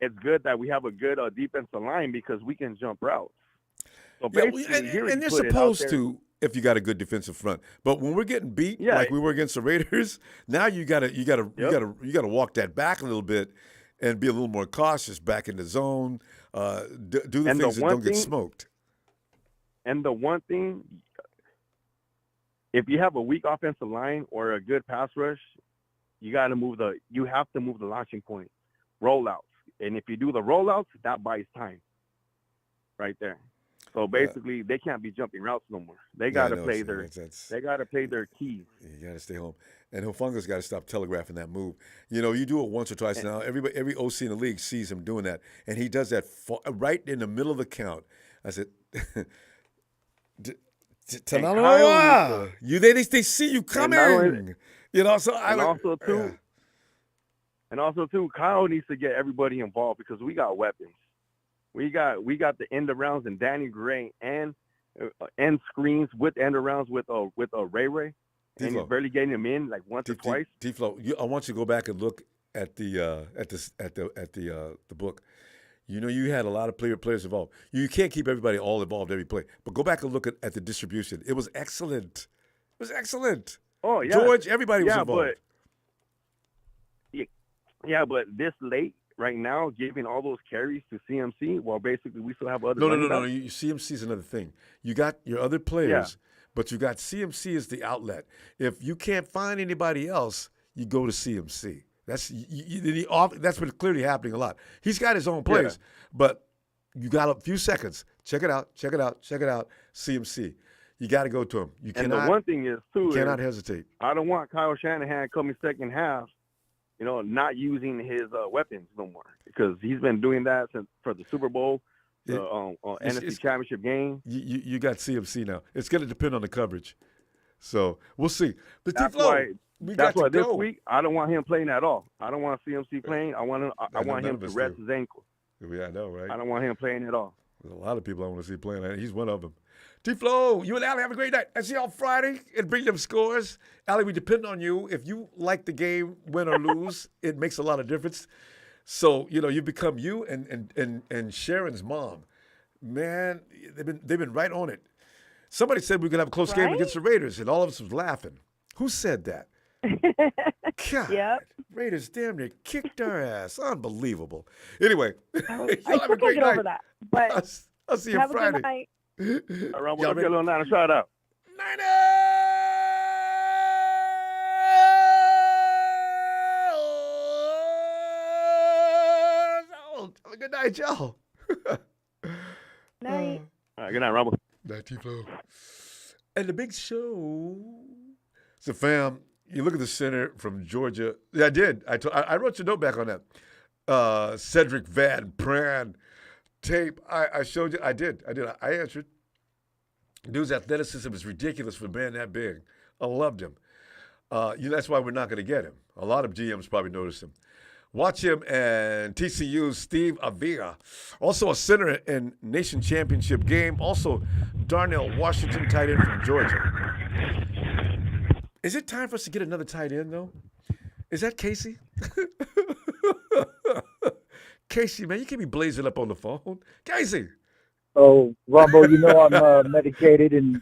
it's good that we have a good defensive line because we can jump routes. So and they're supposed to if you got a good defensive front. But when we're getting beat like we were against the Raiders, now you gotta walk that back a little bit and be a little more cautious back in the zone. Do the things that don't get smoked. And the one thing, if you have a weak offensive line or a good pass rush, you have to move the launching point, rollouts. And if you do the rollouts, that buys time right there. So basically, they can't be jumping routes no more. They got to play their. They got to play their keys. You got to stay home, and Hufanga's got to stop telegraphing that move. You do it once or twice now. Every OC in the league sees him doing that, and he does that right in the middle of the count. I said, They see you coming. So and also too, Kyle needs to get everybody involved because we got weapons. We got the end arounds and Danny Gray and end screens with end arounds with Ray Ray, and he's barely getting him in like once or twice. T-Flow, I want you to go back and look at the book. You had a lot of players involved. You can't keep everybody all involved every play, but go back and look at the distribution. It was excellent. Oh yeah, George, everybody was involved. But this late right now, giving all those carries to CMC, while basically we still have other. No. CMC is another thing. You got your other players, but you got CMC as the outlet. If you can't find anybody else, you go to CMC. That's been clearly happening a lot. He's got his own plays, but you got a few seconds. Check it out. CMC. You got to go to him. And the one thing is too, you cannot hesitate. I don't want Kyle Shanahan coming second half, not using his weapons no more, because he's been doing that for the Super Bowl, the NFC Championship game. You got CMC now. It's going to depend on the coverage. So we'll see. But that's why this week I don't want him playing at all. I don't want CMC playing. I want him to rest his ankle. Yeah, I know, right? I don't want him playing at all. There's a lot of people I want to see playing. He's one of them. T-Flow, you and Allie have a great night. I see you on Friday and bring them scores. Allie, we depend on you. If you like the game, win or lose, it makes a lot of difference. So, you become you and Sharon's mom. Man, they've been right on it. Somebody said we could have a close game against the Raiders, and all of us was laughing. Who said that? God, yep. Raiders damn near kicked our ass. Unbelievable. Anyway, I still can't get over that. But I'll see you Friday. Good night. Ronbo, get a little Niner shout out. Niners! Have a good night, y'all. Night. All right, good night, Ronbo. Night, T-Flow. And the big show. So, fam, you look at the center from Georgia. Yeah, I did. I wrote your note back on that. Cedric Van Pran tape. I showed you. I did. I answered. Dude's athleticism is ridiculous for a man that big. I loved him. That's why we're not going to get him. A lot of GMs probably noticed him. Watch him and TCU's Steve Avila. Also a center in nation championship game. Also Darnell Washington, tight end from Georgia. Is it time for us to get another tight end, though? Is that Casey? Casey, man, you can't be blazing up on the phone. Casey! Oh, Ronbo, I'm medicated and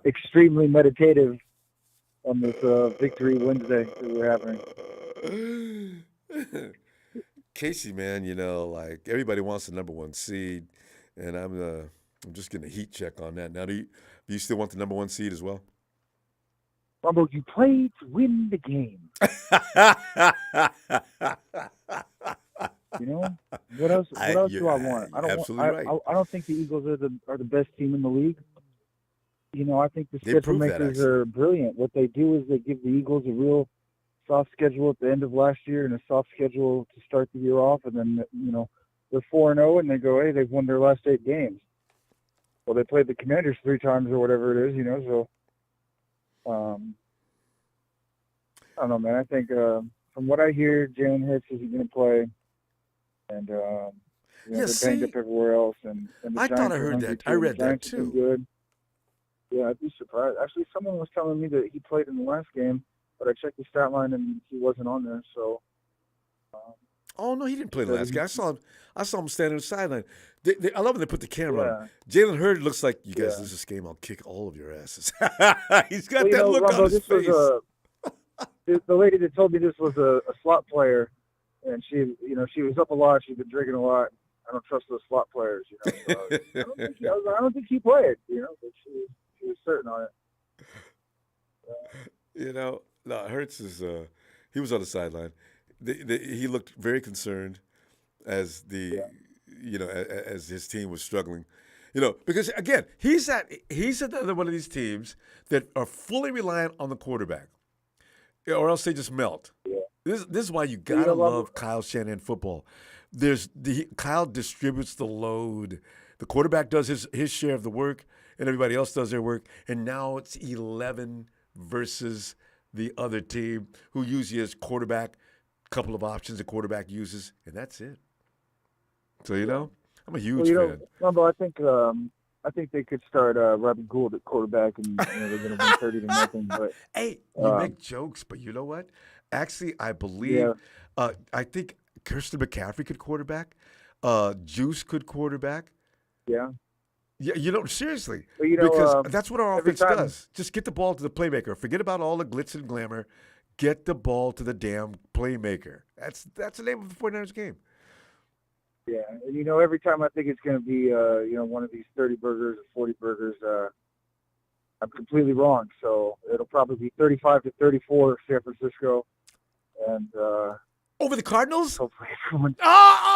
extremely meditative on this Victory Wednesday that we're having. Casey, man, everybody wants the number one seed, and I'm just getting a heat check on that. Now, do you still want the number one seed as well? Ronbo, you play to win the game. What else do I want? I don't think the Eagles are the best team in the league. I think the schedule makers are brilliant. What they do is they give the Eagles a real soft schedule at the end of last year and a soft schedule to start the year off, and then they're 4-0 and they go, hey, they've won their last 8 games. Well, they played the Commanders 3 times or whatever it is, so I don't know, man. I think from what I hear, Jalen Hurts isn't going to play. And they're banged up everywhere else. And the I Giants thought I heard that. I read that too. Good. Yeah, I'd be surprised. Actually, someone was telling me that he played in the last game, but I checked the stat line and he wasn't on there. So. Oh no, he didn't play the last game. I saw him standing on the sideline. I love when they put the camera on. Jalen Hurts looks like, you guys lose this game, I'll kick all of your asses. He's got that look Ronbo, on his face. The lady that told me this was a slot player, and she was up a lot. She'd been drinking a lot. I don't trust those slot players, So I don't think he played, but she was certain on it. No, Hurts is he was on the sideline. He looked very concerned as as his team was struggling. Because again, he's another one of these teams that are fully reliant on the quarterback. Or else they just melt. Yeah. This is why you gotta love Kyle Shanahan football. Kyle distributes the load. The quarterback does his share of the work, and everybody else does their work. And now it's 11 versus the other team, who usually has quarterback, couple of options a quarterback uses, and that's it. So, I'm a huge fan. Ronbo, I think they could start Robbie Gould at quarterback, and they're going to win 30-0. But hey, you make jokes, but you know what? Actually, I believe I think Kirsten McCaffrey could quarterback. Juice could quarterback. Yeah. Yeah, seriously. But, because that's what our offense does. Just get the ball to the playmaker. Forget about all the glitz and glamour. Get the ball to the damn playmaker. That's the name of the 49ers game. Yeah, and every time I think it's going to be, one of these 30 burgers or 40 burgers, I'm completely wrong. So it'll probably be 35-34 San Francisco, and over the Cardinals. Hopefully,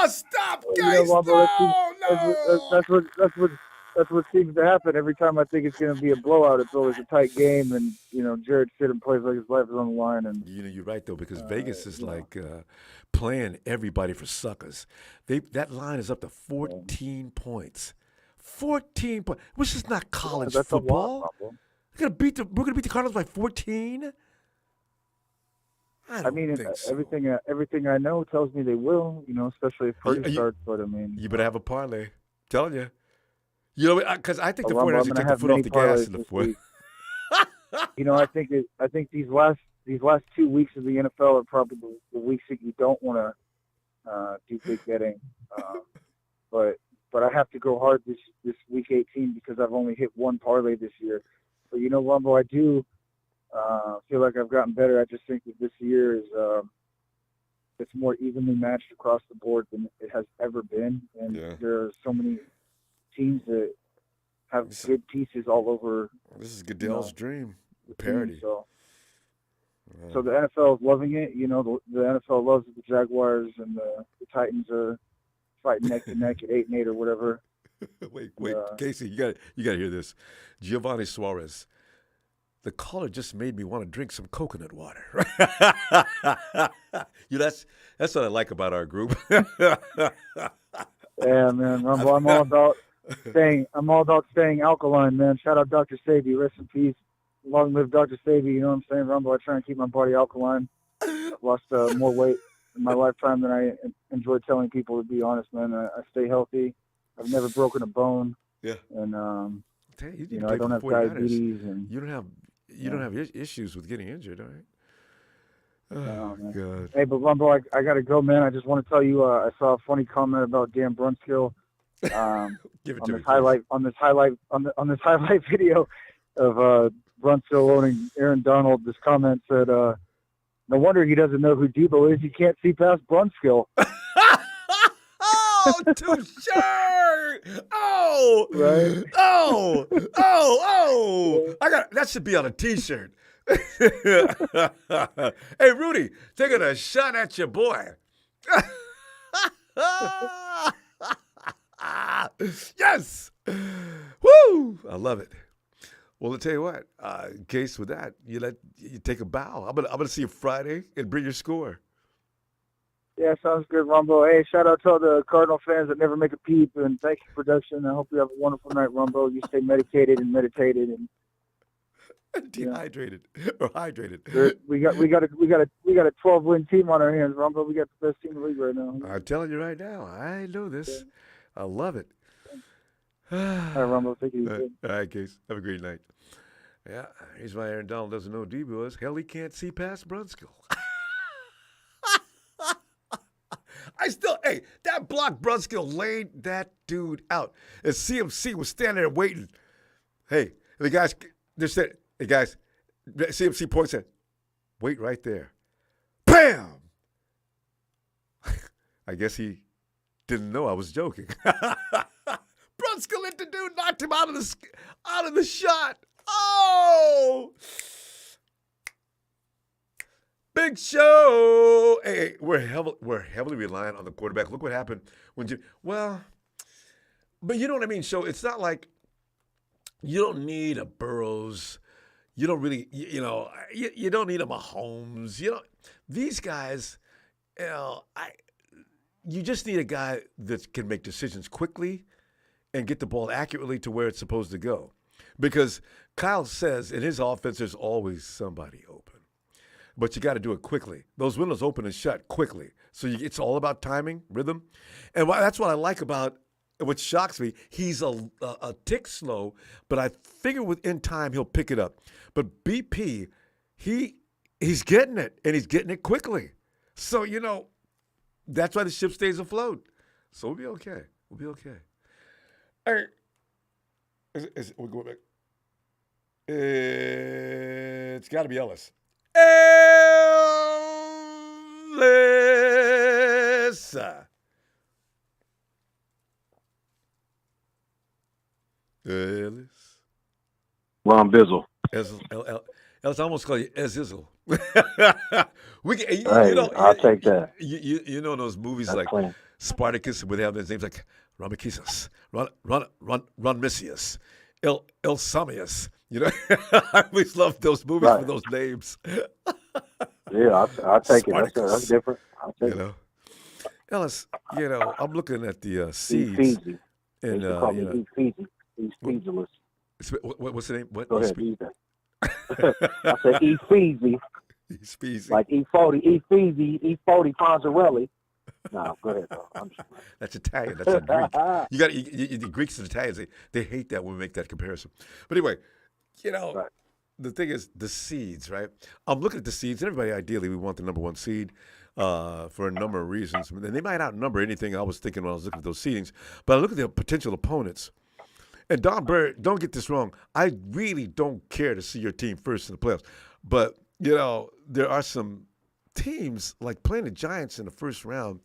stop, guys! That's what seems to happen every time I think it's going to be a blowout. It's always a tight game, and Jared Stidham plays like his life is on the line. And you're right though, because Vegas is like playing everybody for suckers. That line is up to 14 points. 14 points, which is not college football. We're gonna beat the Cardinals by 14. Everything I know tells me they will. Especially if Purdy starts. But you better have a parlay. Telling you. Because I think the 49ers will take the foot off the gas in the fourth. I think these last 2 weeks of the NFL are probably the weeks that you don't want to do big betting. But I have to go hard this week 18 because I've only hit one parlay this year. But Ronbo, I do feel like I've gotten better. I just think that this year is it's more evenly matched across the board than it has ever been, and there are so many teams that have good pieces all over. This is Goodell's dream parody. So the NFL is loving it. The NFL loves it. The Jaguars and the Titans are fighting neck to neck at 8-8 or whatever. Wait, Casey, you got to hear this. Giovanni Suarez. The caller just made me want to drink some coconut water. That's what I like about our group. Yeah, man. I'm all about staying alkaline, man. Shout out Dr. Sabi. Rest in peace. Long live Dr. Sabi. You know what I'm saying, Ronbo? I try and keep my body alkaline. I've lost more weight in my lifetime than I enjoy telling people, to be honest, man. I stay healthy. I've never broken a bone. Yeah. And I don't have diabetes, and you don't have issues with getting injured, all right? Oh, God. Hey, but Ronbo, I got to go, man. I just want to tell you, I saw a funny comment about Dan Brunskill on this highlight video of Brunskill owning Aaron Donald. This comment said, "No wonder he doesn't know who Debo is. He can't see past Brunskill." Oh, touche! Oh, right. Oh! That should be on a T-shirt. Hey, Rudy, taking a shot at your boy. Yes! Woo! I love it. Well, I'll tell you what. In case with that, you take a bow. I'm gonna see you Friday and bring your score. Yeah, sounds good, Ronbo. Hey, shout out to all the Cardinal fans that never make a peep, and thank you, production. I hope you have a wonderful night, Ronbo. You stay medicated and meditated and dehydrated or hydrated. We got a 12-win team on our hands, Ronbo. We got the best team in the league right now. I'm telling you right now, I know this. Yeah. I love it. All right, Ronbo, take it easy. All right, Case. Have a great night. Yeah, here's why Aaron Donald doesn't know who Debo is. Hell, he can't see past Brunskill. That block Brunskill laid that dude out. And CMC was standing there waiting. Hey, the guys, they said, hey, guys, CMC points at, wait right there. Bam! I guess he didn't know I was joking. Brunskill hit the dude, knocked him out of the shot. Oh! Big show. Hey, we're heavily reliant on the quarterback. Look what happened when but you know what I mean? So it's not like you don't need a Burrows. You don't really, you don't need a Mahomes. These guys, you just need a guy that can make decisions quickly and get the ball accurately to where it's supposed to go. Because Kyle says in his offense, there's always somebody open. But you got to do it quickly. Those windows open and shut quickly. So it's all about timing, rhythm. And that's what I like about what shocks me. He's a tick slow, but I figure within time he'll pick it up. But BP, he's getting it, and he's getting it quickly. So, that's why the ship stays afloat. So we'll be okay. We'll be okay. All right. We're going back. It's got to be Ellis. Ellis. Ron Bizzle. Ellis, I almost call you Ezizzle. I'll take that. You know those movies like Spartacus would have those names like Ramakisus, Ronmisius, Elsamius. I always loved those movies for those names. Yeah, I'll take it. That's different. I'll take it. Ellis, I'm looking at the seeds. Fiji. And He's Fiji. He's Fiji-less. What's the name? What? Go ahead, use that. I said eat Fiji. He's Fiji. Like E40, eat Fiji, E40 Fonzarelli. No, go ahead, though. That's Italian. That's a Greek. You got the Greeks and Italians. They hate that when we make that comparison. But anyway, the thing is the seeds, right? I'm looking at the seeds. Everybody, ideally, we want the number one seed for a number of reasons. And they might outnumber anything I was thinking when I was looking at those seedings. But I look at the potential opponents. And Don Bird, don't get this wrong. I really don't care to see your team first in the playoffs. But, there are some teams like playing the Giants in the first round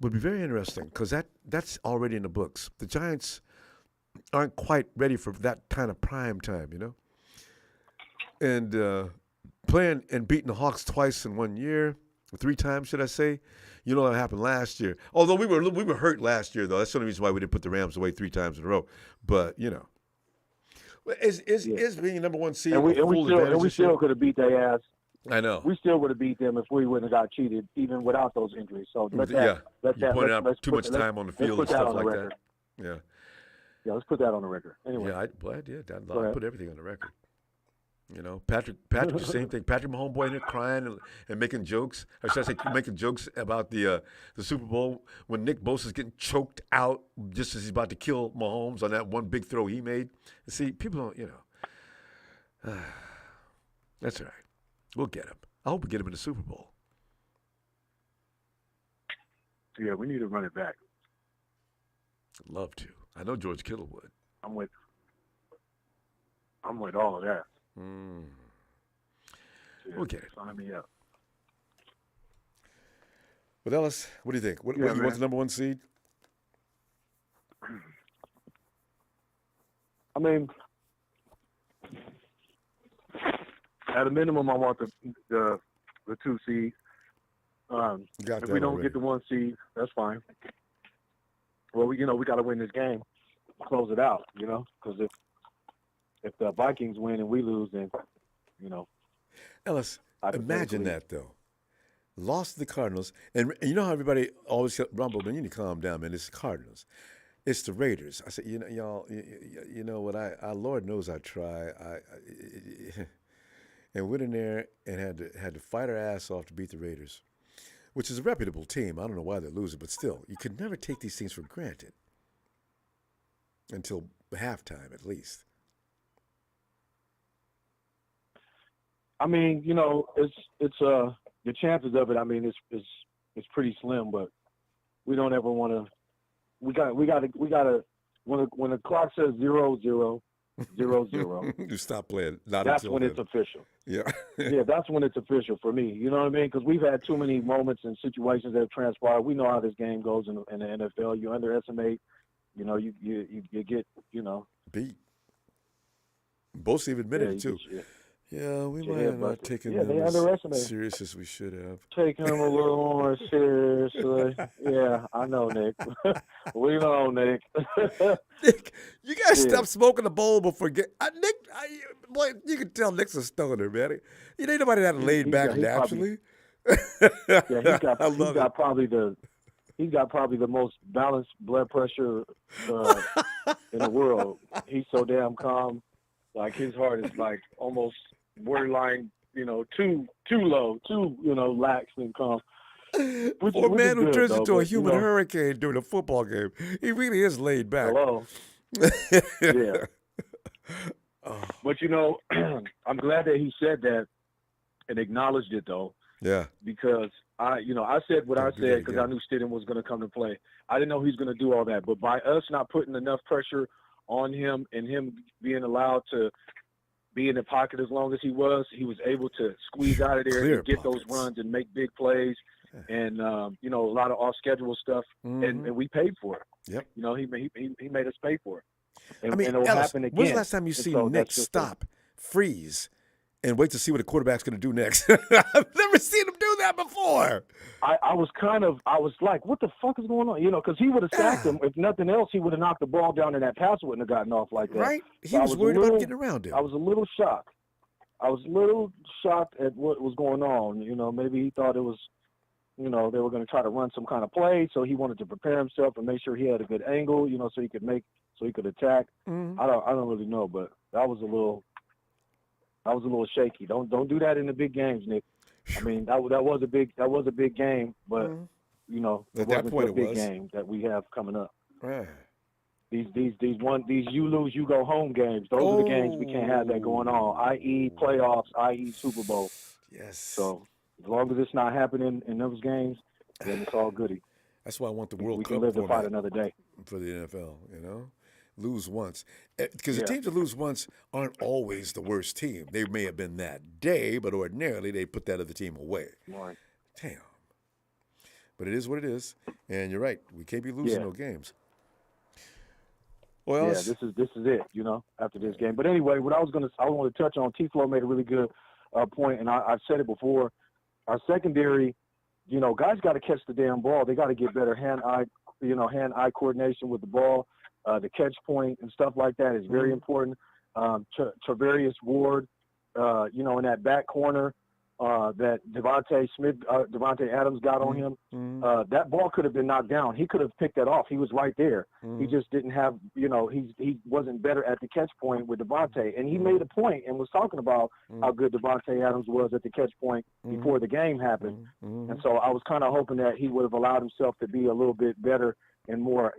would be very interesting because that's already in the books. The Giants aren't quite ready for that kind of prime time, And playing and beating the Hawks twice in 1 year, 3 times, should I say? You know what happened last year. Although we were hurt last year, though. That's the only reason why we didn't put the Rams away 3 times in a row. But is being number one seed and we still could have beat their ass. I know. We still would have beat them if we wouldn't have got cheated, even without those injuries. So you pointed out too much time on the field and stuff like that. Yeah. Yeah, let's put that on the record. Anyway. Yeah, I did. I put everything on the record. Patrick, the same thing. Patrick Mahomes in there crying and making jokes. Or should I say making jokes about the Super Bowl when Nick Bosa's getting choked out just as he's about to kill Mahomes on that one big throw he made. See, people don't, that's all right. We'll get him. I hope we get him in the Super Bowl. Yeah, we need to run it back. I'd love to. I know George Kittle would. I'm with all of that. Yeah, we'll get it. Sign me up. But Ellis, what do you think? You want the number one seed? I mean, at a minimum, I want the 2 seed. If we don't get the 1 seed, that's fine. Well, we got to win this game, close it out. Because if the Vikings win and we lose, then Ellis, imagine that though. Lost to the Cardinals, and you know how everybody always said, Ronbo, man, you need to calm down, man. It's the Cardinals. It's the Raiders. I said, y'all, you know what? Lord knows I try. And went in there and had to fight our ass off to beat the Raiders, which is a reputable team. I don't know why they're losing, but still, you could never take these things for granted until halftime, at least. I mean, it's the chances of it. I mean, it's pretty slim, but we don't ever want to. We got to. When the clock says 0-0, 0-0, you stop playing. That's when it's official. Yeah. Yeah, that's when it's official for me. You know what I mean? Because we've had too many moments and situations that have transpired. We know how this game goes in the NFL. You underestimate. You get beat. Both even admitted it too. Yeah, we might have not taken them as serious as we should have. Taking them a little more seriously. Yeah, I know, Nick. We know, Nick. Nick, you guys stop smoking the bowl before Nick. Boy, you can tell Nick's a stoner, man. You ain't nobody that laid back naturally. He got probably he's got probably the most balanced blood pressure in the world. He's so damn calm. Like his heart is like almost borderline, too low, too lax and calm. For a man who turns into a human hurricane during a football game, he really is laid back. Hello. Yeah. But I'm glad that he said that and acknowledged it though. Yeah. Because I said what I said because I knew Stidham was going to come to play. I didn't know he was going to do all that, but by us not putting enough pressure on him and him being allowed to be in the pocket as long as he was able to squeeze out of there and get those runs and make big plays and a lot of off schedule stuff and we paid for it. Yep. He made us pay for it. And, I mean, and it'll Ellis, happen again. when's the last time you seen Nick stop, freeze, and wait to see what the quarterback's going to do next? I've never seen him do that before. I was like, what the fuck is going on? Because he would have sacked him. If nothing else, he would have knocked the ball down and that pass wouldn't have gotten off like that. Right? He So was worried about getting around him. I was a little shocked. I was a little shocked at what was going on. Maybe he thought it was, they were going to try to run some kind of play, so he wanted to prepare himself and make sure he had a good angle, so he could attack. I don't really know, but that was a little shaky. Don't do that in the big games, Nick. I mean, that was a big game, but At that point a big game that we have coming up. Right. These you lose, you go home games. Those are the games we can't have that going on, i.e. playoffs, i.e. Super Bowl. Yes. So as long as it's not happening in those games, then it's all goody. That's why I want the World We Cup can live to fight format another day. for the NFL, Lose once. Because the teams that lose once aren't always the worst team. They may have been that day, but ordinarily they put that other team away. Right. Damn. But it is what it is. And you're right. We can't be losing no games. Well, this is it, after this game. But anyway, what I want to touch on, T-Flow made a really good point, and I've said it before. Our secondary, guys got to catch the damn ball. They got to get better hand-eye coordination with the ball. The catch point and stuff like that is very important. Travarius Ward, in that back corner that Devontae Adams got on him, that ball could have been knocked down. He could have picked that off. He was right there. He just didn't have, he wasn't better at the catch point with Devontae. And he made a point and was talking about how good Devontae Adams was at the catch point before the game happened. And so I was kind of hoping that he would have allowed himself to be a little bit better and more,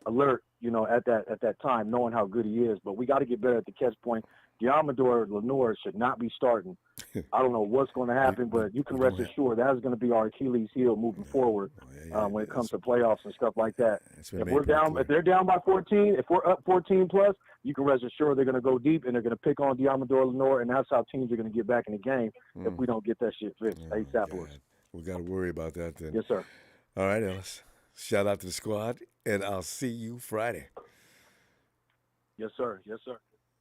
alert, at that time, knowing how good he is. But we got to get better at the catch point. Diamador Lenore should not be starting. I don't know what's going to happen, but you can rest assured that is going to be our Achilles heel moving forward when it comes to playoffs and stuff like that. If they're down by 14, if we're up 14 plus, you can rest assured they're going to go deep and they're going to pick on Diamador Lenore, and that's how teams are going to get back in the game if we don't get that shit fixed ASAP. We got to worry about that then. Yes, sir. All right, Ellis. Shout out to the squad, and I'll see you Friday. Yes, sir. Yes, sir.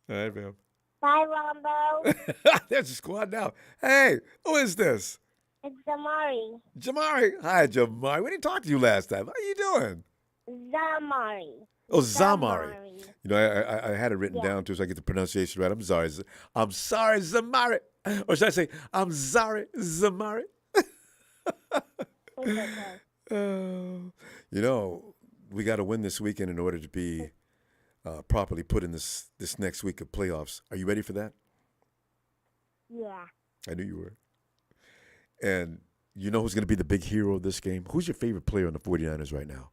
All right, man. Bye, Ronbo. There's the squad now. Hey, who is this? It's Zamari. Jamari. Hi, Jamari. We didn't talk to you last time. How you doing? Zamari. Oh, Zamari. I had it written down too, so I get the pronunciation right. I'm sorry, Zamari. Or should I say, I'm sorry, Zamari? We got to win this weekend in order to be properly put in this next week of playoffs. Are you ready for that? Yeah. I knew you were. And you know who's going to be the big hero of this game? Who's your favorite player on the 49ers right now?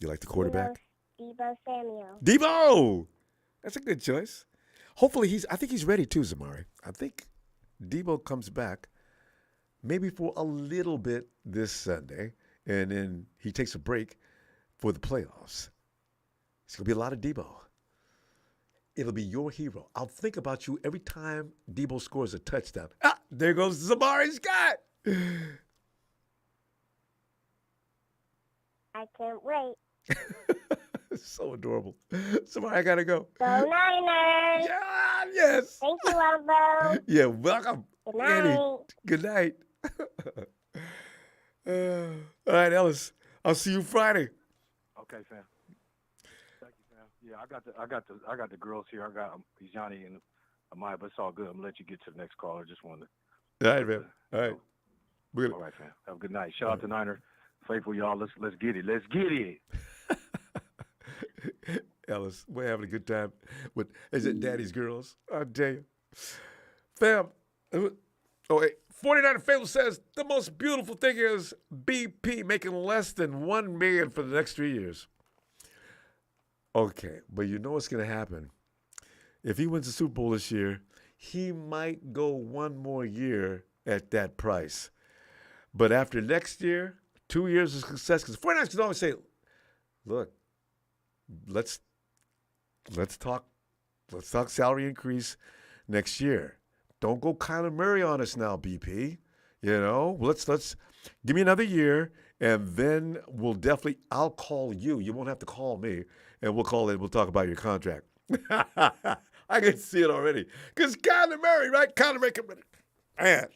You like the quarterback? Debo Samuel. Debo! That's a good choice. Hopefully I think he's ready too, Zamari. I think Debo comes back maybe for a little bit this Sunday, and then he takes a break for the playoffs. It's going to be a lot of Debo. It'll be your hero. I'll think about you every time Debo scores a touchdown. There goes Zamari Scott. I can't wait. So adorable. Zamari, I got to go. Go Niners. Yeah, yes. Thank you, Ronbo. Yeah, welcome. Good night. Eddie, good night. All right, Ellis. I'll see you Friday. Okay, fam. Thank you, fam. Yeah, I got the girls here. I got Johnny and but it's all good. I'm gonna let you get to the next caller. Just wanted All right, man. All right. All right, fam. Have a good night. Shout out to Niner faithful, y'all. Let's get it. Let's get it. Ellis, we're having a good time with is it Daddy's Girls? I'll tell you. Fam, 49er Faithful says the most beautiful thing is BP making less than $1 million for the next 3 years. Okay, but you know what's going to happen? If he wins the Super Bowl this year, he might go one more year at that price. But after next year, 2 years of success, because 49ers can always say, look, let's talk salary increase next year. Don't go Kyler Murray on us now, BP. You know, let's give me another year, and then I'll call you. You won't have to call me, and we'll talk about your contract. I can see it already. Because Kyler Murray, right? Kyler Murray, man,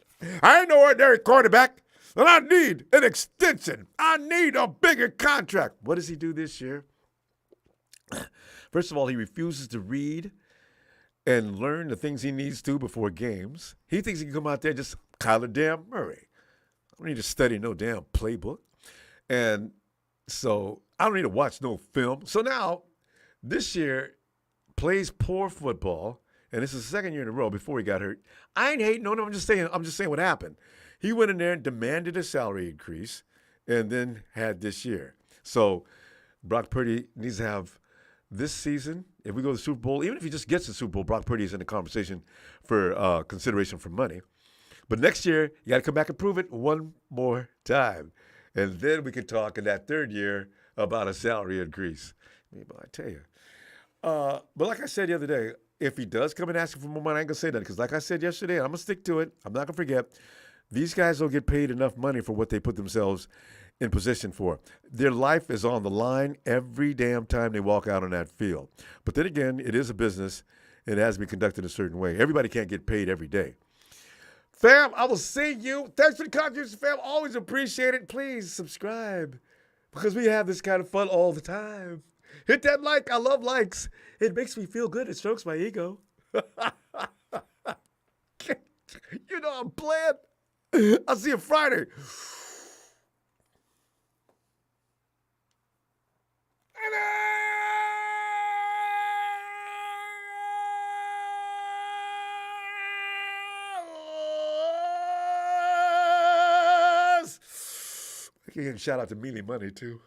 I ain't no ordinary quarterback, and I need an extension. I need a bigger contract. What does he do this year? First of all, he refuses to read and learn the things he needs to before games. He thinks he can come out there and just Kyler damn Murray. I don't need to study no damn playbook. And so I don't need to watch no film. So now, this year, plays poor football, and this is the second year in a row before he got hurt. I ain't hating on him. I'm just saying what happened. He went in there and demanded a salary increase and then had this year. So Brock Purdy needs to have this season, if we go to the Super Bowl, even if he just gets the Super Bowl, Brock Purdy is in the conversation for consideration for money. But next year, you got to come back and prove it one more time. And then we can talk in that third year about a salary increase. I tell you. But like I said the other day, if he does come and ask for more money, I ain't going to say that. Because like I said yesterday, and I'm going to stick to it, I'm not going to forget, these guys don't get paid enough money for what they put themselves in position for. Their life is on the line every damn time they walk out on that field. But then again, it is a business. It has to be conducted a certain way. Everybody can't get paid every day. Fam, I will see you. Thanks for the contribution, fam. Always appreciate it. Please subscribe because we have this kind of fun all the time. Hit that like. I love likes. It makes me feel good. It strokes my ego. You know I'm playing. I'll see you Friday. I can give a shout out to Mealy Money, too.